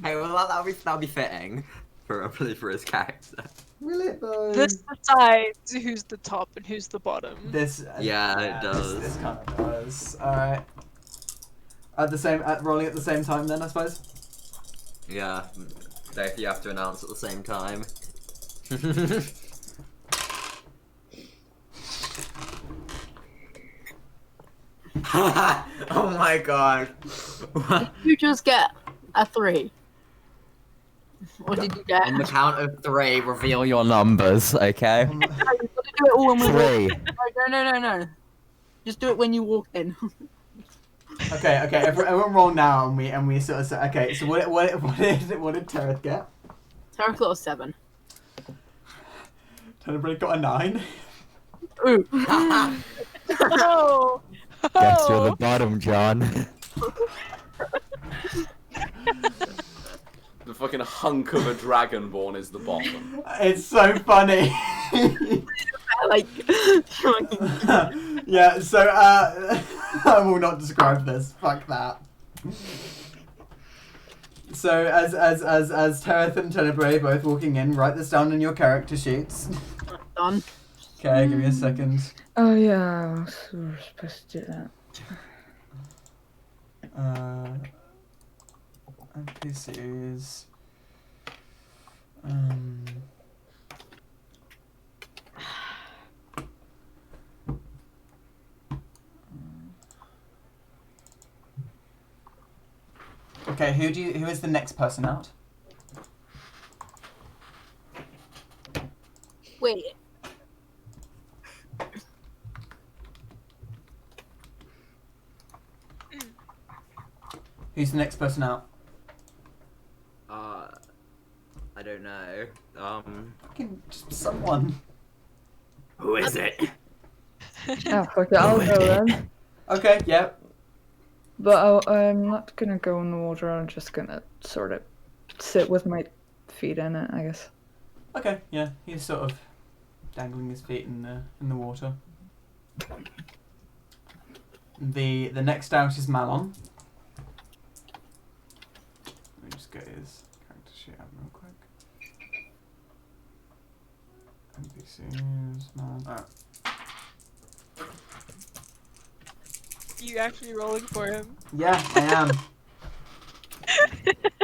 Hey, well, that'll be fitting for his character. Will it though? This decides who's the top and who's the bottom. This. It does. This kind of does. All right. Rolling at the same time, then I suppose. Yeah, both you have to announce at the same time. Oh my God! You just get a 3. What did you get? On the count of 3, reveal your numbers, okay? No, you've got to do it all when we 3. No. Just do it when you walk in. Okay. Everyone roll now, and we sort of say, okay. So what did Tereth get? Tereth got a 7. Tenebrae got a 9. Ooh. Oh. Guess you're the bottom, John. The fucking hunk of a dragonborn is the bottom. It's so funny. Like, Yeah. So I will not describe this. Fuck that. So as Tereth and Tenebrae both walking in, write this down in your character sheets. done. Okay, give me a second. Oh yeah, I was supposed to do that. NPCs. Okay, who is the next person out? Wait. Who's the next person out? I don't know. Fucking just someone. Who is it? Oh, fuck it, I'll go then. Okay, yeah. But I'm not gonna go in the water, I'm just gonna sort of sit with my feet in it, I guess. Okay, yeah. He's sort of dangling his feet in the water. The next out is Malon. Let me just get his character sheet out real quick. NPCs, Malon. Oh. You actually rolling for him? Yeah, I am.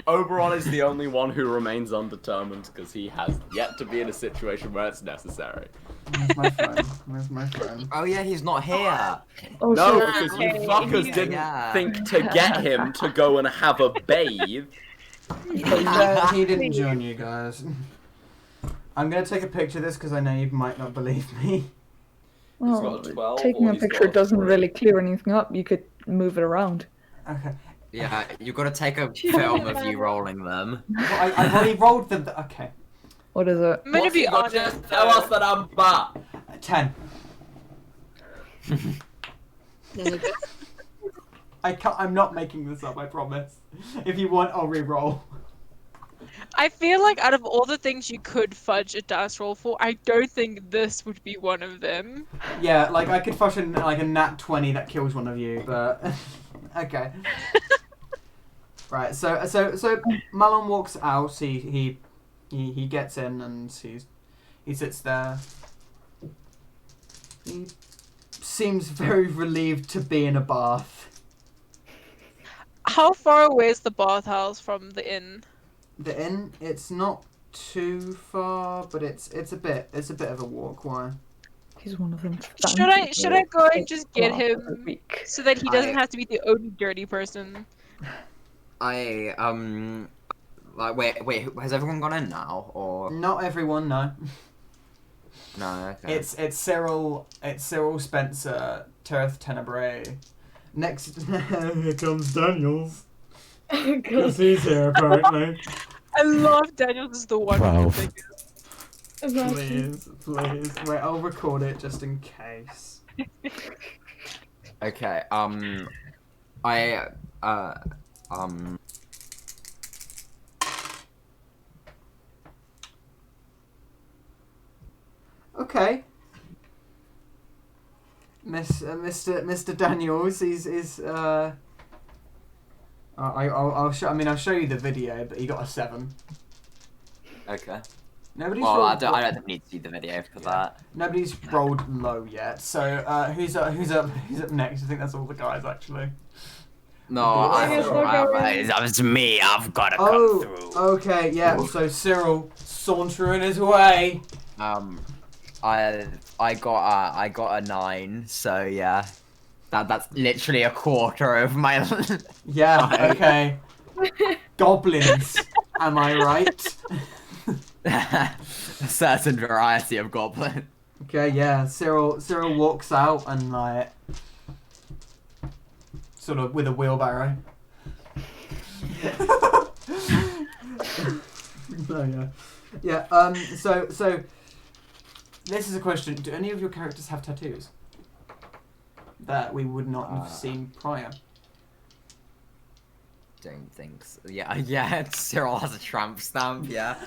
Oberon is the only one who remains undetermined because he has yet to be in a situation where it's necessary. Where's my phone? Where's my phone? Oh yeah, he's not here. Oh, No, shit. because you Okay. fuckers didn't Yeah. think to get him to go and have a bathe. He didn't join you guys. I'm gonna take a picture of this because I know you might not believe me. He's Well, got a 12 taking or a he's picture got a doesn't 3. really clear anything up. You could move it around. Okay. Yeah, you gotta take a film of you rolling them. Well, I've already rolled them. Okay. What is it? I'm gonna What's be he got? honest. Just tell us the number. 10. There you go. I'm not making this up. I promise. If you want, I'll re-roll. I feel like out of all the things you could fudge a dice roll for, I don't think this would be one of them. Yeah, like I could fashion like a nat 20 that kills one of you, but okay. Right. So Malon walks out. He gets in and he sits there. He seems very relieved to be in a bath. How far away is the bathhouse from the inn? The inn, it's not too far, but it's a bit of a walk. Why? He's one of them. Should I go and just get him Week. so that he doesn't have to be the only dirty person? Like wait, has everyone gone in now, or? Not everyone, no. No, okay. It's Cyril. It's Cyril Spencer, Tirith Tenebrae. Next, here comes Daniels. Because he's here apparently. I love Daniels is the one with the biggest. Please, please. Wait, I'll record it just in case. Okay, Okay. Mr. Daniels, I'll show you the video, but he got a 7. okay. Nobody's Well, rolled. I don't need to see the video for that. Nobody's rolled low yet. So who's up next? I think that's all the guys actually. No, it's me. I've got to come through. Okay, yeah. So Cyril sauntering his way. I got a 9. So yeah, that's literally a quarter of my. Yeah. Okay. Goblins. Am I right? A certain variety of goblin. Okay, yeah. Cyril walks out and like sort of with a wheelbarrow. Oh, yeah. Yeah. So this is a question. Do any of your characters have tattoos that we would not have seen prior? Don't think so. Yeah. Cyril has a tramp stamp. Yeah.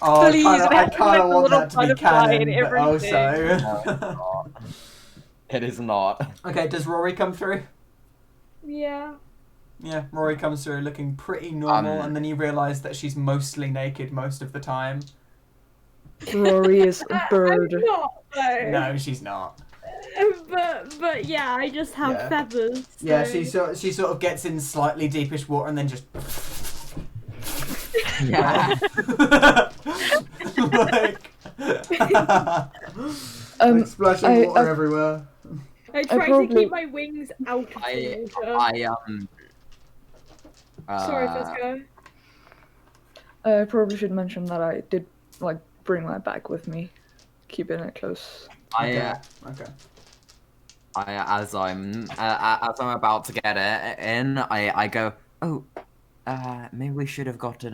Oh, Please, I kind of want that to be butterfly and canon, but everything. also. It is not. Okay, does Rory come through? Yeah. Yeah, Rory comes through looking pretty normal, and then you realise that she's mostly naked most of the time. Rory is a bird. I'm not, though. No, she's not. But yeah, I just have feathers. So. Yeah, she sort of gets in slightly deepish water and then just. Yeah. like splashing water everywhere. I try to keep my wings out of the water. Sorry, Fesco. I probably should mention that I did like bring my bag with me, keeping it close. Okay. As I'm about to get it in, I go, oh, maybe we should have gotten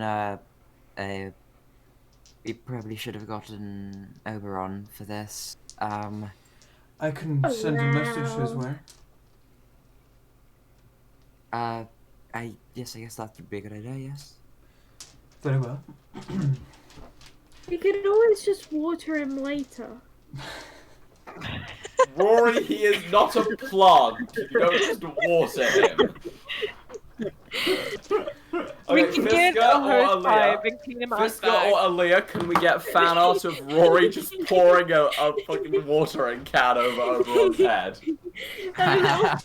we probably should have gotten Oberon for this. I can send a message his way. Yes, I guess that would be a good idea, yes. Very well. You can always just water him later. Rory, he is not a plant. You don't just water him. We Okay, can get a Fisker or hose pipe Aaliyah? and clean him out. Fisker or Aaliyah, can we get fan art of Rory just pouring a fucking watering can over Oberon's head? I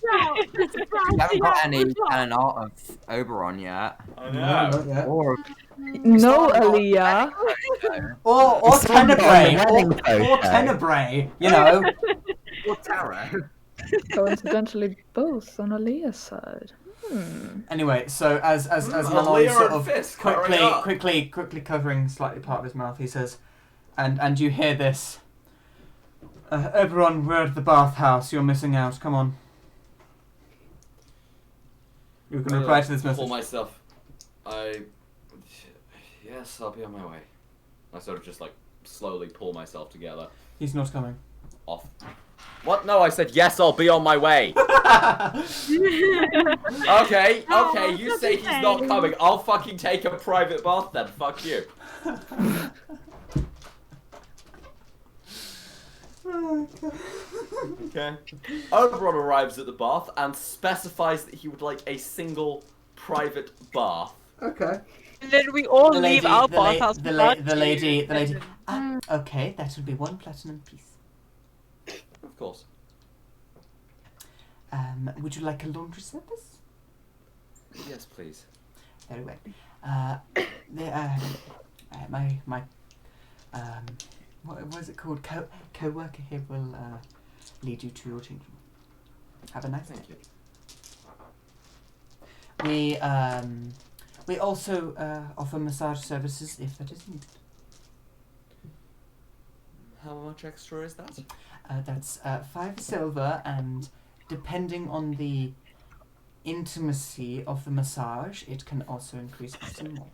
haven't got any canon art of Oberon yet. I know. Not yet. Or No, Aaliyah. Or Tenebrae. Or Tenebrae, you know. Or Tarot. Coincidentally, both on Aaliyah's side. Anyway, so as Malloy sort of quickly covering slightly part of his mouth, he says, and you hear this. Oberon, we're at the bathhouse. You're missing out. Come on. You can reply to this message. Pull myself. Yes, I'll be on my way. I sort of just like slowly pull myself together. He's not coming. Off. What? No, I said yes, I'll be on my way. Okay, you say he's not coming. I'll fucking take a private bath then. Fuck you. Okay. Oberon arrives at the bath and specifies that he would like a single private bath. Okay. And then we all leave our bathhouse. The lady. Okay, that would be 1 platinum piece. Of course. Would you like a laundry service? Yes, please. Very well. What is it called? Co-worker here will lead you to your changing room. Have a nice day. Thank you. We also offer massage services if that is needed. how much extra is that? That's 5 silver, and depending on the intimacy of the massage, it can also increase some more.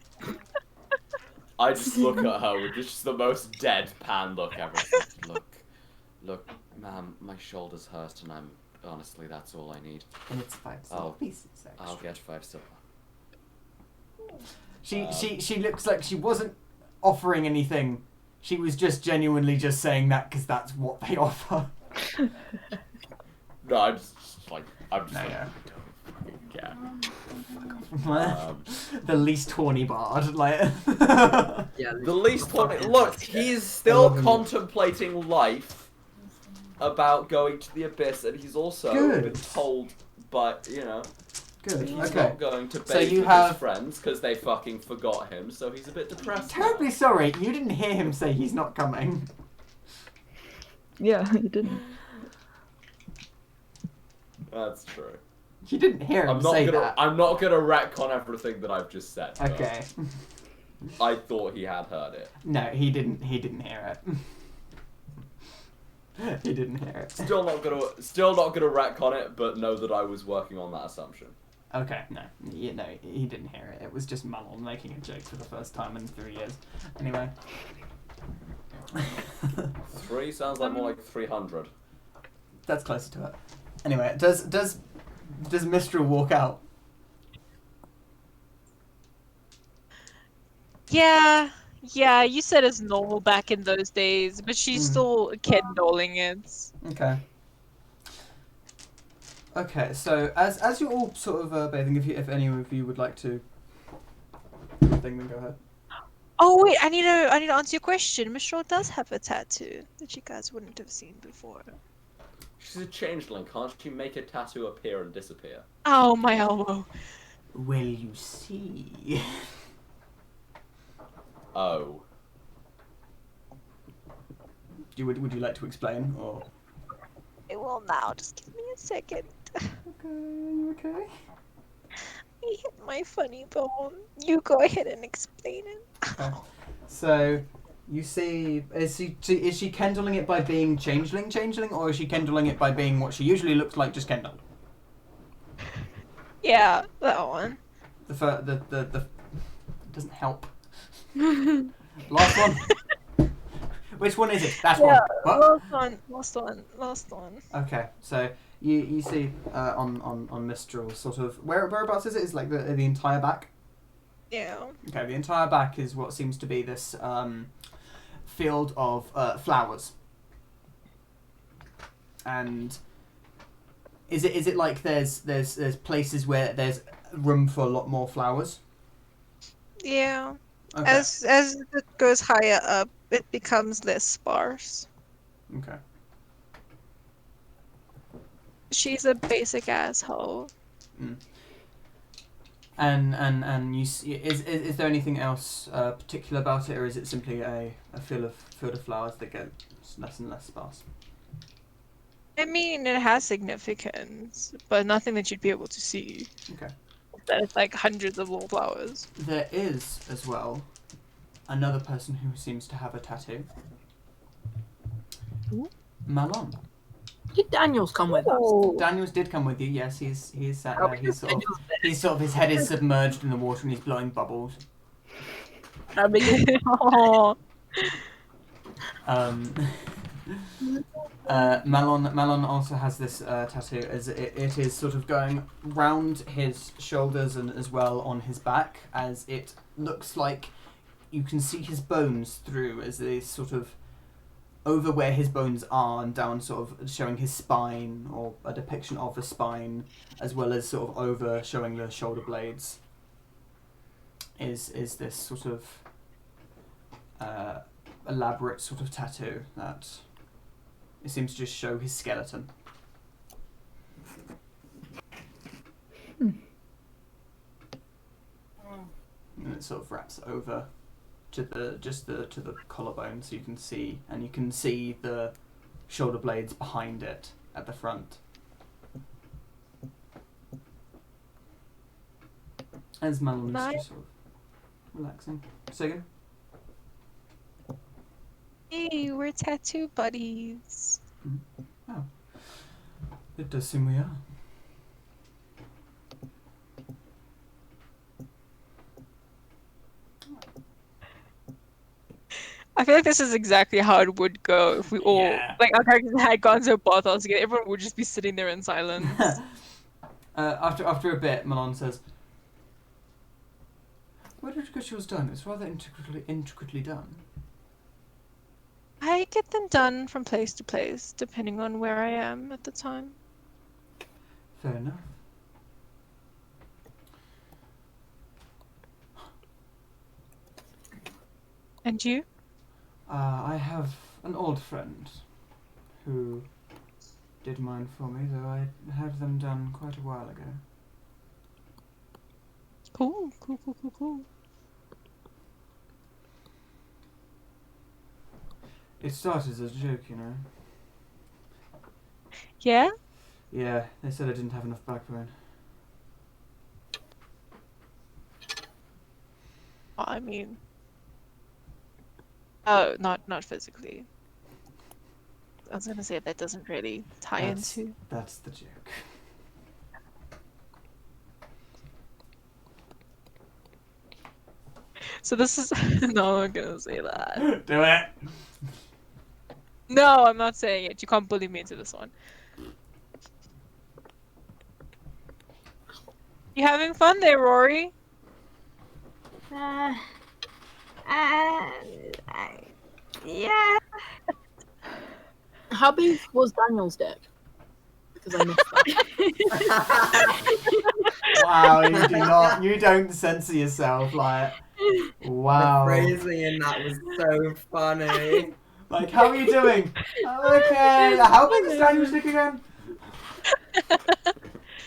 I just look at her with just the most deadpan look ever. Look, ma'am, my shoulders hurt, and honestly, that's all I need. And it's 5 silver pieces extra. I'll get 5 silver. She looks like she wasn't offering anything. She was just genuinely just saying that because that's what they offer. No, I'm just like, yeah. The least horny bard, like. Yeah, The least horny. Look, he's I still love him. contemplating life about going to the abyss, and he's also Good. been told, but Good. he's Okay. not going to So bathe you with have- his friends because they fucking forgot him. So he's a bit depressed. Terribly sorry, you didn't hear him say he's not coming. Yeah, you didn't. That's true. You didn't hear him I'm not say gonna. that. I'm not gonna retcon everything that I've just said. but Okay. I thought he had heard it. No, he didn't. He didn't hear it. He didn't hear it. Still not gonna retcon it, but know that I was working on that assumption. Okay, no, he didn't hear it. It was just Malon making a joke for the first time in 3 years. Anyway. 3 sounds like more like 300. That's closer to it. Anyway, does Mistral walk out? Yeah, you said it's normal back in those days, but she's still kendalling it. Okay. Okay, so as you're all sort of bathing, if any of you would like to, then go ahead. Oh wait, I need to answer your question. Mistral does have a tattoo that you guys wouldn't have seen before. She's a changeling. Can't she make a tattoo appear and disappear? Oh, my elbow. Will you see? Oh. Would you like to explain, or? I will now. Just give me a second. Okay, you okay? I hit my funny bone. You go ahead and explain it. Okay. So, you see, is she kindling it by being changeling, or is she kindling it by being what she usually looks like, just kindled? Yeah, that one. The doesn't help. Last one. Which one is it? That one. What? Last one. Okay, so you see on Mistral sort of whereabouts is it? Is like the entire back. Yeah. Okay, the entire back is what seems to be this field of flowers. And is it like there's places where there's room for a lot more flowers? Yeah. Okay. As it goes higher up, it becomes less sparse. Okay. She's a basic asshole. Mm. And you see, is there anything else particular about it, or is it simply a field of flowers that get less and less sparse? I mean, it has significance, but nothing that you'd be able to see. Okay. That it's like hundreds of little flowers. There is as well another person who seems to have a tattoo. Who? Malon. Did Daniels come with us? Daniels did come with you. Yes, he's sat there. Okay, He's sort of his head is submerged in the water and he's blowing bubbles. How big is it? Oh. Malon also has this tattoo. As it is sort of going round his shoulders and as well on his back, as it looks like you can see his bones through, as they sort of over where his bones are and down, sort of showing his spine or a depiction of the spine, as well as sort of over showing the shoulder blades. Is this sort of elaborate sort of tattoo that it seems to just show his skeleton. And it sort of wraps over to the collarbone, so you can see the shoulder blades behind it at the front. As Malon is just sort of relaxing. Say again? Hey, we're tattoo buddies. Oh. It does seem we are. I feel like this is exactly how it would go if we all, Yeah. like, our characters had gone to a bathhouse together. Everyone would just be sitting there in silence. After a bit, Malon says, "Where did you get yours done? It's rather intricately done." I get them done from place to place, depending on where I am at the time. Fair enough. And you? I have an old friend who did mine for me, though I had them done quite a while ago. Cool, cool, cool, cool, cool. It started as a joke, you know. Yeah? Yeah, they said I didn't have enough backbone. I mean... Oh, not physically. I was gonna say that doesn't really tie into... That's the joke. So this is... No, I'm not gonna say that. Do it! No, I'm not saying it. You can't bully me into this one. You having fun there, Rory? Yeah. How big was Daniel's dick? Because I missed that. Wow, you don't censor yourself, like, wow. The phrasing in that was so funny. Like, how are you doing? Okay, how big is Daniel's dick again?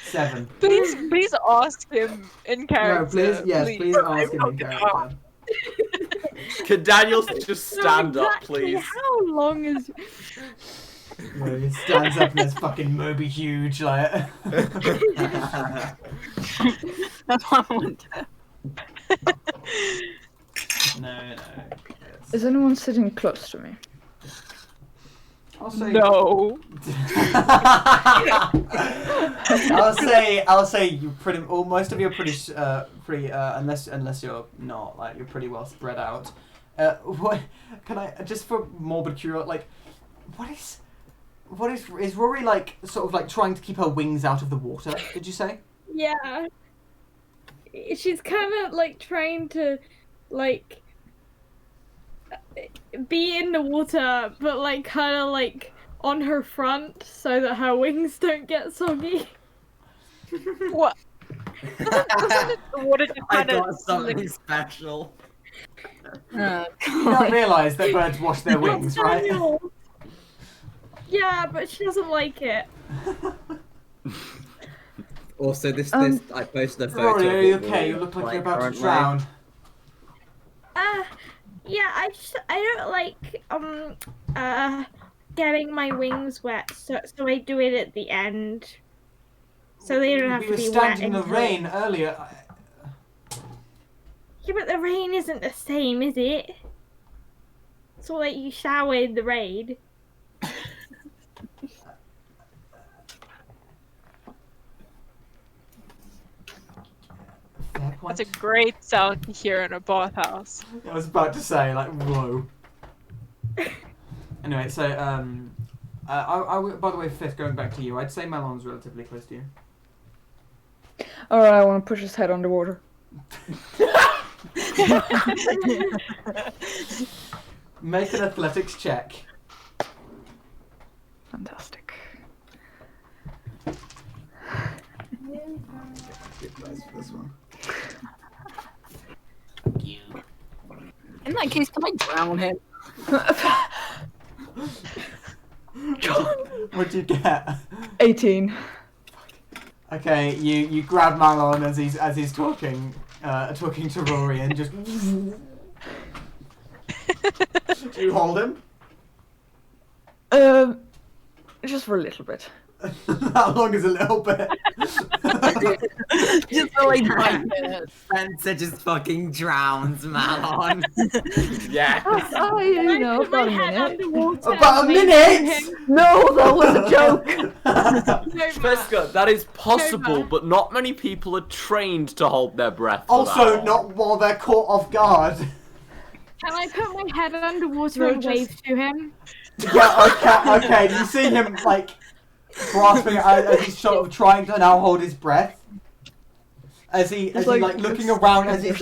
7. Please ask him in character. No, please ask him in character. Can Daniel just stand up, Exactly please? how long is... No, he stands up and there's fucking Moby huge, like. That's what I want. No. Is anyone sitting close to me? I'll say No. I'll say you pretty. Or most of you are pretty. Unless you're not, like, you're pretty well spread out. What can I just for morbid curiosity, like, what is Rory, like, sort of like trying to keep her wings out of the water? Did you say? Yeah. She's kind of like trying to, like, be in the water, but like kind of like on her front so that her wings don't get soggy. What? Doesn't it, the water just I kind of got something special. You don't realise that birds wash their wings, right? Daniel. Yeah, but she doesn't like it. Also, this I posted a photo. Rory, are you of what okay? we You look like like you're about to currently. drown. Yeah, I don't like getting my wings wet, so I do it at the end, so they don't have We to were be wet. standing in the until- rain earlier. Yeah, but the rain isn't the same, is it? It's not like you shower in the rain. Fair point. That's a great sound to hear in a bathhouse. I was about to say, like, whoa. Anyway, so by the way, Fifth, going back to you, I'd say Malon's relatively close to you. Alright, I want to push his head underwater. Make an athletics check. Fantastic. Good place for this one. In that case, can I drown him? What'd you get? 18. Okay, you grab Malon as he's talking to Rory and just. Do you hold him? Just for a little bit. How long is a little bit? Just for like 5 minutes. Spencer just fucking drowns Malon. Yes. Oh, Can you I know, put my about a head minute. underwater? About a and wave minute? to him? No, that was a joke. Fesca, that is possible, Nova. but not many people are trained to hold their breath. For Also, that long. not while they're caught off guard. Can I put my head underwater No, and wave to him? Yeah, okay. You see him like grasping as he's sort of trying to now hold his breath. As he like looking around as his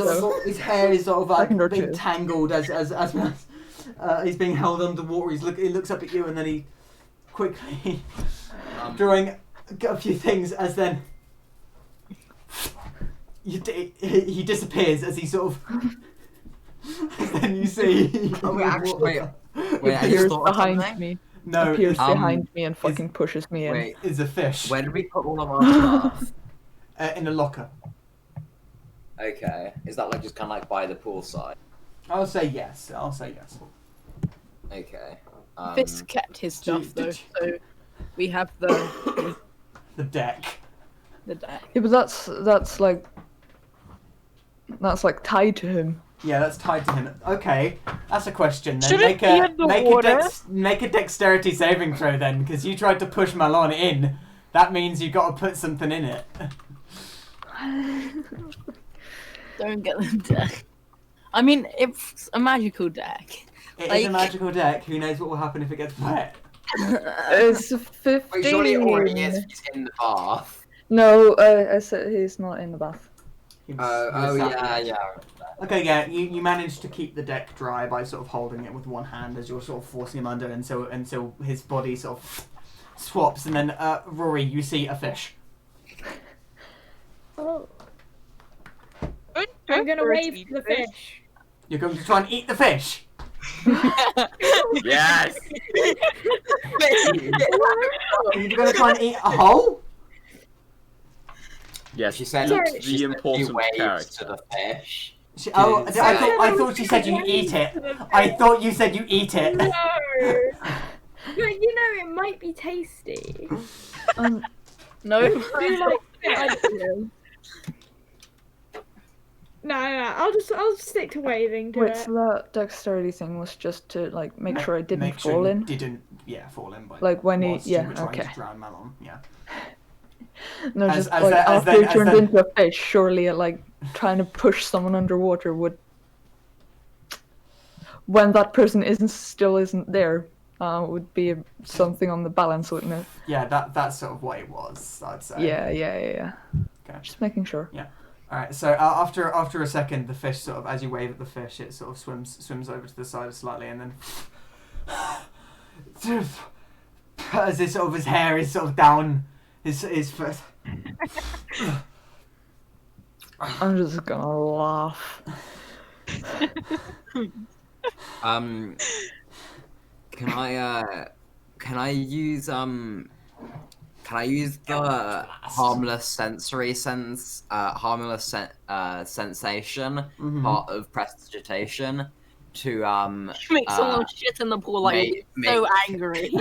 his hair is sort of like Second or being two. tangled as he's being held underwater. He looks up at you and then he quickly doing a few things as then he disappears as he sort of. Then you see. Oh, wait, actually, wait, I just Appears thought of behind something. me. No, Appears it's, behind me and fucking pushes me in. Wait, is a fish where did we put all of our stuff? in a locker. Okay, is that like just kind of like by the pool side? I'll say yes. Okay. Fist kept his stuff Did though, you- so we have the deck. deck. Yeah, but that's like tied to him. Yeah, that's tied to him. Okay, that's a question then. Should it be underwater? Make a dexterity saving throw then, because you tried to push Malon in. That means you got to put something in it. Don't get the deck. I mean, it's a magical deck. It Like- is a magical deck. Who knows what will happen if it gets wet? It's 15. Wait, surely it already is. He's in the bath. No, I said he's not in the bath. He was Oh sat- yeah. Okay, yeah, you managed to keep the deck dry by sort of holding it with one hand as you're sort of forcing him under until his body sort of swaps, and then Rory, you see a fish. Oh. Don't I'm go gonna for a wave sweet to the fish. You're going to try and eat the fish. Yes. You're going to try and eat a hole. Yes, She said eat she the important waves character. to the fish. I thought you said you eat it. I thought you said you eat it. No. But you know it might be tasty. No. Do you like fish? No, I'll just stick to waving to Wait, it. so that dexterity thing was just to like make sure I didn't Make sure fall you in. Didn't fall in. But Like when he, whilst you yeah, were trying okay. to drown Malon. Yeah. No, As- just as like that- as after then- he as turned then- into a fish, surely like trying to push someone underwater would, when that person isn't there, would be something on the balance, wouldn't it? Yeah, that's sort of what it was. I'd say. Yeah. Okay. Just making sure. All right. So after a second, the fish sort of, as you wave at the fish, it sort of swims over to the side slightly, and then as his sort of his hair is sort of down his foot. I'm just gonna laugh. Can I use the harmless sensation Mhm. part of prestidigitation to Make someone shit in the pool like make- so angry.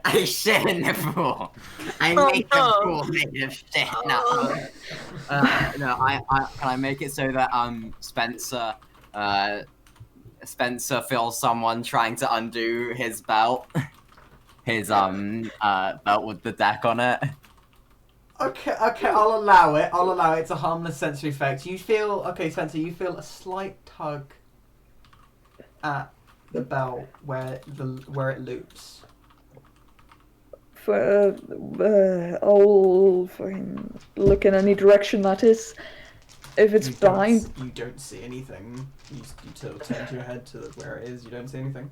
I shit in the pool. I Oh, make no. the pool made of shit. No. No, can I make it so that Spencer feels someone trying to undo his belt? His belt with the deck on it. Okay, I'll allow it. It's a harmless sensory effect. You feel, okay, Spencer, you feel a slight tug at the belt where it loops. I'll fucking look in any direction that is. If it's behind, You don't see anything. You sort of turn your head to where it is. You don't see anything.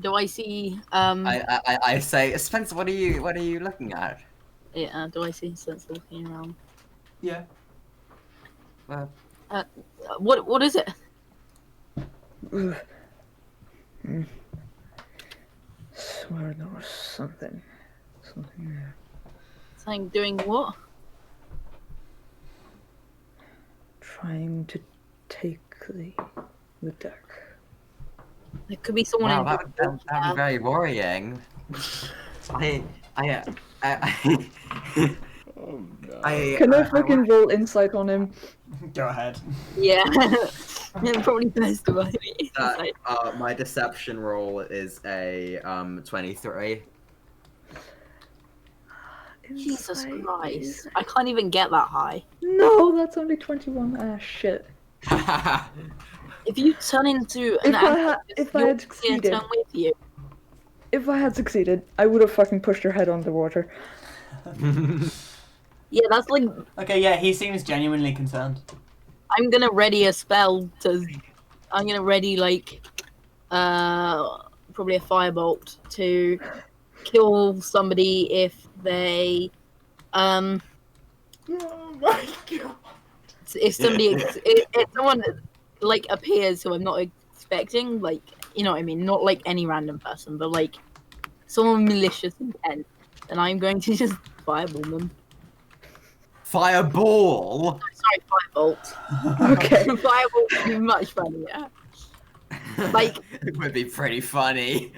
Do I see I say, Spencer, what are you looking at? yeah, do I see sense looking around? Yeah. What is it? swear there was something there. Something doing what? Trying to take the deck. There could be someone Wow, in that would be very worrying. I, I, Oh no. Can I fucking roll insight on him? Go ahead. Yeah. Probably best to buy me. my deception roll is a 23. Jesus Insight Christ. is- I can't even get that high. No, that's only 21. Ah, shit. If you turn into an If I animal, if I you'll had see a succeeded, turn with you. if I had succeeded, I would have fucking pushed your head underwater. Yeah, that's like, Okay, yeah, he seems genuinely concerned. I'm gonna ready a spell to, I'm gonna ready like, probably a firebolt to kill somebody if they, Oh my god. if somebody, if someone like appears who I'm not expecting, like, you know what I mean, not like any random person, but like someone malicious intent, then I'm going to just fireball them. Fireball. Sorry, firebolt. Okay. Firebolt would be much funnier. Like, it would be pretty funny.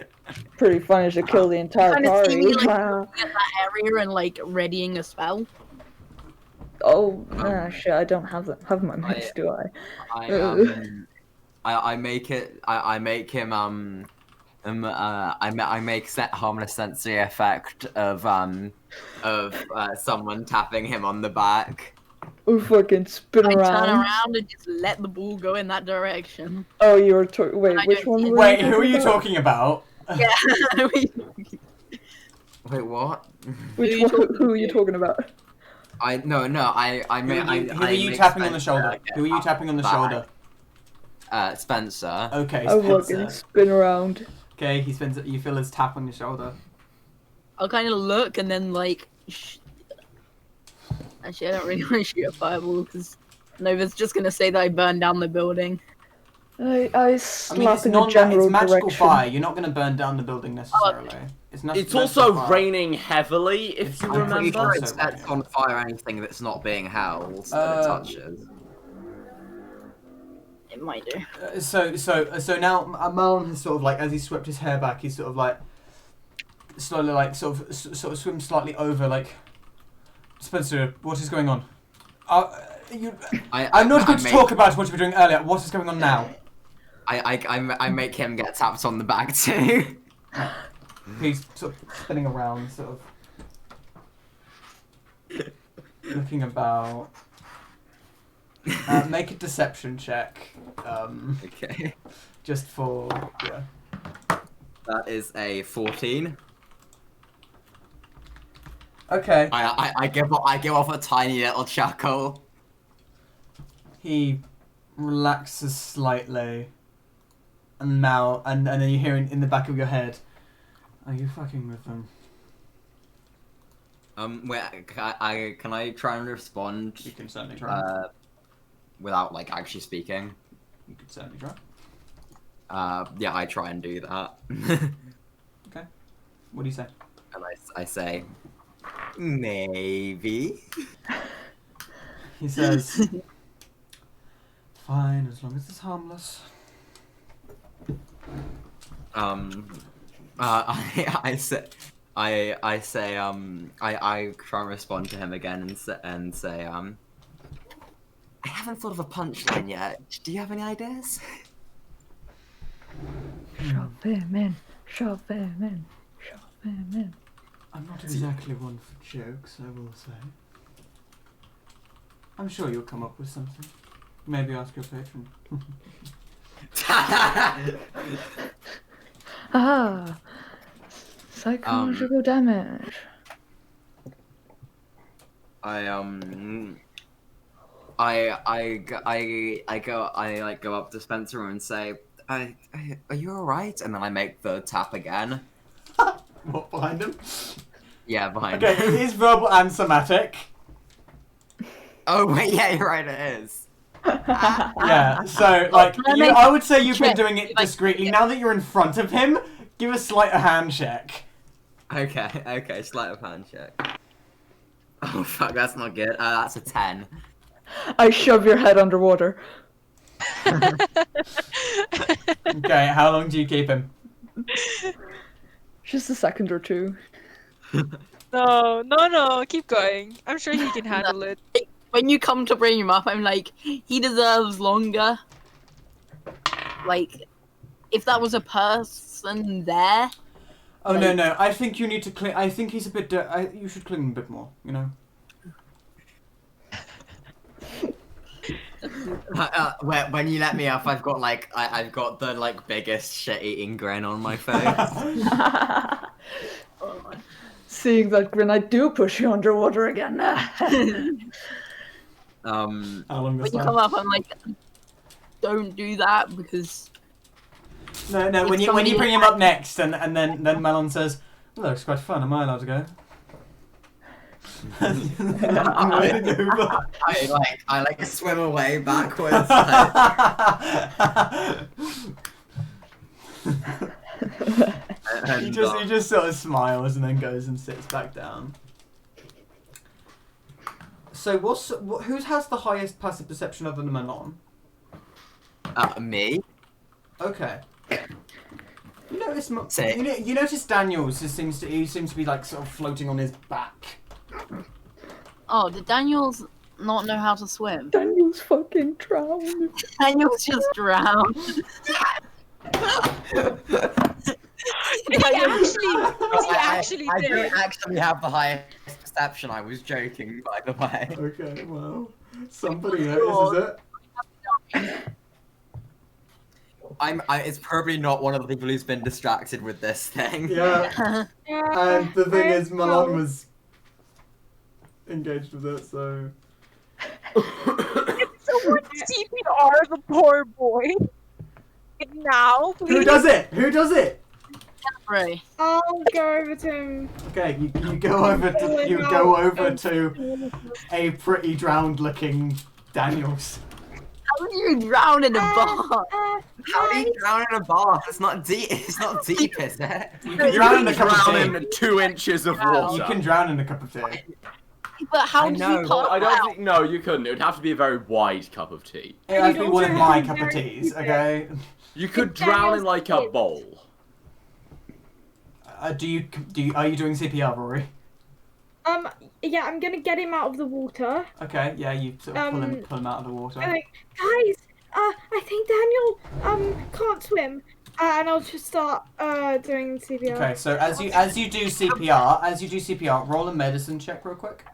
Pretty funny to kill the entire kind of see party. me like looking at that area and like readying a spell. Oh, shit, I don't have my mace, do I? I make it. I make him. I make set harmless sensory effect of someone tapping him on the back. Oh, fucking spin I around. turn around and just let the ball go in that direction. Oh, you were wait, I which don't one see it. were Wait, you who are you about? talking about? Yeah. Wait, what? Which Who are you one? talking Who are you to? talking about? I no. I Who are you make tapping on the Spencer shoulder? get Who are you tapping on the back. shoulder? Spencer. Okay, I fucking Spencer. spin around. Okay, he spins. You feel his tap on your shoulder. I'll kind of look and then like. Actually, I don't really want to shoot a fireball because Nova's just gonna say that I burned down the building. I I mean, slap it's in the non. general It's magical direction. fire. You're not going to burn down the building necessarily. It's not. It's magical also fire. raining heavily, if you I'm pretty Pretty remember. sure it Also sets raining. on fire anything that's not being held that it touches. It might do. So now Malon has sort of like, as he swept his hair back, he's sort of like slowly like sort of swims slightly over like. Spencer, what is going on? I'm not going to talk about what you were doing earlier. What is going on now? I make him get tapped on the back too. He's sort of spinning around, sort of looking about. Make a deception check. Okay. Just for yeah. That is a 14. Okay. I give off a tiny little chuckle. He relaxes slightly, and now and then you hear in the back of your head, "Are you fucking with them?" Wait, can I try and respond? You can certainly try. Without like actually speaking. You could certainly try. Yeah, I try and do that. Okay. What do you say? And I say, maybe. He says, "Fine, as long as it's harmless." I say, I try and respond to him again and say, I haven't thought of a punchline yet. Do you have any ideas? Shove him in. Shove him in. Shove him in. I'm not exactly one for jokes, I will say. I'm sure you'll come up with something. Maybe ask your patron. Ah, psychological damage. I go up to Spencer and say, are you alright? And then I make the tap again. What, behind him? Yeah, behind Okay, him. it is verbal and somatic. Oh wait, yeah, you're right, it is. Yeah, so, like, I would say you've been doing it discreetly. Now that you're in front of him, give a sleight of hand check. Okay, sleight of hand check. Oh fuck, that's not good. That's a 10. I shove your head underwater. Okay, how long do you keep him? Just a second or two. No, keep going. I'm sure he can handle it. When you come to bring him up, I'm like, he deserves longer. Like, if that was a person there. Oh no! I think you need to cling. I think he's a bit. You should cling a bit more. You know. When you let me up, I've got I've got the biggest shit-eating grin on my face. Seeing that grin, I do push you underwater again. How long When you come up, I'm like, don't do that because. No. When you bring him up next, and then Melon says, "Well, that looks quite fun. Am I allowed to go?" I'm wading over. I swim away backwards. He just sort of smiles and then goes and sits back down. So who has the highest passive perception other than Melon? Me. Okay. You notice Daniels seems to be sort of floating on his back. Oh, did Daniels not know how to swim? Daniels fucking drowned. Daniels just drowned. He actually I did. don't actually have the highest perception. I was joking, by the way. Okay, well, somebody notices it. It's probably not one of the people who's been distracted with this thing. Yeah. And the thing is, Milan was engaged with it, so. Someone CPR the poor boy. Now, please. Who does it? Who does it? Right. I'll go over to him. Okay, you go over to a pretty drowned-looking Daniels. How do you drown in a bath? How do you drown in a bath? It's not deep. It's not deep, is it? You can drown in a cup of tea. in 2 inches of water. You can drown in a cup of tea. But how do you Well, I don't think. No, you couldn't. It would have to be a very wide cup of tea. It has to be one of my cup of teas, okay? You could drown in like a bowl. Are you doing CPR, Rory? Yeah, I'm gonna get him out of the water. Okay, yeah, you sort of pull him out of the water. Like, guys, I think Daniel can't swim, and I'll just start doing CPR. Okay, so as you do CPR, roll a medicine check real quick.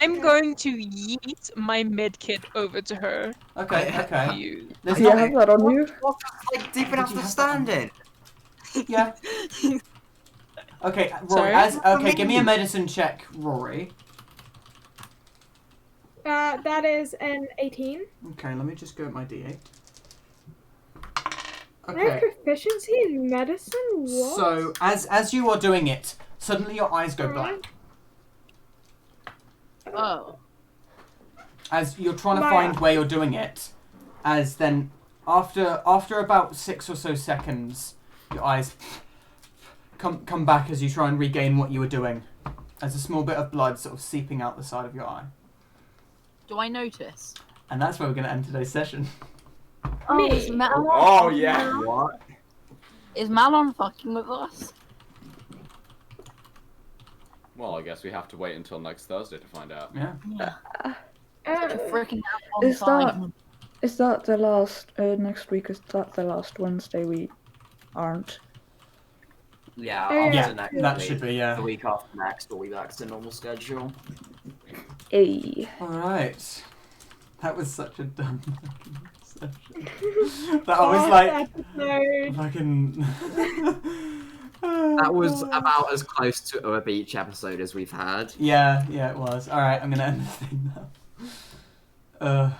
I'm going to yeet my med kit over to her. Okay. Do you have that on you? What's deep enough to stand in? Yeah. Okay, Rory. Sorry? Give me a medicine check, Rory. That is an 18. Okay, let me just go at my D8. No Okay. proficiency in medicine? What? So as you are doing it, suddenly your eyes go black. Oh. As you're trying to Maya. find where you're doing it, as then after about 6 or so seconds, your eyes come back as you try and regain what you were doing, as a small bit of blood sort of seeping out the side of your eye. Do I notice? And that's where we're going to end today's session. Oh, is Malon? Oh yeah. What? Is Malon fucking with us? Well, I guess we have to wait until next Thursday to find out. Yeah. Such a freaking Is that the last after next week? Is that the last Wednesday we aren't? Yeah, Oh, after yeah. next That week. should be, yeah. The week after next, we'll be back to the normal schedule. Hey. Alright. That was such a dumb session. That was like fucking. That was about as close to a beach episode as we've had. Yeah, it was. Alright, I'm gonna end the thing now.